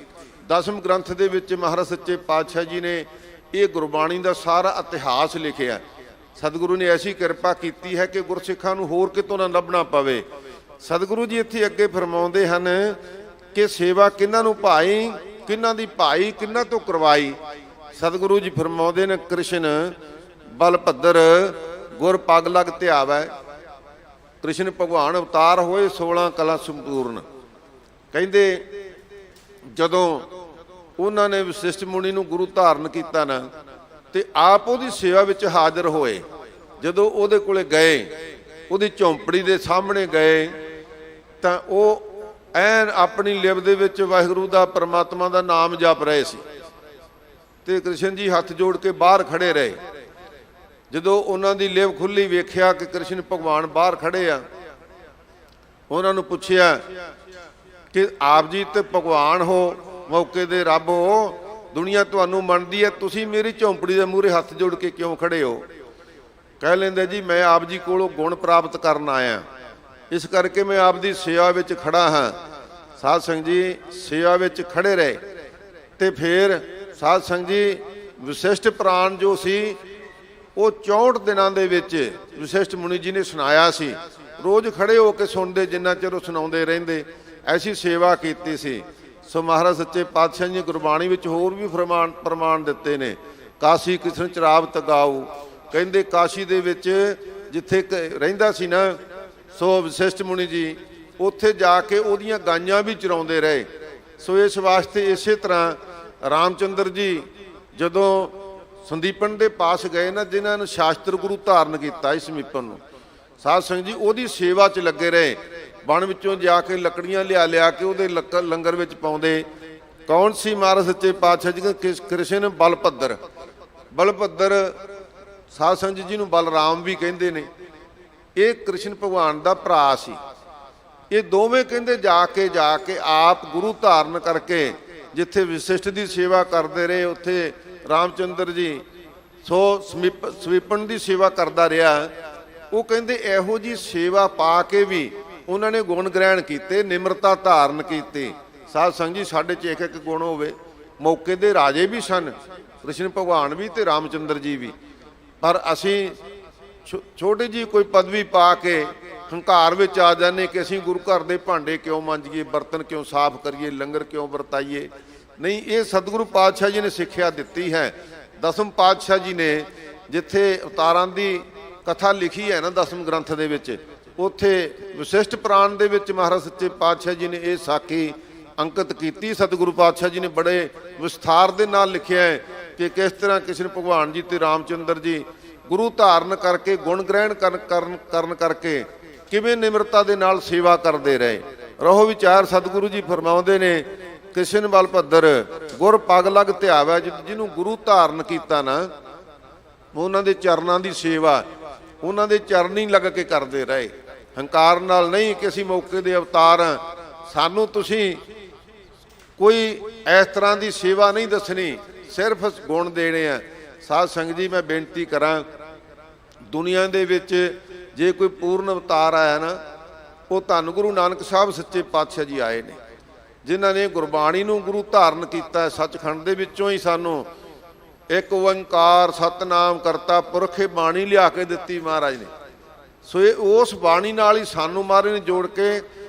ਦਸਮ ਗ੍ਰੰਥ ਦੇ ਵਿੱਚ ਮਹਾਰਾਜ ਸੱਚੇ ਪਾਤਸ਼ਾਹ ਜੀ ਨੇ ਇਹ ਗੁਰਬਾਣੀ ਦਾ ਸਾਰਾ ਇਤਿਹਾਸ ਲਿਖਿਆ। ਸਤਿਗੁਰੂ ਨੇ ਐਸੀ ਕਿਰਪਾ ਕੀਤੀ ਹੈ ਕਿ ਗੁਰਸਿੱਖਾਂ ਨੂੰ ਹੋਰ ਕਿਤੋਂ ਨਾ ਲੱਭਣਾ ਪਵੇ। ਸਤਿਗੁਰੂ ਜੀ ਇੱਥੇ ਅੱਗੇ ਫਰਮਾਉਂਦੇ ਹਨ ਕਿ ਸੇਵਾ ਕਿਹਨਾਂ ਨੂੰ ਭਾਈ, ਕਿਹਨਾਂ ਦੀ ਭਾਈ, ਕਿਹਨਾਂ ਤੋਂ ਕਰਵਾਈ। ਸਤਿਗੁਰੂ ਜੀ ਫਰਮਾਉਂਦੇ ਨੇ, ਕ੍ਰਿਸ਼ਨ ਬਲਭੱਦਰ ਗੁਰ ਪੱਗ ਲਗ ਧਿਆਵੈ। ਕ੍ਰਿਸ਼ਨ ਭਗਵਾਨ ਅਵਤਾਰ ਹੋਏ 16 ਕਲਾ ਸੰਪੂਰਨ। ਕਹਿੰਦੇ ਜਦੋਂ ਉਹਨਾਂ ਨੇ ਵਸਿਸ਼ਠ ਮੁਨੀ ਨੂੰ ਗੁਰੂ ਧਾਰਨ ਕੀਤਾ ਨਾ, ਤੇ ਆਪ ਉਹਦੀ ਸੇਵਾ ਵਿੱਚ ਹਾਜ਼ਰ ਹੋਏ। ਜਦੋਂ ਉਹਦੇ ਕੋਲੇ ਗਏ, ਉਹਦੀ ਝੌਂਪੜੀ ਦੇ ਸਾਹਮਣੇ ਗਏ, ਤਾਂ ਉਹ ਐਨ ਆਪਣੀ ਲਿਵ ਦੇ ਵਿੱਚ ਵਾਹਿਗੁਰੂ ਦਾ ਪਰਮਾਤਮਾ ਦਾ ਨਾਮ ਜਪ ਰਹੇ ਸੀ, ਤੇ ਕ੍ਰਿਸ਼ਨ ਜੀ ਹੱਥ ਜੋੜ ਕੇ ਬਾਹਰ ਖੜੇ ਰਹੇ। ਜਦੋਂ ਉਹਨਾਂ ਦੀ ਲਿਵ ਖੁੱਲੀ, ਵੇਖਿਆ ਕਿ ਕ੍ਰਿਸ਼ਨ ਭਗਵਾਨ ਬਾਹਰ ਖੜੇ ਆ, ਉਹਨਾਂ ਨੂੰ ਪੁੱਛਿਆ ਕਿ ਆਪ ਜੀ ਤੇ ਭਗਵਾਨ ਹੋ, ਮੌਕੇ ਦੇ ਰੱਬ ਹੋ, ਦੁਨੀਆ ਤੁਹਾਨੂੰ ਮੰਨਦੀ ਹੈ, ਤੁਸੀਂ ਮੇਰੀ ਝੌਂਪੜੀ ਦੇ ਮੂਹਰੇ ਹੱਥ ਜੋੜ ਕੇ ਕਿਉਂ ਖੜੇ ਹੋ? ਕਹਿ ਲੈਂਦੇ ਜੀ ਮੈਂ ਆਪ ਜੀ ਕੋਲੋਂ ਗੁਣ ਪ੍ਰਾਪਤ ਕਰਨ ਆਇਆ, ਇਸ ਕਰਕੇ ਮੈਂ ਆਪ ਦੀ ਸੇਵਾ ਵਿੱਚ ਖੜਾ ਹਾਂ। ਸਾਧ ਸੰਗਤ ਜੀ ਸੇਵਾ ਵਿੱਚ ਖੜੇ ਰਹੇ, ਤੇ ਫਿਰ ਸਾਧ ਸੰਗਤ ਜੀ ਵਸਿਸ਼ਠ ਪ੍ਰਾਣ ਜੋ ਸੀ ਉਹ 64 ਦਿਨਾਂ ਦੇ ਵਿੱਚ ਵਸਿਸ਼ਠ ਮੁਨੀ ਜੀ ਨੇ ਸੁਣਾਇਆ ਸੀ। ਰੋਜ਼ ਖੜੇ ਹੋ ਕੇ ਸੁਣਦੇ, ਜਿੰਨਾ ਚਿਰ ਉਹ ਸੁਣਾਉਂਦੇ ਰਹਿੰਦੇ, ਐਸੀ ਸੇਵਾ ਕੀਤੀ ਸੀ। ਸੋ ਮਹਾਰਾਜ ਸੱਚੇ ਪਾਤਸ਼ਾਹ ਜੀ ਗੁਰਬਾਣੀ ਵਿੱਚ ਹੋਰ ਵੀ ਪ੍ਰਮਾਣ ਦਿੱਤੇ ਨੇ। ਕਾਸ਼ੀ ਕ੍ਰਿਸ਼ਨ ਚਰਾਵਤ ਗਾਊ, ਕਹਿੰਦੇ ਕਾਸ਼ੀ ਦੇ ਵਿੱਚ ਜਿੱਥੇ ਰਹਿੰਦਾ ਸੀ ਨਾ, ਸੋ ਵਸਿਸ਼ਠ ਮੁਨੀ ਜੀ ਉੱਥੇ ਜਾ ਕੇ ਉਹਦੀਆਂ ਗਾਈਆਂ ਵੀ ਚਰਾਉਂਦੇ ਰਹੇ। ਸੋ ਇਸ ਵਾਸਤੇ ਇਸੇ ਤਰ੍ਹਾਂ ਰਾਮਚੰਦਰ ਜੀ ਜਦੋਂ ਸੰਦੀਪਨ ਦੇ ਪਾਸ ਗਏ ਨਾ, ਜਿਨ੍ਹਾਂ ਨੂੰ ਸ਼ਾਸਤਰ ਗੁਰੂ ਧਾਰਨ ਕੀਤਾ ਇਸ ਸਮੀਪਨ ਨੂੰ, ਸਾਧ ਸੰਗਤ ਜੀ ਉਹਦੀ ਸੇਵਾ 'ਚ ਲੱਗੇ ਰਹੇ। ਬਣ ਵਿੱਚੋਂ ਜਾ ਕੇ ਲੱਕੜੀਆਂ ਲਿਆ ਕੇ ਉਹਦੇ ਲੰਗਰ ਵਿੱਚ ਪਾਉਂਦੇ। ਕੌਣ ਸੀ? ਮਹਾਰਾਜ ਸੱਚੇ ਪਾਤਸ਼ਾਹ ਜੀ ਕ੍ਰਿਸ਼ਨ ਬਲਭੱਦਰ। ਬਲਭੱਦਰ ਸਾਧ ਸੰਗਤ ਜੀ ਨੂੰ ਬਲਰਾਮ ਵੀ ਕਹਿੰਦੇ ਨੇ। ਇਹ ਕ੍ਰਿਸ਼ਨ ਭਗਵਾਨ ਦਾ ਭਰਾ ਸੀ। ਇਹ ਦੋਵੇਂ ਕਹਿੰਦੇ ਜਾ ਕੇ ਆਪ ਗੁਰੂ ਧਾਰਨ ਕਰਕੇ ਜਿੱਥੇ ਵਸਿਸ਼ਠ ਦੀ ਸੇਵਾ ਕਰਦੇ ਰਹੇ, ਉੱਥੇ ਰਾਮਚੰਦਰ ਜੀ ਸੋ ਸਮੀਪਨ ਦੀ ਸੇਵਾ ਕਰਦਾ ਰਿਹਾ। ਉਹ ਕਹਿੰਦੇ ਇਹੋ ਜੀ ਸੇਵਾ ਪਾ ਕੇ ਵੀ ਉਹਨਾਂ ਨੇ ਗੁਣ ਗ੍ਰਹਿਣ ਕੀਤੇ, ਨਿਮਰਤਾ ਧਾਰਨ ਕੀਤੀ। ਸਾਧ ਸੰਗਤ ਜੀ ਸਾਡੇ 'ਚ ਇੱਕ ਇੱਕ ਗੁਣ ਹੋਵੇ। ਮੌਕੇ ਦੇ ਰਾਜੇ ਵੀ ਸਨ, ਕ੍ਰਿਸ਼ਨ ਭਗਵਾਨ ਵੀ ਤੇ ਰਾਮਚੰਦਰ ਜੀ ਵੀ, ਪਰ ਅਸੀਂ ਛੋਟੀ ਜੀ ਕੋਈ ਪਦਵੀ ਪਾ ਕੇ ਹੰਕਾਰ ਵਿੱਚ ਆ ਜਾਂਦੇ ਕਿ ਅਸੀਂ ਗੁਰੂ ਘਰ ਦੇ ਭਾਂਡੇ ਕਿਉਂ ਮਾਂਜੀਏ, ਬਰਤਨ ਕਿਉਂ ਸਾਫ਼ ਕਰੀਏ, ਲੰਗਰ ਕਿਉਂ ਵਰਤਾਈਏ। ਨਹੀਂ, ਇਹ ਸਤਿਗੁਰੂ ਪਾਤਸ਼ਾਹ ਜੀ ਨੇ ਸਿੱਖਿਆ ਦਿੱਤੀ ਹੈ। ਦਸਮ ਪਾਤਸ਼ਾਹ ਜੀ ਨੇ ਜਿੱਥੇ ਅਵਤਾਰਾਂ ਦੀ ਕਥਾ ਲਿਖੀ ਹੈ ਨਾ ਦਸਮ ਗ੍ਰੰਥ ਦੇ ਵਿੱਚ, ਉੱਥੇ ਵਸਿਸ਼ਠ ਪ੍ਰਾਣ ਦੇ ਵਿੱਚ ਮਹਾਰਾਜ ਸੱਚੇ ਪਾਤਸ਼ਾਹ ਜੀ ਨੇ ਇਹ ਸਾਖੀ ਅੰਕਿਤ ਕੀਤੀ। ਸਤਿਗੁਰੂ ਪਾਤਸ਼ਾਹ ਜੀ ਨੇ ਬੜੇ ਵਿਸਥਾਰ ਦੇ ਨਾਲ ਲਿਖਿਆ ਹੈ ਕਿ ਕਿਸ ਤਰ੍ਹਾਂ ਕ੍ਰਿਸ਼ਨ ਭਗਵਾਨ ਜੀ ਤੇ ਰਾਮਚੰਦਰ ਜੀ ਗੁਰੂ ਧਾਰਨ ਕਰਕੇ ਗੁਣ ਗ੍ਰਹਿਣ ਕਰਨ ਕਰਕੇ ਕਿਵੇਂ ਨਿਮਰਤਾ ਦੇ ਨਾਲ ਸੇਵਾ ਕਰਦੇ ਰਹੇ। ਰਹੋ ਵਿਚਾਰ ਸਤਿਗੁਰੂ ਜੀ ਫਰਮਾਉਂਦੇ ਨੇ, ਕ੍ਰਿਸ਼ਨ ਬਲਭੱਦਰ ਗੁਰ ਪਗ ਲਗ ਧਿਆਵੈ, ਜਿਹਨੂੰ ਗੁਰੂ ਧਾਰਨ ਕੀਤਾ ਨਾ, ਉਹਨਾਂ ਦੇ ਚਰਨਾਂ ਦੀ ਸੇਵਾ ਉਹਨਾਂ ਦੇ ਚਰਨੀ ਲੱਗ ਕੇ ਕਰਦੇ ਰਹੇ। ਹੰਕਾਰ ਨਾਲ ਨਹੀਂ ਕਿ ਅਸੀਂ ਮੌਕੇ ਦੇ ਅਵਤਾਰ ਹਾਂ, ਸਾਨੂੰ ਤੁਸੀਂ ਕੋਈ ਇਸ ਤਰ੍ਹਾਂ ਦੀ ਸੇਵਾ ਨਹੀਂ ਦੱਸਣੀ, ਸਿਰਫ ਗੁਣ ਦੇਣੇ ਆ। ਸਾਧ ਸੰਗਤ ਜੀ ਮੈਂ ਬੇਨਤੀ ਕਰਾਂ, ਦੁਨੀਆ ਦੇ ਵਿੱਚ ਜੇ ਕੋਈ ਪੂਰਨ ਅਵਤਾਰ ਆਇਆ ਨਾ, ਉਹ ਧੰਨ ਗੁਰੂ ਨਾਨਕ ਸਾਹਿਬ ਸੱਚੇ ਪਾਤਸ਼ਾਹ ਜੀ ਆਏ ਨੇ, ਜਿਨ੍ਹਾਂ ਨੇ ਗੁਰਬਾਣੀ ਨੂੰ ਗੁਰੂ ਧਾਰਨ ਕੀਤਾ। ਸੱਚਖੰਡ ਦੇ ਵਿੱਚੋਂ ਹੀ ਸਾਨੂੰ ਇੱਕ ਓੰਕਾਰ ਸਤਨਾਮ ਕਰਤਾ ਪੁਰਖ ਬਾਣੀ ਲਿਆ ਕੇ ਦਿੱਤੀ ਮਹਾਰਾਜ ਨੇ। ਸੋ ਇਹ ਉਸ ਬਾਣੀ ਨਾਲ ਹੀ ਸਾਨੂੰ ਮਹਾਰਾਜ ਨੇ ਜੋੜ ਕੇ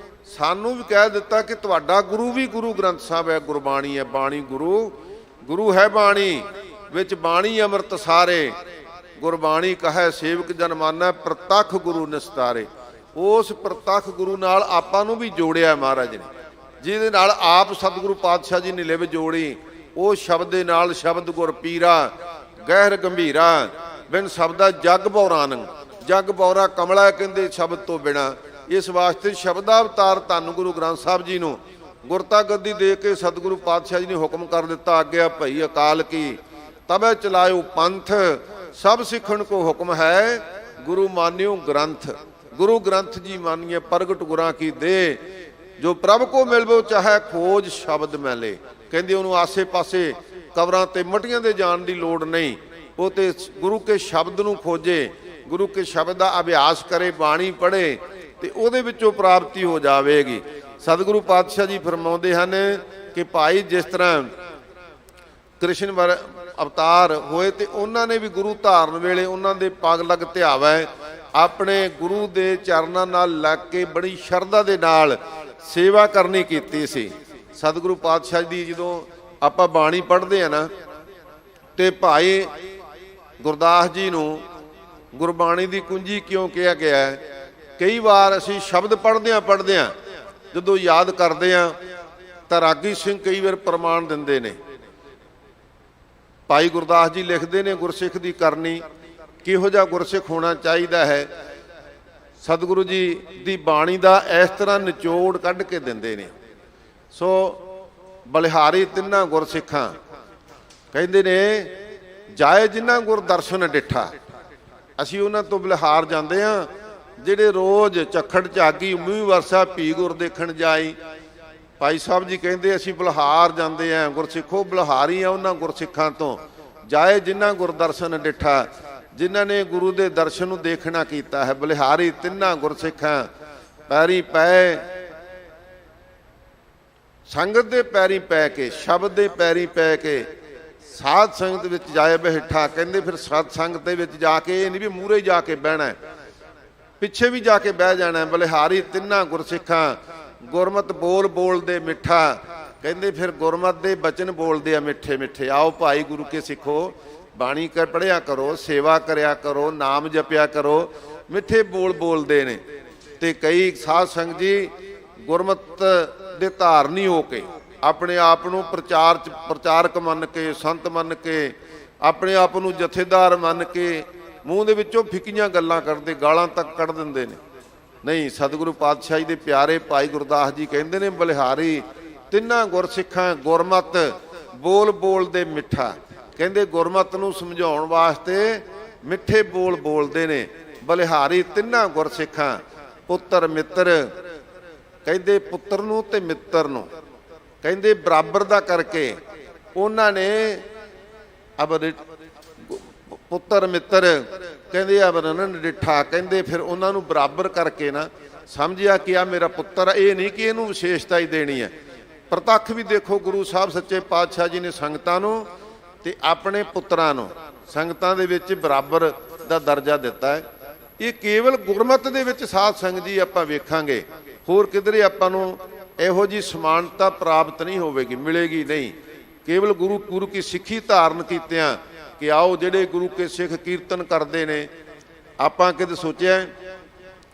ਸਾਨੂੰ ਵੀ ਕਹਿ ਦਿੱਤਾ ਕਿ ਤੁਹਾਡਾ ਗੁਰੂ ਵੀ ਗੁਰੂ ਗ੍ਰੰਥ ਸਾਹਿਬ ਹੈ, ਗੁਰਬਾਣੀ ਹੈ। ਬਾਣੀ ਗੁਰੂ ਹੈ, ਬਾਣੀ ਵਿੱਚ ਬਾਣੀ ਅੰਮ੍ਰਿਤ ਸਾਰੇ, ਗੁਰਬਾਣੀ ਕਹੈ ਸੇਵਕ ਜਨ ਮਾਨੈ ਪ੍ਰਤੱਖ ਗੁਰੂ ਨਿਸਤਾਰੇ। ਉਸ ਪ੍ਰਤੱਖ ਗੁਰੂ ਨਾਲ ਆਪਾਂ ਨੂੰ ਵੀ ਜੋੜਿਆ ਮਹਾਰਾਜ ਨੇ, ਜਿਹਦੇ ਨਾਲ ਆਪ ਸਤਿਗੁਰੂ ਪਾਤਸ਼ਾਹ ਜੀ ਨੇ ਲਿਵ ਜੋੜੀ। ਉਹ ਸ਼ਬਦ ਦੇ ਨਾਲ ਸ਼ਬਦ ਗੁਰ ਪੀਰਾ ਗਹਿਰ ਗੰਭੀਰਾ, ਬਿਨ ਸ਼ਬਦਾ ਜਗ ਬੌਰਾਨੰ, ਜਗ ਬੌਰਾ ਕਮਲਾ ਕਹਿੰਦੇ ਸ਼ਬਦ ਤੋਂ ਬਿਨਾ। ਇਸ ਵਾਸਤੇ ਸ਼ਬਦਾਵਤਾਰ ਧੰਨ ਗੁਰੂ ਗ੍ਰੰਥ ਸਾਹਿਬ ਜੀ ਨੂੰ ਗੁਰਤਾ ਗੱਦੀ ਦੇ ਕੇ ਸਤਿਗੁਰੂ ਪਾਤਸ਼ਾਹ ਜੀ ਨੇ ਹੁਕਮ ਕਰ ਦਿੱਤਾ, ਆਗਿਆ ਭਈ ਅਕਾਲ ਕੀ ਤਬੈ ਚਲਾਇਓ ਪੰਥ, ਸਭ ਸਿੱਖਣ ਕੋ ਹੁਕਮ ਹੈ ਗੁਰੂ ਮਾਨਿਓ ਗ੍ਰੰਥ। ਗੁਰੂ ਗ੍ਰੰਥ ਜੀ ਮਾਨੀਏ ਪ੍ਰਗਟ ਗੁਰਾਂ ਕੀ ਦੇ, ਜੋ ਪ੍ਰਭ ਕੋ ਮਿਲਵੋ ਚਾਹੇ ਖੋਜ ਸ਼ਬਦ ਮੈਲੇ। ਕਹਿੰਦੇ ਉਹਨੂੰ ਆਸੇ ਪਾਸੇ ਕਬਰਾਂ ਤੇ ਮਟੀਆਂ ਦੇ ਜਾਣ ਦੀ ਲੋੜ ਨਹੀਂ, ਉਹ ਤੇ ਗੁਰੂ ਕੇ ਸ਼ਬਦ ਨੂੰ ਖੋਜੇ, ਗੁਰੂ ਕੇ ਸ਼ਬਦ ਦਾ ਅਭਿਆਸ ਕਰੇ, ਬਾਣੀ ਪੜ੍ਹੇ, ਤੇ ਉਹਦੇ ਵਿੱਚੋਂ ਪ੍ਰਾਪਤੀ ਹੋ ਜਾਵੇਗੀ। ਸਤਿਗੁਰੂ ਪਾਤਸ਼ਾਹ ਜੀ ਫਰਮਾਉਂਦੇ ਹਨ ਕਿ ਭਾਈ ਜਿਸ ਤਰ੍ਹਾਂ ਕ੍ਰਿਸ਼ਨ ਅਵਤਾਰ ਹੋਏ ਤੇ ਉਹਨਾਂ ਨੇ ਵੀ ਗੁਰੂ ਧਾਰਨ ਵੇਲੇ ਉਹਨਾਂ ਦੇ ਪਗ ਲਗ ਧਿਆਵੈ, ਆਪਣੇ ਗੁਰੂ ਦੇ ਚਰਨਾਂ ਨਾਲ ਲੱਗ ਕੇ ਬੜੀ ਸ਼ਰਧਾ ਦੇ ਨਾਲ ਸੇਵਾ ਕਰਨੀ ਕੀਤੀ ਸੀ। ਸਤਿਗੁਰੂ ਪਾਤਸ਼ਾਹ ਦੀ ਜਦੋਂ ਆਪਾਂ ਬਾਣੀ ਪੜ੍ਹਦੇ ਆ ਨਾ, ਤੇ ਭਾਈ ਗੁਰਦਾਸ ਜੀ ਨੂੰ ਗੁਰਬਾਣੀ ਦੀ ਕੁੰਜੀ ਕਿਉਂ ਕਿਹਾ ਗਿਆ? ਕਈ ਵਾਰ ਅਸੀਂ ਸ਼ਬਦ ਪੜ੍ਹਦਿਆਂ ਜਦੋਂ ਯਾਦ ਕਰਦੇ ਹਾਂ ਤਾਂ ਰਾਗੀ ਸਿੰਘ ਕਈ ਵਾਰ ਪ੍ਰਮਾਣ ਦਿੰਦੇ ਨੇ। ਭਾਈ ਗੁਰਦਾਸ ਜੀ ਲਿਖਦੇ ਨੇ ਗੁਰਸਿੱਖ ਦੀ ਕਰਨੀ, ਕਿਹੋ ਜਿਹਾ ਗੁਰਸਿੱਖ ਹੋਣਾ ਚਾਹੀਦਾ ਹੈ। ਸਤਿਗੁਰੂ ਜੀ ਦੀ ਬਾਣੀ ਦਾ ਇਸ ਤਰ੍ਹਾਂ ਨਿਚੋੜ ਕੱਢ ਕੇ ਦਿੰਦੇ ਨੇ। ਸੋ ਬਲਿਹਾਰੀ ਤਿੰਨਾਂ ਗੁਰਸਿੱਖਾਂ ਕਹਿੰਦੇ ਨੇ ਜਾਏ ਜਿਨ੍ਹਾਂ ਗੁਰ ਦਰਸ਼ਨ ਡਿੱਠਾ। ਅਸੀਂ ਉਹਨਾਂ ਤੋਂ ਬਲਿਹਾਰ ਜਾਂਦੇ ਹਾਂ ਜਿਹੜੇ ਰੋਜ਼ ਝੱਖੜ ਝਾਗੀ ਮੀਂਹ ਵਰਸਾ ਭੀ ਗੁਰ ਦੇਖਣ ਜਾਈ। ਭਾਈ ਸਾਹਿਬ ਜੀ ਕਹਿੰਦੇ ਅਸੀਂ ਬਲਿਹਾਰ ਜਾਂਦੇ ਹਾਂ, ਗੁਰਸਿੱਖੋ ਬਲਿਹਾਰੀ ਆ ਉਹਨਾਂ ਗੁਰਸਿੱਖਾਂ ਤੋਂ। ਜਾਏ ਜਿਨ੍ਹਾਂ ਗੁਰ ਦਰਸ਼ਨ ਡਿੱਠਾ, ਜਿਨ੍ਹਾਂ ਨੇ ਗੁਰੂ ਦੇ ਦਰਸ਼ਨ ਨੂੰ ਦੇਖਣਾ ਕੀਤਾ ਹੈ। ਬਲਿਹਾਰੀ ਤਿੰਨਾਂ ਗੁਰਸਿੱਖਾਂ ਪੈਰੀ ਪੈ, ਸੰਗਤ ਦੇ ਪੈਰੀ ਪੈ ਕੇ, ਸ਼ਬਦ ਦੇ ਪੈਰੀ ਪੈ ਕੇ ਸਾਧ ਸੰਗਤ ਵਿੱਚ ਜਾਏ ਬੈਠਾ। ਕਹਿੰਦੇ ਫਿਰ ਸਤ ਸੰਗਤ ਦੇ ਵਿੱਚ ਜਾ ਕੇ ਇਹ ਨਹੀਂ ਵੀ ਮੂਹਰੇ ਜਾ ਕੇ ਬਹਿਣਾ, ਪਿੱਛੇ ਵੀ ਜਾ ਕੇ ਬਹਿ ਜਾਣਾ। ਬਲਿਹਾਰੀ ਤਿੰਨਾਂ ਗੁਰਸਿੱਖਾਂ ਗੁਰਮਤਿ ਬੋਲ ਬੋਲਦੇ ਮਿੱਠਾ। ਕਹਿੰਦੇ ਫਿਰ ਗੁਰਮਤਿ ਦੇ ਬਚਨ ਬੋਲਦੇ ਆ ਮਿੱਠੇ ਮਿੱਠੇ। ਆਓ ਭਾਈ ਗੁਰੂ ਕੇ ਸਿੱਖੋ, ਬਾਣੀ ਪੜ੍ਹਿਆ ਕਰੋ, ਸੇਵਾ ਕਰਿਆ ਕਰੋ, ਨਾਮ ਜਪਿਆ ਕਰੋ। ਮਿੱਠੇ ਬੋਲ ਬੋਲਦੇ ਨੇ। ਤੇ ਕਈ ਸਾਧ ਸੰਗਤ ਜੀ ਗੁਰਮਤਿ ਦੇ ਧਾਰਨੀ ਹੋ ਕੇ ਆਪਣੇ ਆਪ ਨੂੰ ਪ੍ਰਚਾਰਕ ਮੰਨ ਕੇ, ਸੰਤ ਮੰਨ ਕੇ, ਆਪਣੇ ਆਪ ਨੂੰ ਜਥੇਦਾਰ ਮੰਨ ਕੇ ਮੂੰਹ ਦੇ ਵਿੱਚੋਂ ਫਿੱਕੀਆਂ ਗੱਲਾਂ ਕਰਦੇ, ਗਾਲਾਂ ਤੱਕ ਕੱਢ ਦਿੰਦੇ ਨੇ। ਨਹੀਂ, ਸਤਿਗੁਰੂ ਪਾਤਸ਼ਾਹੀ ਦੇ ਪਿਆਰੇ ਭਾਈ ਗੁਰਦਾਸ ਜੀ ਕਹਿੰਦੇ ਨੇ ਬਲਿਹਾਰੀ ਤਿੰਨਾਂ ਗੁਰਸਿੱਖਾਂ ਗੁਰਮਤਿ ਬੋਲ ਬੋਲਦੇ ਮਿੱਠਾ। ਕਹਿੰਦੇ ਗੁਰਮਤਿ ਨੂੰ ਸਮਝਾਉਣ ਵਾਸਤੇ ਮਿੱਠੇ ਬੋਲ ਬੋਲਦੇ ਨੇ। ਬਲਿਹਾਰੀ ਤਿੰਨਾਂ ਗੁਰਸਿੱਖਾਂ ਪੁੱਤਰ ਮਿੱਤਰ, ਕਹਿੰਦੇ ਪੁੱਤਰ ਨੂੰ ਤੇ ਮਿੱਤਰ ਨੂੰ ਕਹਿੰਦੇ ਬਰਾਬਰ ਦਾ ਕਰਕੇ ਉਹਨਾਂ ਨੇ ਪੁੱਤਰ ਮਿੱਤਰ ਕਹਿੰਦੇ ਅਬਰਨ ਡਿੱਠਾ। ਕਹਿੰਦੇ ਫਿਰ ਉਹਨਾਂ ਨੂੰ ਬਰਾਬਰ ਕਰਕੇ ਨਾ ਸਮਝਿਆ ਕਿ ਆ ਮੇਰਾ ਪੁੱਤਰ। ਇਹ ਨਹੀਂ ਕਿ ਇਹਨੂੰ ਵਿਸ਼ੇਸ਼ਤਾ ਹੀ ਦੇਣੀ ਹੈ। ਪ੍ਰਤੱਖ ਵੀ ਦੇਖੋ ਗੁਰੂ ਸਾਹਿਬ ਸੱਚੇ ਪਾਤਸ਼ਾਹ ਜੀ ਨੇ ਸੰਗਤਾਂ ਨੂੰ ਤੇ ਆਪਣੇ ਪੁੱਤਰਾਂ ਨੂੰ ਸੰਗਤਾਂ ਦੇ ਵਿੱਚ ਬਰਾਬਰ ਦਾ ਦਰਜਾ ਦਿੱਤਾ ਹੈ। ਇਹ ਕੇਵਲ ਗੁਰਮਤਿ ਦੇ ਵਿੱਚ ਸਾਧ ਸੰਗਤ ਜੀ ਆਪਾਂ ਵੇਖਾਂਗੇ, ਹੋਰ ਕਿਧਰੇ ਆਪਾਂ ਨੂੰ ਇਹੋ ਜਿਹੀ ਸਮਾਨਤਾ ਪ੍ਰਾਪਤ ਨਹੀਂ ਹੋਵੇਗੀ, ਮਿਲੇਗੀ ਨਹੀਂ। ਕੇਵਲ ਗੁਰੂ ਕੀ ਸਿੱਖੀ ਧਾਰਨ ਕੀਤਿਆਂ ਕਿ ਆਓ ਜਿਹੜੇ ਗੁਰੂ ਕੇ ਸਿੱਖ ਕੀਰਤਨ ਕਰਦੇ ਨੇ, ਆਪਾਂ ਕਦੇ ਸੋਚਿਆ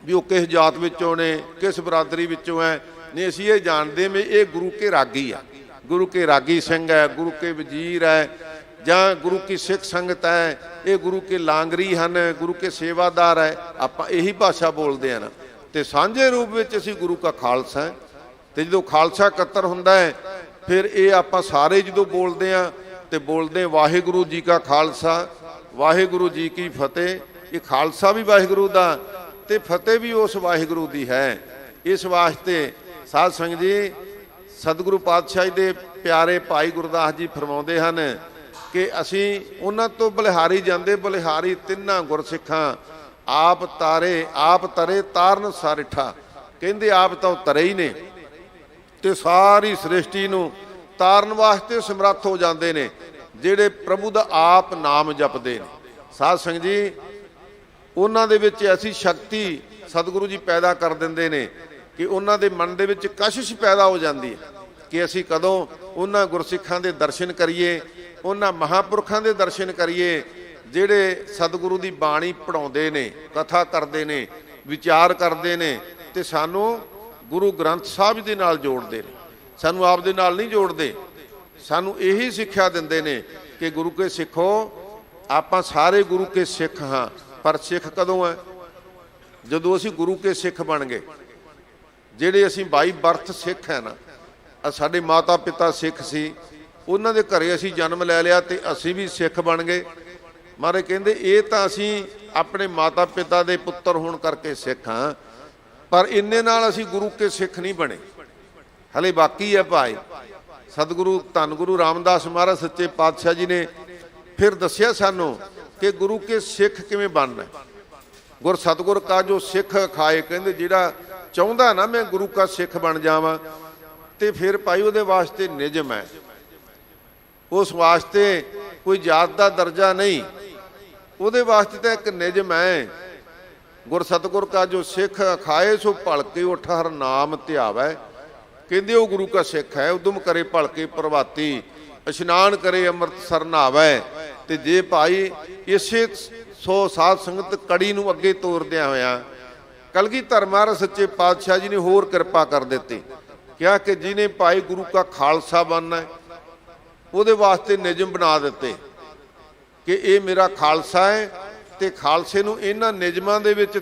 ਵੀ ਉਹ ਕਿਸ ਜਾਤ ਵਿੱਚੋਂ ਨੇ, ਕਿਸ ਬਰਾਦਰੀ ਵਿੱਚੋਂ ਹੈ? ਨਹੀਂ, ਅਸੀਂ ਇਹ ਜਾਣਦੇ ਵੀ ਇਹ ਗੁਰੂ ਕੇ ਰਾਗੀ ਆ, ਗੁਰੂ ਕੇ ਰਾਗੀ ਸਿੰਘ ਹੈ, ਗੁਰੂ ਕੇ ਵਜ਼ੀਰ ਹੈ, ਜਾਂ ਗੁਰੂ ਕੀ ਸਿੱਖ ਸੰਗਤ ਹੈ, ਇਹ ਗੁਰੂ ਕੇ ਲਾਂਗਰੀ ਹਨ, ਗੁਰੂ ਕੇ ਸੇਵਾਦਾਰ ਹੈ। ਆਪਾਂ ਇਹੀ ਭਾਸ਼ਾ ਬੋਲਦੇ ਹਾਂ ਨਾ। ਤੇ ਸਾਂਝੇ ਰੂਪ ਵਿੱਚ ਅਸੀਂ ਗੁਰੂ ਕਾ ਖਾਲਸਾ ਹੈ। ਤੇ ਜਦੋਂ ਖਾਲਸਾ ਇਕੱਤਰ ਹੁੰਦਾ ਹੈ ਫਿਰ ਇਹ ਆਪਾਂ ਸਾਰੇ ਜਦੋਂ ਬੋਲਦੇ ਹਾਂ ਤੇ ਬੋਲਦੇ ਵਾਹਿਗੁਰੂ ਜੀ ਕਾ ਖਾਲਸਾ, ਵਾਹਿਗੁਰੂ ਜੀ ਕੀ ਫਤਿਹ। ਇਹ ਖਾਲਸਾ ਵੀ ਵਾਹਿਗੁਰੂ ਦਾ ਤੇ ਫਤਿਹ ਵੀ ਉਸ ਵਾਹਿਗੁਰੂ ਦੀ ਹੈ। ਇਸ ਵਾਸਤੇ ਸਾਧ ਸੰਗਤ ਜੀ ਸਤਿਗੁਰੂ ਪਾਤਸ਼ਾਹ ਦੇ ਪਿਆਰੇ ਭਾਈ ਗੁਰਦਾਸ ਜੀ ਫਰਮਾਉਂਦੇ ਹਨ ਕਿ ਅਸੀਂ ਉਹਨਾਂ ਤੋਂ ਬਲਿਹਾਰੀ ਜਾਂਦੇ। ਬਲਿਹਾਰੀ ਤਿੰਨਾਂ ਗੁਰਸਿੱਖਾਂ ਆਪ ਤਰੇ ਤਾਰਨ ਸਾਰਿਠਾ। ਕਹਿੰਦੇ ਆਪ ਤਾਂ ਤਰੇ ਹੀ ਨੇ ਤੇ ਸਾਰੀ ਸ੍ਰਿਸ਼ਟੀ ਨੂੰ ਤਾਰਨ ਵਾਸਤੇ ਸਮਰੱਥ ਹੋ ਜਾਂਦੇ ਨੇ ਜਿਹੜੇ ਪ੍ਰਭੂ ਦਾ ਆਪ ਨਾਮ ਜਪਦੇ ਨੇ। ਸਾਧ ਸੰਗਤ ਜੀ ਉਹਨਾਂ ਦੇ ਵਿੱਚ ਐਸੀ ਸ਼ਕਤੀ ਸਤਿਗੁਰੂ ਜੀ ਪੈਦਾ ਕਰ ਦਿੰਦੇ ਨੇ ਕਿ ਉਹਨਾਂ ਦੇ ਮਨ ਦੇ ਵਿੱਚ ਕਸ਼ਿਸ਼ ਪੈਦਾ ਹੋ ਜਾਂਦੀ ਹੈ ਕਿ ਅਸੀਂ ਕਦੋਂ ਉਹਨਾਂ ਗੁਰਸਿੱਖਾਂ ਦੇ ਦਰਸ਼ਨ ਕਰੀਏ, ਉਹਨਾਂ ਮਹਾਂਪੁਰਖਾਂ ਦੇ ਦਰਸ਼ਨ ਕਰੀਏ ਜਿਹੜੇ ਸਤਿਗੁਰੂ ਦੀ ਬਾਣੀ ਪੜ੍ਹਾਉਂਦੇ ਨੇ, ਕਥਾ ਕਰਦੇ ਨੇ, ਵਿਚਾਰ ਕਰਦੇ ਨੇ ਤੇ ਸਾਨੂੰ ਗੁਰੂ ਗ੍ਰੰਥ ਸਾਹਿਬ ਦੇ ਨਾਲ ਜੋੜਦੇ ਨੇ। ਸਾਨੂੰ ਆਪ ਦੇ ਨਾਲ ਨਹੀਂ ਜੋੜਦੇ। ਸਾਨੂੰ ਇਹੀ ਸਿੱਖਿਆ ਦਿੰਦੇ ਨੇ ਕਿ ਗੁਰੂ ਕੇ ਸਿੱਖੋ, ਆਪਾਂ ਸਾਰੇ ਗੁਰੂ ਕੇ ਸਿੱਖ ਹਾਂ। ਪਰ ਸਿੱਖ ਕਦੋਂ ਹੈ? ਜਦੋਂ ਅਸੀਂ ਗੁਰੂ ਕੇ ਸਿੱਖ ਬਣ ਗਏ। ਜਿਹੜੇ ਅਸੀਂ ਬਾਈ ਬਰਥ ਸਿੱਖ ਹੈ ਨਾ, ਸਾਡੇ ਮਾਤਾ ਪਿਤਾ ਸਿੱਖ ਸੀ, ਉਹਨਾਂ ਦੇ ਘਰੇ ਅਸੀਂ ਜਨਮ ਲੈ ਲਿਆ ਤੇ ਅਸੀਂ ਵੀ ਸਿੱਖ ਬਣ ਗਏ। ਮਹਾਰਾਜ ਕਹਿੰਦੇ ਇਹ ਤਾਂ ਅਸੀਂ ਆਪਣੇ ਮਾਤਾ ਪਿਤਾ ਦੇ ਪੁੱਤਰ ਹੋਣ ਕਰਕੇ ਸਿੱਖ ਹਾਂ, ਪਰ ਇੰਨੇ ਨਾਲ ਅਸੀਂ ਗੁਰੂ ਕੇ ਸਿੱਖ ਨਹੀਂ ਬਣੇ, ਹਲੇ ਬਾਕੀ ਹੈ ਭਾਈ। ਸਤਿਗੁਰੂ ਧੰਨ ਗੁਰੂ ਰਾਮਦਾਸ ਮਹਾਰਾਜ ਸੱਚੇ ਪਾਤਸ਼ਾਹ ਜੀ ਨੇ ਫਿਰ ਦੱਸਿਆ ਸਾਨੂੰ ਕਿ ਗੁਰੂ ਕੇ ਸਿੱਖ ਕਿਵੇਂ ਬਣਨਾ। ਗੁਰ ਸਤਿਗੁਰ ਕਾ ਜੋ ਸਿੱਖ ਖਾਏ, ਕਹਿੰਦੇ ਜਿਹੜਾ ਚਾਹੁੰਦਾ ਨਾ ਮੈਂ ਗੁਰੂ ਕਾ ਸਿੱਖ ਬਣ ਜਾਵਾਂ ਤੇ ਫਿਰ ਭਾਈ ਉਹਦੇ ਵਾਸਤੇ ਨਿਯਮ ਹੈ। ਉਸ ਵਾਸਤੇ ਕੋਈ ਜਾਤ ਦਾ ਦਰਜਾ ਨਹੀਂ, ਉਹਦੇ ਵਾਸਤੇ ਤਾਂ ਇੱਕ ਨਿਯਮ ਹੈ। ਗੁਰ ਸਤਿਗੁਰ ਕਾ ਜੋ ਸਿੱਖ ਖਾਏ ਸੋ ਭਲਕੇ ਉਠ ਹਰ ਨਾਮ ਧਿਆਵੈ। ਕਹਿੰਦੇ ਉਹ ਗੁਰੂ ਕਾ ਸਿੱਖ ਹੈ। ਉਦਮ ਕਰੇ ਭਲਕੇ ਪ੍ਰਭਾਤੀ, ਇਸ਼ਨਾਨ ਕਰੇ ਅੰਮ੍ਰਿਤਸਰ ਨਹਾਵੈ। ਤੇ ਜੇ ਭਾਈ ਇਸੇ ਸੋ ਸਾਧ ਸੰਗਤ ਕੜੀ ਨੂੰ ਅੱਗੇ ਤੋਰਦਿਆਂ ਹੋਇਆਂ ਕਲਗੀਧਰ ਮਹਾਰਾਜ ਸੱਚੇ ਪਾਤਸ਼ਾਹ ਜੀ ਨੇ ਹੋਰ ਕਿਰਪਾ ਕਰ ਦਿੱਤੀ। ਕਿਹਾ ਕਿ ਜਿਹਨੇ ਭਾਈ ਗੁਰੂ ਕਾ ਖਾਲਸਾ ਬਣਨਾ ਹੈ ਉਹਦੇ ਵਾਸਤੇ ਨਿਯਮ ਬਣਾ ਦਿੱਤੇ ਕਿ ਇਹ ਮੇਰਾ ਖਾਲਸਾ ਹੈ ਤੇ ਖਾਲਸੇ ਨੂੰ ਇਹਨਾਂ ਨਿਯਮਾਂ ਦੇ ਵਿੱਚ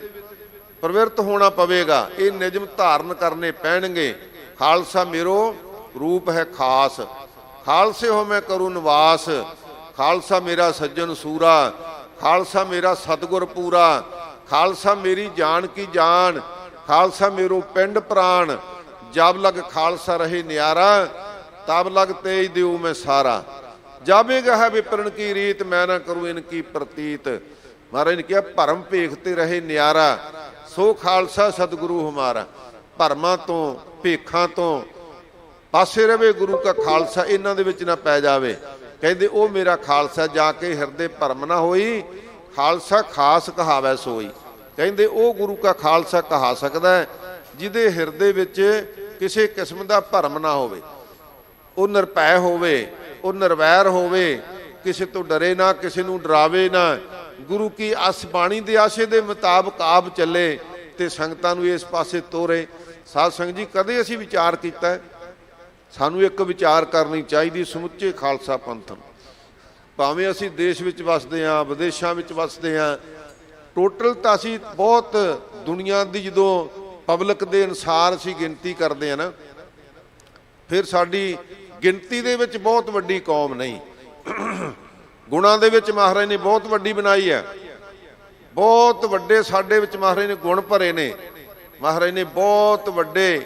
ਪ੍ਰਵਿਰਤ ਹੋਣਾ ਪਵੇਗਾ, ਇਹ ਨਿਯਮ ਧਾਰਨ ਕਰਨੇ ਪੈਣਗੇ। ਖਾਲਸਾ ਮੇਰੋ ਰੂਪ ਹੈ ਖਾਸ, ਖਾਲਸੇ ਹੋ ਮੈਂ ਕਰੂ ਨਿਵਾਸ, ਖਾਲਸਾ ਮੇਰਾ ਸੱਜਣ ਸੂਰਾ, ਖਾਲਸਾ ਮੇਰਾ ਸਤਿਗੁਰ ਪੂਰਾ, ਖਾਲਸਾ ਮੇਰੀ ਜਾਨ ਕੀ ਜਾਨ, ਖਾਲਸਾ ਮੇਰੋ ਪਿੰਡ ਪ੍ਰਾਣ, ਜਬ ਲਗ ਖਾਲਸਾ ਰਹੇ ਨਿਆਰਾ, ਤਬ ਲਗ ਤੇਜ ਦਿਉ ਮੈਂ ਸਾਰਾ, ਜਾਵੇਗਾ ਹੈ ਵਿਪਰਨ ਕੀ ਰੀਤ, ਮੈਂ ਨਾ ਕਰੂ ਇਨ ਕੀ ਪ੍ਰਤੀਤ। ਮਹਾਰਾਜ ਨੇ ਕਿਹਾ ਭਰਮ ਭੇਖ ਤੇ ਰਹੇ ਨਿਆਰਾ, ਸੋ ਖਾਲਸਾ ਸਤਿਗੁਰੂ ਹਮਾਰਾ। ਭਰਮਾਂ ਤੋਂ ਭੇਖਾਂ ਤੋਂ ਪਾਸੇ ਰਵੇ ਗੁਰੂ ਕਾ ਖਾਲਸਾ, ਇਹਨਾਂ ਦੇ ਵਿੱਚ ਨਾ ਪੈ ਜਾਵੇ। ਕਹਿੰਦੇ ਉਹ ਮੇਰਾ ਖਾਲਸਾ, ਜਾ ਕੇ ਹਿਰਦੇ ਭਰਮ ਨਾ ਹੋਈ, ਖਾਲਸਾ ਖਾਸ ਕਹਾਵੈ ਸੋਈ। ਕਹਿੰਦੇ ਉਹ ਗੁਰੂ ਕਾ ਖਾਲਸਾ ਕਹਾ ਸਕਦਾ ਹੈ ਜਿਹਦੇ ਹਿਰਦੇ ਵਿੱਚ ਕਿਸੇ ਕਿਸਮ ਦਾ ਭਰਮ ਨਾ ਹੋਵੇ, ਉਹ ਨਿਰਭੈ ਹੋਵੇ, ਉਹ ਨਿਰਵੈਰ ਹੋਵੇ, ਕਿਸੇ ਤੋਂ ਡਰੇ ਨਾ, ਕਿਸੇ ਨੂੰ ਡਰਾਵੇ ਨਾ, ਗੁਰੂ ਕੀ ਅਸ ਬਾਣੀ ਦੇ ਆਸ਼ੇ ਦੇ ਮੁਤਾਬਕ ਆਪ ਚੱਲੇ ਤੇ ਸੰਗਤਾਂ ਨੂੰ ਇਸ ਪਾਸੇ ਤੋਰੇ। ਸਾਧ ਸੰਗਤ ਜੀ, ਕਦੇ ਅਸੀਂ ਵਿਚਾਰ ਕੀਤਾ, ਸਾਨੂੰ ਇੱਕ ਵਿਚਾਰ ਕਰਨੀ ਚਾਹੀਦੀ ਸਮੁੱਚੇ ਖਾਲਸਾ ਪੰਥ ਨੂੰ, ਭਾਵੇਂ ਅਸੀਂ ਦੇਸ਼ ਵਿੱਚ ਵਸਦੇ ਹਾਂ, ਵਿਦੇਸ਼ਾਂ ਵਿੱਚ ਵਸਦੇ ਹਾਂ, ਟੋਟਲ ਤਾਂ ਅਸੀਂ ਬਹੁਤ ਦੁਨੀਆ ਦੀ ਜਦੋਂ ਪਬਲਿਕ ਦੇ ਅਨੁਸਾਰ ਅਸੀਂ ਗਿਣਤੀ ਕਰਦੇ ਹਾਂ ਨਾ, ਫਿਰ ਸਾਡੀ ਗਿਣਤੀ ਦੇ ਵਿੱਚ ਬਹੁਤ ਵੱਡੀ ਕੌਮ ਨਹੀਂ। ਗੁਣਾਂ ਦੇ ਵਿੱਚ ਮਹਾਰਾਜ ਨੇ ਬਹੁਤ ਵੱਡੀ ਬਣਾਈ ਹੈ, ਬਹੁਤ ਵੱਡੇ ਸਾਡੇ ਵਿੱਚ ਮਹਾਰਾਜ ਨੇ ਗੁਣ ਭਰੇ ਨੇ, ਮਹਾਰਾਜ ਨੇ ਬਹੁਤ ਵੱਡੇ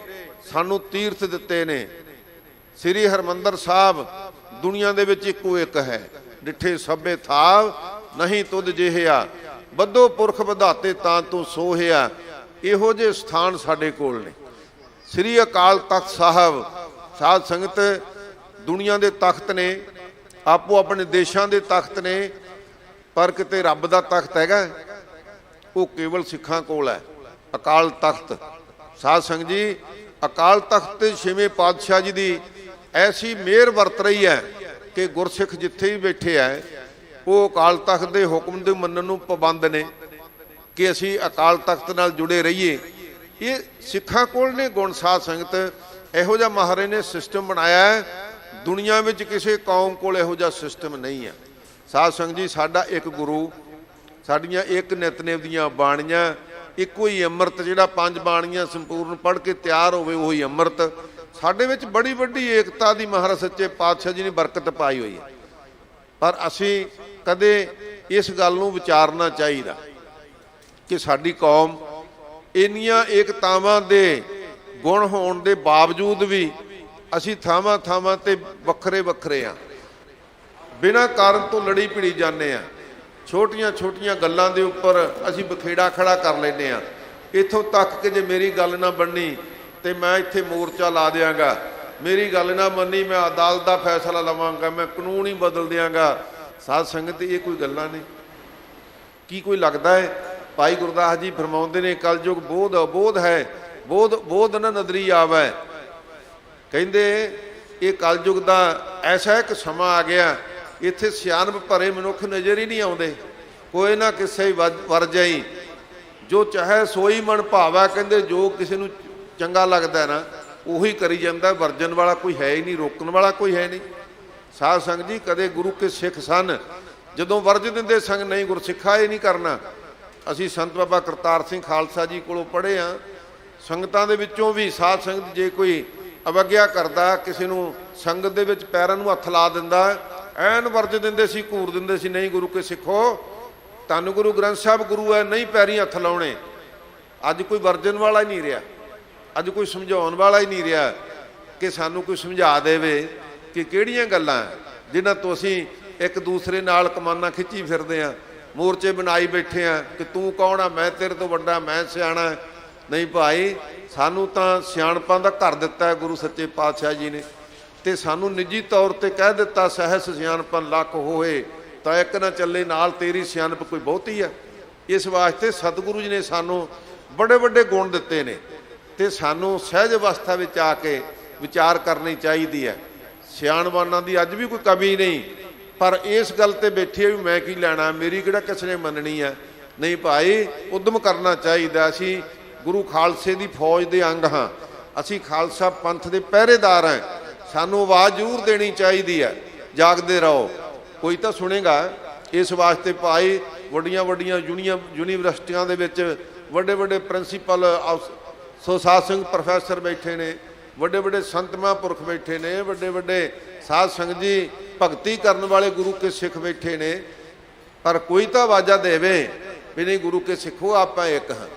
ਸਾਨੂੰ ਤੀਰਥ ਦਿੱਤੇ ਨੇ। ਸ੍ਰੀ ਹਰਿਮੰਦਰ ਸਾਹਿਬ ਦੁਨੀਆ ਦੇ ਵਿੱਚ ਇੱਕੋ ਇੱਕ ਹੈ, ਡਿੱਠੇ ਸਭੇ ਥਾਵ ਨਹੀਂ ਤੁਧ ਜਿਹਿਆ, ਬੱਧੋ ਪੁਰਖ ਵਧਾਤੇ ਤਾਂ ਤੂੰ ਸੋਹਿਆ। ਇਹੋ ਜਿਹੇ ਸਥਾਨ ਸਾਡੇ ਕੋਲ ਨੇ। ਸ੍ਰੀ ਅਕਾਲ ਤਖਤ ਸਾਹਿਬ, ਸਾਧ ਸੰਗਤ ਦੁਨੀਆ ਦੇ ਤਖਤ ਨੇ, ਆਪੋ ਆਪਣੇ ਦੇਸ਼ਾਂ ਦੇ ਤਖਤ ਨੇ, ਪਰ ਕਿਤੇ ਰੱਬ ਦਾ ਤਖਤ ਹੈਗਾ ਉਹ ਕੇਵਲ ਸਿੱਖਾਂ ਕੋਲ ਹੈ, ਅਕਾਲ ਤਖਤ। ਸਾਧ ਸੰਗਤ ਜੀ, ਅਕਾਲ ਤਖਤ ਤੇ ਛੇਵੇਂ ਪਾਤਸ਼ਾਹ ਜੀ ਦੀ ਐਸੀ ਮਿਹਰ ਵਰਤ ਰਹੀ ਹੈ ਕਿ ਗੁਰਸਿੱਖ ਜਿੱਥੇ ਵੀ ਬੈਠੇ ਹੈ ਉਹ ਅਕਾਲ ਤਖਤ ਦੇ ਹੁਕਮ ਦੇ ਮੰਨਣ ਨੂੰ ਪਾਬੰਦ ਨੇ ਕਿ ਅਸੀਂ ਅਕਾਲ ਤਖਤ ਨਾਲ ਜੁੜੇ ਰਹੀਏ। ਇਹ ਸਿੱਖਾਂ ਕੋਲ ਨੇ ਗੁਣ। ਸਾਧ ਸੰਗਤ, ਇਹੋ ਜਿਹਾ ਮਹਾਰਾਜ ਨੇ ਸਿਸਟਮ ਬਣਾਇਆ ਹੈ, ਦੁਨੀਆ ਵਿੱਚ ਕਿਸੇ ਕੌਮ ਕੋਲ ਇਹੋ ਜਿਹਾ ਸਿਸਟਮ ਨਹੀਂ ਹੈ। ਸਾਧ ਸੰਗਤ ਜੀ, ਸਾਡਾ ਇੱਕ ਗੁਰੂ, ਸਾਡੀਆਂ ਇੱਕ ਨਿਤਨੇਮ ਦੀਆਂ ਬਾਣੀਆਂ, ਇੱਕੋ ਹੀ ਅੰਮ੍ਰਿਤ, ਜਿਹੜਾ 5 ਬਾਣੀਆਂ ਸੰਪੂਰਨ ਪੜ੍ਹ ਕੇ ਤਿਆਰ ਹੋਵੇ ਉਹੀ ਅੰਮ੍ਰਿਤ। ਸਾਡੇ ਵਿੱਚ ਬੜੀ ਵੱਡੀ ਏਕਤਾ ਦੀ ਮਹਾਰਾਜ ਸੱਚੇ ਪਾਤਸ਼ਾਹ ਜੀ ਨੇ ਬਰਕਤ ਪਾਈ ਹੋਈ ਹੈ, ਪਰ ਅਸੀਂ ਕਦੇ ਇਸ ਗੱਲ ਨੂੰ ਵਿਚਾਰਨਾ ਚਾਹੀਦਾ ਕਿ ਸਾਡੀ ਕੌਮ ਇੰਨੀਆਂ ਏਕਤਾਵਾਂ ਦੇ ਗੁਣ ਹੋਣ ਦੇ ਬਾਵਜੂਦ ਵੀ ਅਸੀਂ ਥਾਵਾਂ ਥਾਵਾਂ ਤੇ ਵੱਖਰੇ ਵੱਖਰੇ ਹਾਂ, ਬਿਨਾਂ ਕਾਰਨ ਤੋਂ ਲੜੀ ਭਿੜੀ ਜਾਂਦੇ ਹਾਂ। ਛੋਟੀਆਂ ਛੋਟੀਆਂ ਗੱਲਾਂ ਦੇ ਉੱਪਰ ਅਸੀਂ ਬਖੇੜਾ ਖੜਾ ਕਰ ਲੈਂਦੇ ਹਾਂ, ਇੱਥੋਂ ਤੱਕ ਕਿ ਜੇ ਮੇਰੀ ਗੱਲ ਨਾ ਬਣਨੀ ਤੇ ਮੈਂ ਇੱਥੇ ਮੋਰਚਾ ਲਾ ਦਿਆਂਗਾ, ਮੇਰੀ ਗੱਲ ਨਾ ਮੰਨੀ ਮੈਂ ਅਦਾਲਤ ਦਾ ਫੈਸਲਾ ਲਵਾਂਗਾ, ਮੈਂ ਕਾਨੂੰਨ ਹੀ ਬਦਲ ਦਿਆਂਗਾ। ਸਾਧ ਸੰਗਤ, ਇਹ ਕੋਈ ਗੱਲਾਂ ਨੇ? ਕੀ ਕੋਈ ਲੱਗਦਾ ਹੈ? ਭਾਈ ਗੁਰਦਾਸ ਜੀ ਫਰਮਾਉਂਦੇ ਨੇ, ਕਲਯੁਗ ਬੋਧ ਅਬੋਧ ਹੈ, ਬੋਧ ਨਾ ਨਦਰੀ ਆਵੈ। ਕਹਿੰਦੇ ਇਹ ਕਲਯੁਗ ਦਾ ਐਸਾ ਇੱਕ ਸਮਾਂ ਆ ਗਿਆ, ਇੱਥੇ ਸਿਆਣਪ ਭਰੇ ਮਨੁੱਖ ਨਜ਼ਰ ਹੀ ਨਹੀਂ ਆਉਂਦੇ। ਕੋਈ ਨਾ ਕਿਸੇ ਵਰ ਜਾਈ, ਜੋ ਚਾਹੇ ਸੋਈ ਮਨ ਭਾਵਾ। ਕਹਿੰਦੇ ਜੋ ਕਿਸੇ ਨੂੰ ਚੰਗਾ ਲੱਗਦਾ ਨਾ ਉਹੀ ਕਰੀ ਜਾਂਦਾ, ਵਰਜਨ ਵਾਲਾ ਕੋਈ ਹੈ ਹੀ ਨਹੀਂ, ਰੋਕਣ ਵਾਲਾ ਕੋਈ ਹੈ ਨਹੀਂ। ਸਾਧ ਸੰਗਤ ਜੀ, ਕਦੇ ਗੁਰੂ ਕੇ ਸਿੱਖ ਸਨ ਜਦੋਂ ਵਰਜ ਦਿੰਦੇ ਸੰਗ ਨਹੀਂ, ਗੁਰਸਿੱਖਾ ਇਹ ਨਹੀਂ ਕਰਨਾ। ਅਸੀਂ ਸੰਤ ਬਾਬਾ ਕਰਤਾਰ ਸਿੰਘ ਖਾਲਸਾ ਜੀ ਕੋਲੋਂ ਪੜ੍ਹੇ ਹਾਂ, ਸੰਗਤਾਂ ਦੇ ਵਿੱਚੋਂ ਵੀ। ਸਾਧ ਸੰਗਤ, ਜੇ ਕੋਈ ਅਵਗਿਆ ਕਰਦਾ, ਕਿਸੇ ਨੂੰ ਸੰਗਤ ਦੇ ਵਿੱਚ ਪੈਰਾਂ ਨੂੰ ਹੱਥ ਲਾ ਦਿੰਦਾ, ਐਨ ਵਰਜ ਦਿੰਦੇ ਸੀ, ਘੂਰ ਦਿੰਦੇ ਸੀ, ਨਹੀਂ ਗੁਰੂ ਕੇ ਸਿੱਖੋ, ਧੰਨ ਗੁਰੂ ਗ੍ਰੰਥ ਸਾਹਿਬ ਗੁਰੂ ਹੈ, ਨਹੀਂ ਪੈਰੀਂ ਹੱਥ ਲਾਉਣੇ। ਅੱਜ ਕੋਈ ਵਰਜਨ ਵਾਲਾ ਹੀ ਨਹੀਂ ਰਿਹਾ, ਅੱਜ ਕੋਈ ਸਮਝਾਉਣ ਵਾਲਾ ਹੀ ਨਹੀਂ ਰਿਹਾ ਕਿ ਸਾਨੂੰ ਕੋਈ ਸਮਝਾ ਦੇਵੇ ਕਿ ਕਿਹੜੀਆਂ ਗੱਲਾਂ ਜਿਨ੍ਹਾਂ ਤੋਂ ਅਸੀਂ ਇੱਕ ਦੂਸਰੇ ਨਾਲ ਕਮਾਨਾਂ ਖਿੱਚੀ ਫਿਰਦੇ ਹਾਂ, ਮੋਰਚੇ ਬਣਾਈ ਬੈਠੇ ਹਾਂ ਕਿ ਤੂੰ ਕੌਣ ਆ, ਮੈਂ ਤੇਰੇ ਤੋਂ ਵੱਡਾ, ਮੈਂ ਸਿਆਣਾ। ਨਹੀਂ ਭਾਈ, ਸਾਨੂੰ ਤਾਂ ਸਿਆਣਪਾਂ ਦਾ ਘਰ ਦਿੱਤਾ ਹੈ ਗੁਰੂ ਸੱਚੇ ਪਾਤਸ਼ਾਹ ਜੀ ਨੇ, ਤੇ ਸਾਨੂੰ ਨਿੱਜੀ ਤੌਰ ਤੇ ਕਹਿ ਦਿੱਤਾ, ਸਹਿਸ ਸਿਆਣਪਨ ਲੱਖ ਹੋਏ ਤਾਂ ਇੱਕ ਨਾ ਚੱਲੇ ਨਾਲ, ਤੇਰੀ ਸਿਆਣਪ ਕੋਈ ਬਹੁਤੀ ਆ। ਇਸ ਵਾਸਤੇ ਸਤਿਗੁਰੂ ਜੀ ਨੇ ਸਾਨੂੰ ਬੜੇ ਵੱਡੇ ਗੁਣ ਦਿੱਤੇ ਨੇ ਤੇ ਸਾਨੂੰ ਸਹਿਜ ਅਵਸਥਾ ਵਿੱਚ ਆ ਕੇ ਵਿਚਾਰ ਕਰਨੀ ਚਾਹੀਦੀ ਹੈ। ਸਿਆਣਵਾਨਾਂ ਦੀ ਅੱਜ ਵੀ ਕੋਈ ਕਮੀ ਨਹੀਂ, ਪਰ ਇਸ ਗੱਲ ਤੇ ਬੈਠੀ ਵੀ ਮੈਂ ਕੀ ਲੈਣਾ, ਮੇਰੀ ਕਿਹੜਾ ਕਿਸੇ ਨੇ ਮੰਨਣੀ ਹੈ। ਨਹੀਂ ਭਾਈ, ਉਦਮ ਕਰਨਾ ਚਾਹੀਦਾ। ਅਸੀਂ ਗੁਰੂ ਖਾਲਸੇ ਦੀ ਫੌਜ ਦੇ ਅੰਗ ਹਾਂ, ਅਸੀਂ ਖਾਲਸਾ ਪੰਥ ਦੇ ਪਹਿਰੇਦਾਰ ਹਾਂ। ਸਾਨੂੰ ਆਵਾਜ਼ ਜ਼ਰੂਰ ਦੇਣੀ ਚਾਹੀਦੀ ਹੈ, ਜਾਗਦੇ ਰਹੋ, ਕੋਈ ਤਾਂ ਸੁਣੇਗਾ। ਇਸ ਵਾਸਤੇ ਭਾਈ ਵੱਡੀਆਂ ਵੱਡੀਆਂ ਯੂਨੀਵਰਸਿਟੀਆਂ ਦੇ ਵਿੱਚ ਵੱਡੇ ਵੱਡੇ ਪ੍ਰਿੰਸੀਪਲ ਸਾਧ ਸੰਗਤ ਪ੍ਰੋਫੈਸਰ ਬੈਠੇ ਨੇ, ਵੱਡੇ ਵੱਡੇ ਸੰਤ ਮਹਾਂਪੁਰਖ ਬੈਠੇ ਨੇ, ਵੱਡੇ ਵੱਡੇ ਸਾਧ ਸੰਗਤ ਜੀ ਭਗਤੀ ਕਰਨ ਵਾਲੇ ਗੁਰੂ ਕੇ ਸਿੱਖ ਬੈਠੇ ਨੇ, ਪਰ ਕੋਈ ਤਾਂ ਆਵਾਜ਼ਾਂ ਦੇਵੇ ਵੀ ਨਹੀਂ ਗੁਰੂ ਕੇ ਸਿੱਖੋ ਆਪਾਂ ਇੱਕ ਹਾਂ।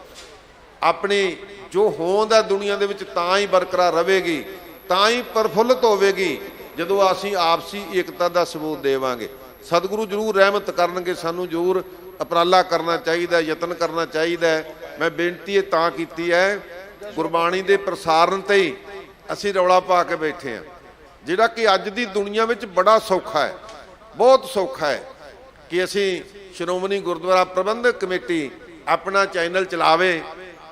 ਆਪਣੀ ਜੋ ਹੋਂਦ ਹੈ ਦੁਨੀਆ ਦੇ ਵਿੱਚ ਤਾਂ ਹੀ ਬਰਕਰਾਰ ਰਹੇਗੀ, ਤਾਂ ਹੀ ਪ੍ਰਫੁੱਲਤ ਹੋਵੇਗੀ ਜਦੋਂ ਅਸੀਂ ਆਪਸੀ ਏਕਤਾ ਦਾ ਸਬੂਤ ਦੇਵਾਂਗੇ। ਸਤਿਗੁਰੂ ਜ਼ਰੂਰ ਰਹਿਮਤ ਕਰਨਗੇ, ਸਾਨੂੰ ਜ਼ਰੂਰ ਉਪਰਾਲਾ ਕਰਨਾ ਚਾਹੀਦਾ, ਯਤਨ ਕਰਨਾ ਚਾਹੀਦਾ। ਮੈਂ ਬੇਨਤੀ ਇਹ ਤਾਂ ਕੀਤੀ ਹੈ, ਗੁਰਬਾਣੀ ਦੇ ਪ੍ਰਸਾਰਣ ਤੇ ਹੀ ਅਸੀਂ ਰੌਲਾ ਪਾ ਕੇ ਬੈਠੇ ਹਾਂ, ਜਿਹੜਾ ਕਿ ਅੱਜ ਦੀ ਦੁਨੀਆ ਵਿੱਚ ਬੜਾ ਸੌਖਾ ਹੈ, ਬਹੁਤ ਸੌਖਾ ਹੈ ਕਿ ਅਸੀਂ ਸ਼੍ਰੋਮਣੀ ਗੁਰਦੁਆਰਾ ਪ੍ਰਬੰਧਕ ਕਮੇਟੀ ਆਪਣਾ ਚੈਨਲ ਚਲਾਵੇ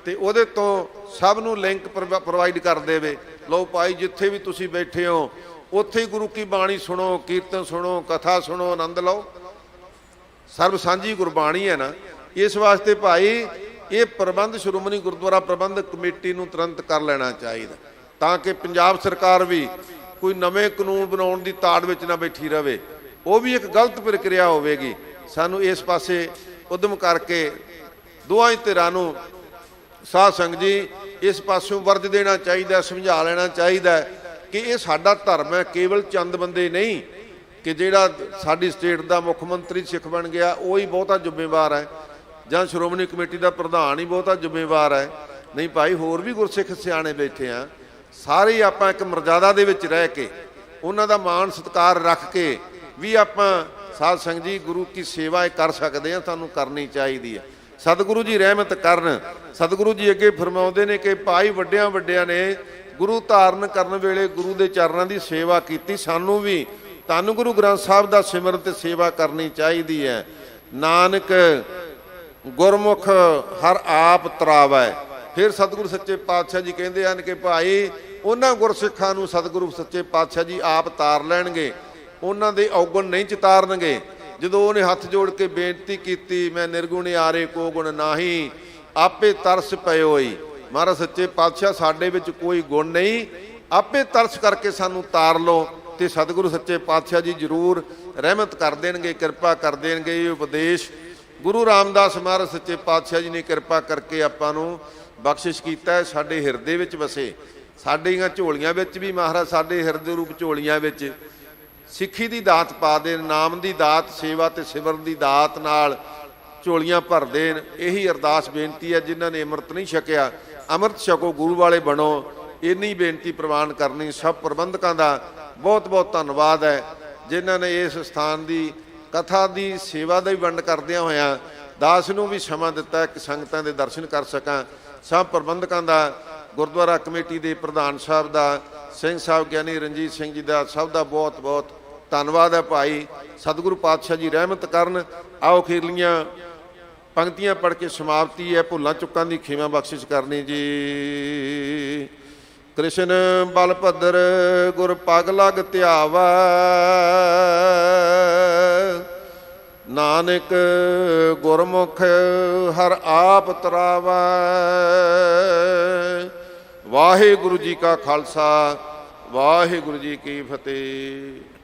ਤੇ ਉਹਦੇ ਤੋਂ ਸਭ ਨੂੰ ਲਿੰਕ ਪ੍ਰੋਵਾਈਡ ਕਰ ਦੇਵੇ। ਲਓ ਭਾਈ, ਜਿੱਥੇ ਵੀ ਤੁਸੀਂ ਬੈਠੇ ਹੋ ਉੱਥੇ ਹੀ ਗੁਰੂ ਕੀ ਬਾਣੀ ਸੁਣੋ, ਕੀਰਤਨ ਸੁਣੋ, ਕਥਾ ਸੁਣੋ, ਆਨੰਦ ਲਓ। ਸਰਬ ਸਾਂਝੀ ਗੁਰਬਾਣੀ ਹੈ ਨਾ। ਇਸ ਵਾਸਤੇ ਭਾਈ ਇਹ ਪ੍ਰਬੰਧ ਸ਼੍ਰੋਮਣੀ ਗੁਰਦੁਆਰਾ ਪ੍ਰਬੰਧਕ ਕਮੇਟੀ ਨੂੰ ਤੁਰੰਤ ਕਰ ਲੈਣਾ ਚਾਹੀਦਾ, ਤਾਂ ਕਿ ਪੰਜਾਬ ਸਰਕਾਰ ਵੀ ਕੋਈ ਨਵੇਂ ਕਾਨੂੰਨ ਬਣਾਉਣ ਦੀ ਤਾੜ ਵਿੱਚ ਨਾ ਬੈਠੀ ਰਹੇ। ਉਹ ਵੀ ਇੱਕ ਗਲਤ ਪ੍ਰਕਿਰਿਆ ਹੋਵੇਗੀ। ਸਾਨੂੰ ਇਸ ਪਾਸੇ ਉਦਮ ਕਰਕੇ ਦੋਹਾਂ ਹੀ ਧਿਰਾਂ ਨੂੰ ਸਾਧ ਸੰਗਤ ਜੀ ਇਸ ਪਾਸਿਓਂ ਵਰਜ ਦੇਣਾ ਚਾਹੀਦਾ, ਸਮਝਾ ਲੈਣਾ ਚਾਹੀਦਾ ਕਿ ਇਹ ਸਾਡਾ ਧਰਮ ਹੈ। ਕੇਵਲ ਚੰਦ ਬੰਦੇ ਨਹੀਂ ਕਿ ਜਿਹੜਾ ਸਾਡੀ ਸਟੇਟ ਦਾ ਮੁੱਖ ਮੰਤਰੀ ਸਿੱਖ ਬਣ ਗਿਆ ਉਹ ਹੀ ਬਹੁਤਾ ਜ਼ਿੰਮੇਵਾਰ ਹੈ, ਜਾਂ ਸ਼੍ਰੋਮਣੀ ਕਮੇਟੀ ਦਾ ਪ੍ਰਧਾਨ ਹੀ ਬਹੁਤਾ ਜ਼ਿੰਮੇਵਾਰ ਹੈ। ਨਹੀਂ ਭਾਈ, ਹੋਰ ਵੀ ਗੁਰਸਿੱਖ ਸਿਆਣੇ ਬੈਠੇ ਆ। ਸਾਰੇ ਆਪਾਂ ਇੱਕ ਮਰਜ਼ਾਦਾ ਦੇ ਵਿੱਚ ਰਹਿ ਕੇ ਉਹਨਾਂ ਦਾ ਮਾਣ ਸਤਿਕਾਰ ਰੱਖ ਕੇ ਵੀ ਆਪਾਂ ਸਾਧ ਸੰਗਤ ਜੀ ਗੁਰੂ ਕੀ ਸੇਵਾ ਕਰ ਸਕਦੇ ਹਾਂ, ਸਾਨੂੰ ਕਰਨੀ ਚਾਹੀਦੀ ਹੈ। ਸਤਿਗੁਰੂ ਜੀ ਰਹਿਮਤ ਕਰਨ। ਸਤਿਗੁਰੂ ਜੀ ਅੱਗੇ ਫਰਮਾਉਂਦੇ ਨੇ ਕਿ ਭਾਈ ਵੱਡਿਆਂ ਵੱਡਿਆਂ ਨੇ ਗੁਰੂ ਧਾਰਨ ਕਰਨ ਵੇਲੇ ਗੁਰੂ ਦੇ ਚਰਨਾਂ ਦੀ ਸੇਵਾ ਕੀਤੀ, ਸਾਨੂੰ ਵੀ ਧੰਨ ਗੁਰੂ ਗ੍ਰੰਥ ਸਾਹਿਬ ਦਾ ਸਿਮਰਨ ਤੇ ਸੇਵਾ ਕਰਨੀ ਚਾਹੀਦੀ ਹੈ। ਨਾਨਕ ਗੁਰਮੁਖ ਹਰ ਆਪ ਤਰਾਵੈ। ਫਿਰ ਸਤਿਗੁਰੂ ਸੱਚੇ ਪਾਤਸ਼ਾਹ ਜੀ ਕਹਿੰਦੇ ਹਨ ਕਿ ਭਾਈ ਉਹਨਾਂ ਗੁਰਸਿੱਖਾਂ ਨੂੰ ਸਤਿਗੁਰੂ ਸੱਚੇ ਪਾਤਸ਼ਾਹ ਜੀ ਆਪ ਤਾਰ ਲੈਣਗੇ, ਉਹਨਾਂ ਦੇ ਔਗਣ ਨਹੀਂ ਚਿਤਾਰਨਗੇ। ਜਦੋਂ ਉਹਨੇ ਹੱਥ ਜੋੜ ਕੇ ਬੇਨਤੀ ਕੀਤੀ, ਮੈਂ ਨਿਰਗੁਣ ਆਰੇ ਕੋ ਗੁਣ ਨਾਹੀ, ਆਪੇ ਤਰਸ ਪਇਓਈ। ਮਹਾਰਾਜ ਸੱਚੇ ਪਾਤਸ਼ਾਹ ਸਾਡੇ ਵਿੱਚ ਕੋਈ ਗੁਣ ਨਹੀਂ, ਆਪੇ ਤਰਸ ਕਰਕੇ ਸਾਨੂੰ ਤਾਰ ਲਓ। ਤੇ ਸਤਿਗੁਰੂ ਸੱਚੇ ਪਾਤਸ਼ਾਹ ਜੀ ਜ਼ਰੂਰ ਰਹਿਮਤ ਕਰ ਦੇਣਗੇ, ਕਿਰਪਾ ਕਰ ਦੇਣਗੇ। ਇਹ ਉਪਦੇਸ਼ ਗੁਰੂ ਰਾਮਦਾਸ ਮਹਾਰਾਜ ਸੱਚੇ ਪਾਤਸ਼ਾਹ ਜੀ ਨੇ ਕਿਰਪਾ ਕਰਕੇ ਆਪਾਂ ਨੂੰ ਬਖਸ਼ਿਸ਼ ਕੀਤਾ ਹੈ, ਸਾਡੇ ਹਿਰਦੇ ਵਿੱਚ ਵਸੇ। ਸਾਡੀਆਂ ਝੋਲੀਆਂ ਵਿੱਚ ਵੀ ਮਹਾਰਾਜ ਸਾਡੇ ਹਿਰਦੇ ਰੂਪ ਝੋਲੀਆਂ ਵਿੱਚ ਸਿੱਖੀ ਦੀ ਦਾਤ ਪਾ ਦੇਣ, ਨਾਮ ਦੀ ਦਾਤ, ਸੇਵਾ ਤੇ ਸਿਮਰਨ ਦੀ ਦਾਤ ਨਾਲ ਝੋਲੀਆਂ ਭਰ ਦੇਣ। ਇਹੀ ਅਰਦਾਸ ਬੇਨਤੀ ਹੈ। ਜਿਨ੍ਹਾਂ ਨੇ ਅੰਮ੍ਰਿਤ ਨਹੀਂ ਛਕਿਆ, ਅੰਮ੍ਰਿਤ ਛਕੋ, ਗੁਰੂ ਵਾਲੇ ਬਣੋ। ਇੰਨੀ ਬੇਨਤੀ ਪ੍ਰਵਾਨ ਕਰਨੀ। ਸਭ ਪ੍ਰਬੰਧਕਾਂ ਦਾ ਬਹੁਤ ਬਹੁਤ ਧੰਨਵਾਦ ਹੈ, ਜਿਨ੍ਹਾਂ ਨੇ ਇਸ ਸਥਾਨ ਦੀ ਕਥਾ ਦੀ ਸੇਵਾ ਦਾ ਵੀ ਵੰਡ ਕਰਦਿਆਂ ਹੋਇਆਂ ਦਾਸ ਨੂੰ ਵੀ ਸਮਾਂ ਦਿੱਤਾ ਕਿ ਸੰਗਤਾਂ ਦੇ ਦਰਸ਼ਨ ਕਰ ਸਕਾਂ। ਸਭ ਪ੍ਰਬੰਧਕਾਂ ਦਾ, ਗੁਰਦੁਆਰਾ ਕਮੇਟੀ ਦੇ ਪ੍ਰਧਾਨ ਸਾਹਿਬ ਦਾ, ਸਿੰਘ ਸਾਹਿਬ ਗਿਆਨੀ ਰਣਜੀਤ ਸਿੰਘ ਜੀ ਦਾ, ਸਭ ਦਾ ਬਹੁਤ ਬਹੁਤ ਧੰਨਵਾਦ ਹੈ ਭਾਈ। ਸਤਿਗੁਰੂ ਪਾਤਸ਼ਾਹ ਜੀ ਰਹਿਮਤ ਕਰਨ। ਆਓ ਅਖੀਰਲੀਆਂ ਪੰਕਤੀਆਂ ਪੜ੍ਹ ਕੇ ਸਮਾਪਤੀ ਹੈ। ਭੁੱਲਾਂ ਚੁੱਕਾਂ ਦੀ ਖੇਮਾ ਬਖਸ਼ਿਸ਼ ਕਰਨੀ ਜੀ। ਕ੍ਰਿਸ਼ਨ ਬਲਭਦਰ ਗੁਰ ਪਗ ਲਗ ਧਿਆਵੈ, ਨਾਨਕ ਗੁਰਮੁਖ ਹਰ ਆਪ ਤਰਾਵੈ। ਵਾਹਿਗੁਰੂ ਜੀ ਕਾ ਖਾਲਸਾ, ਵਾਹਿਗੁਰੂ ਜੀ ਕੀ ਫਤਿਹ।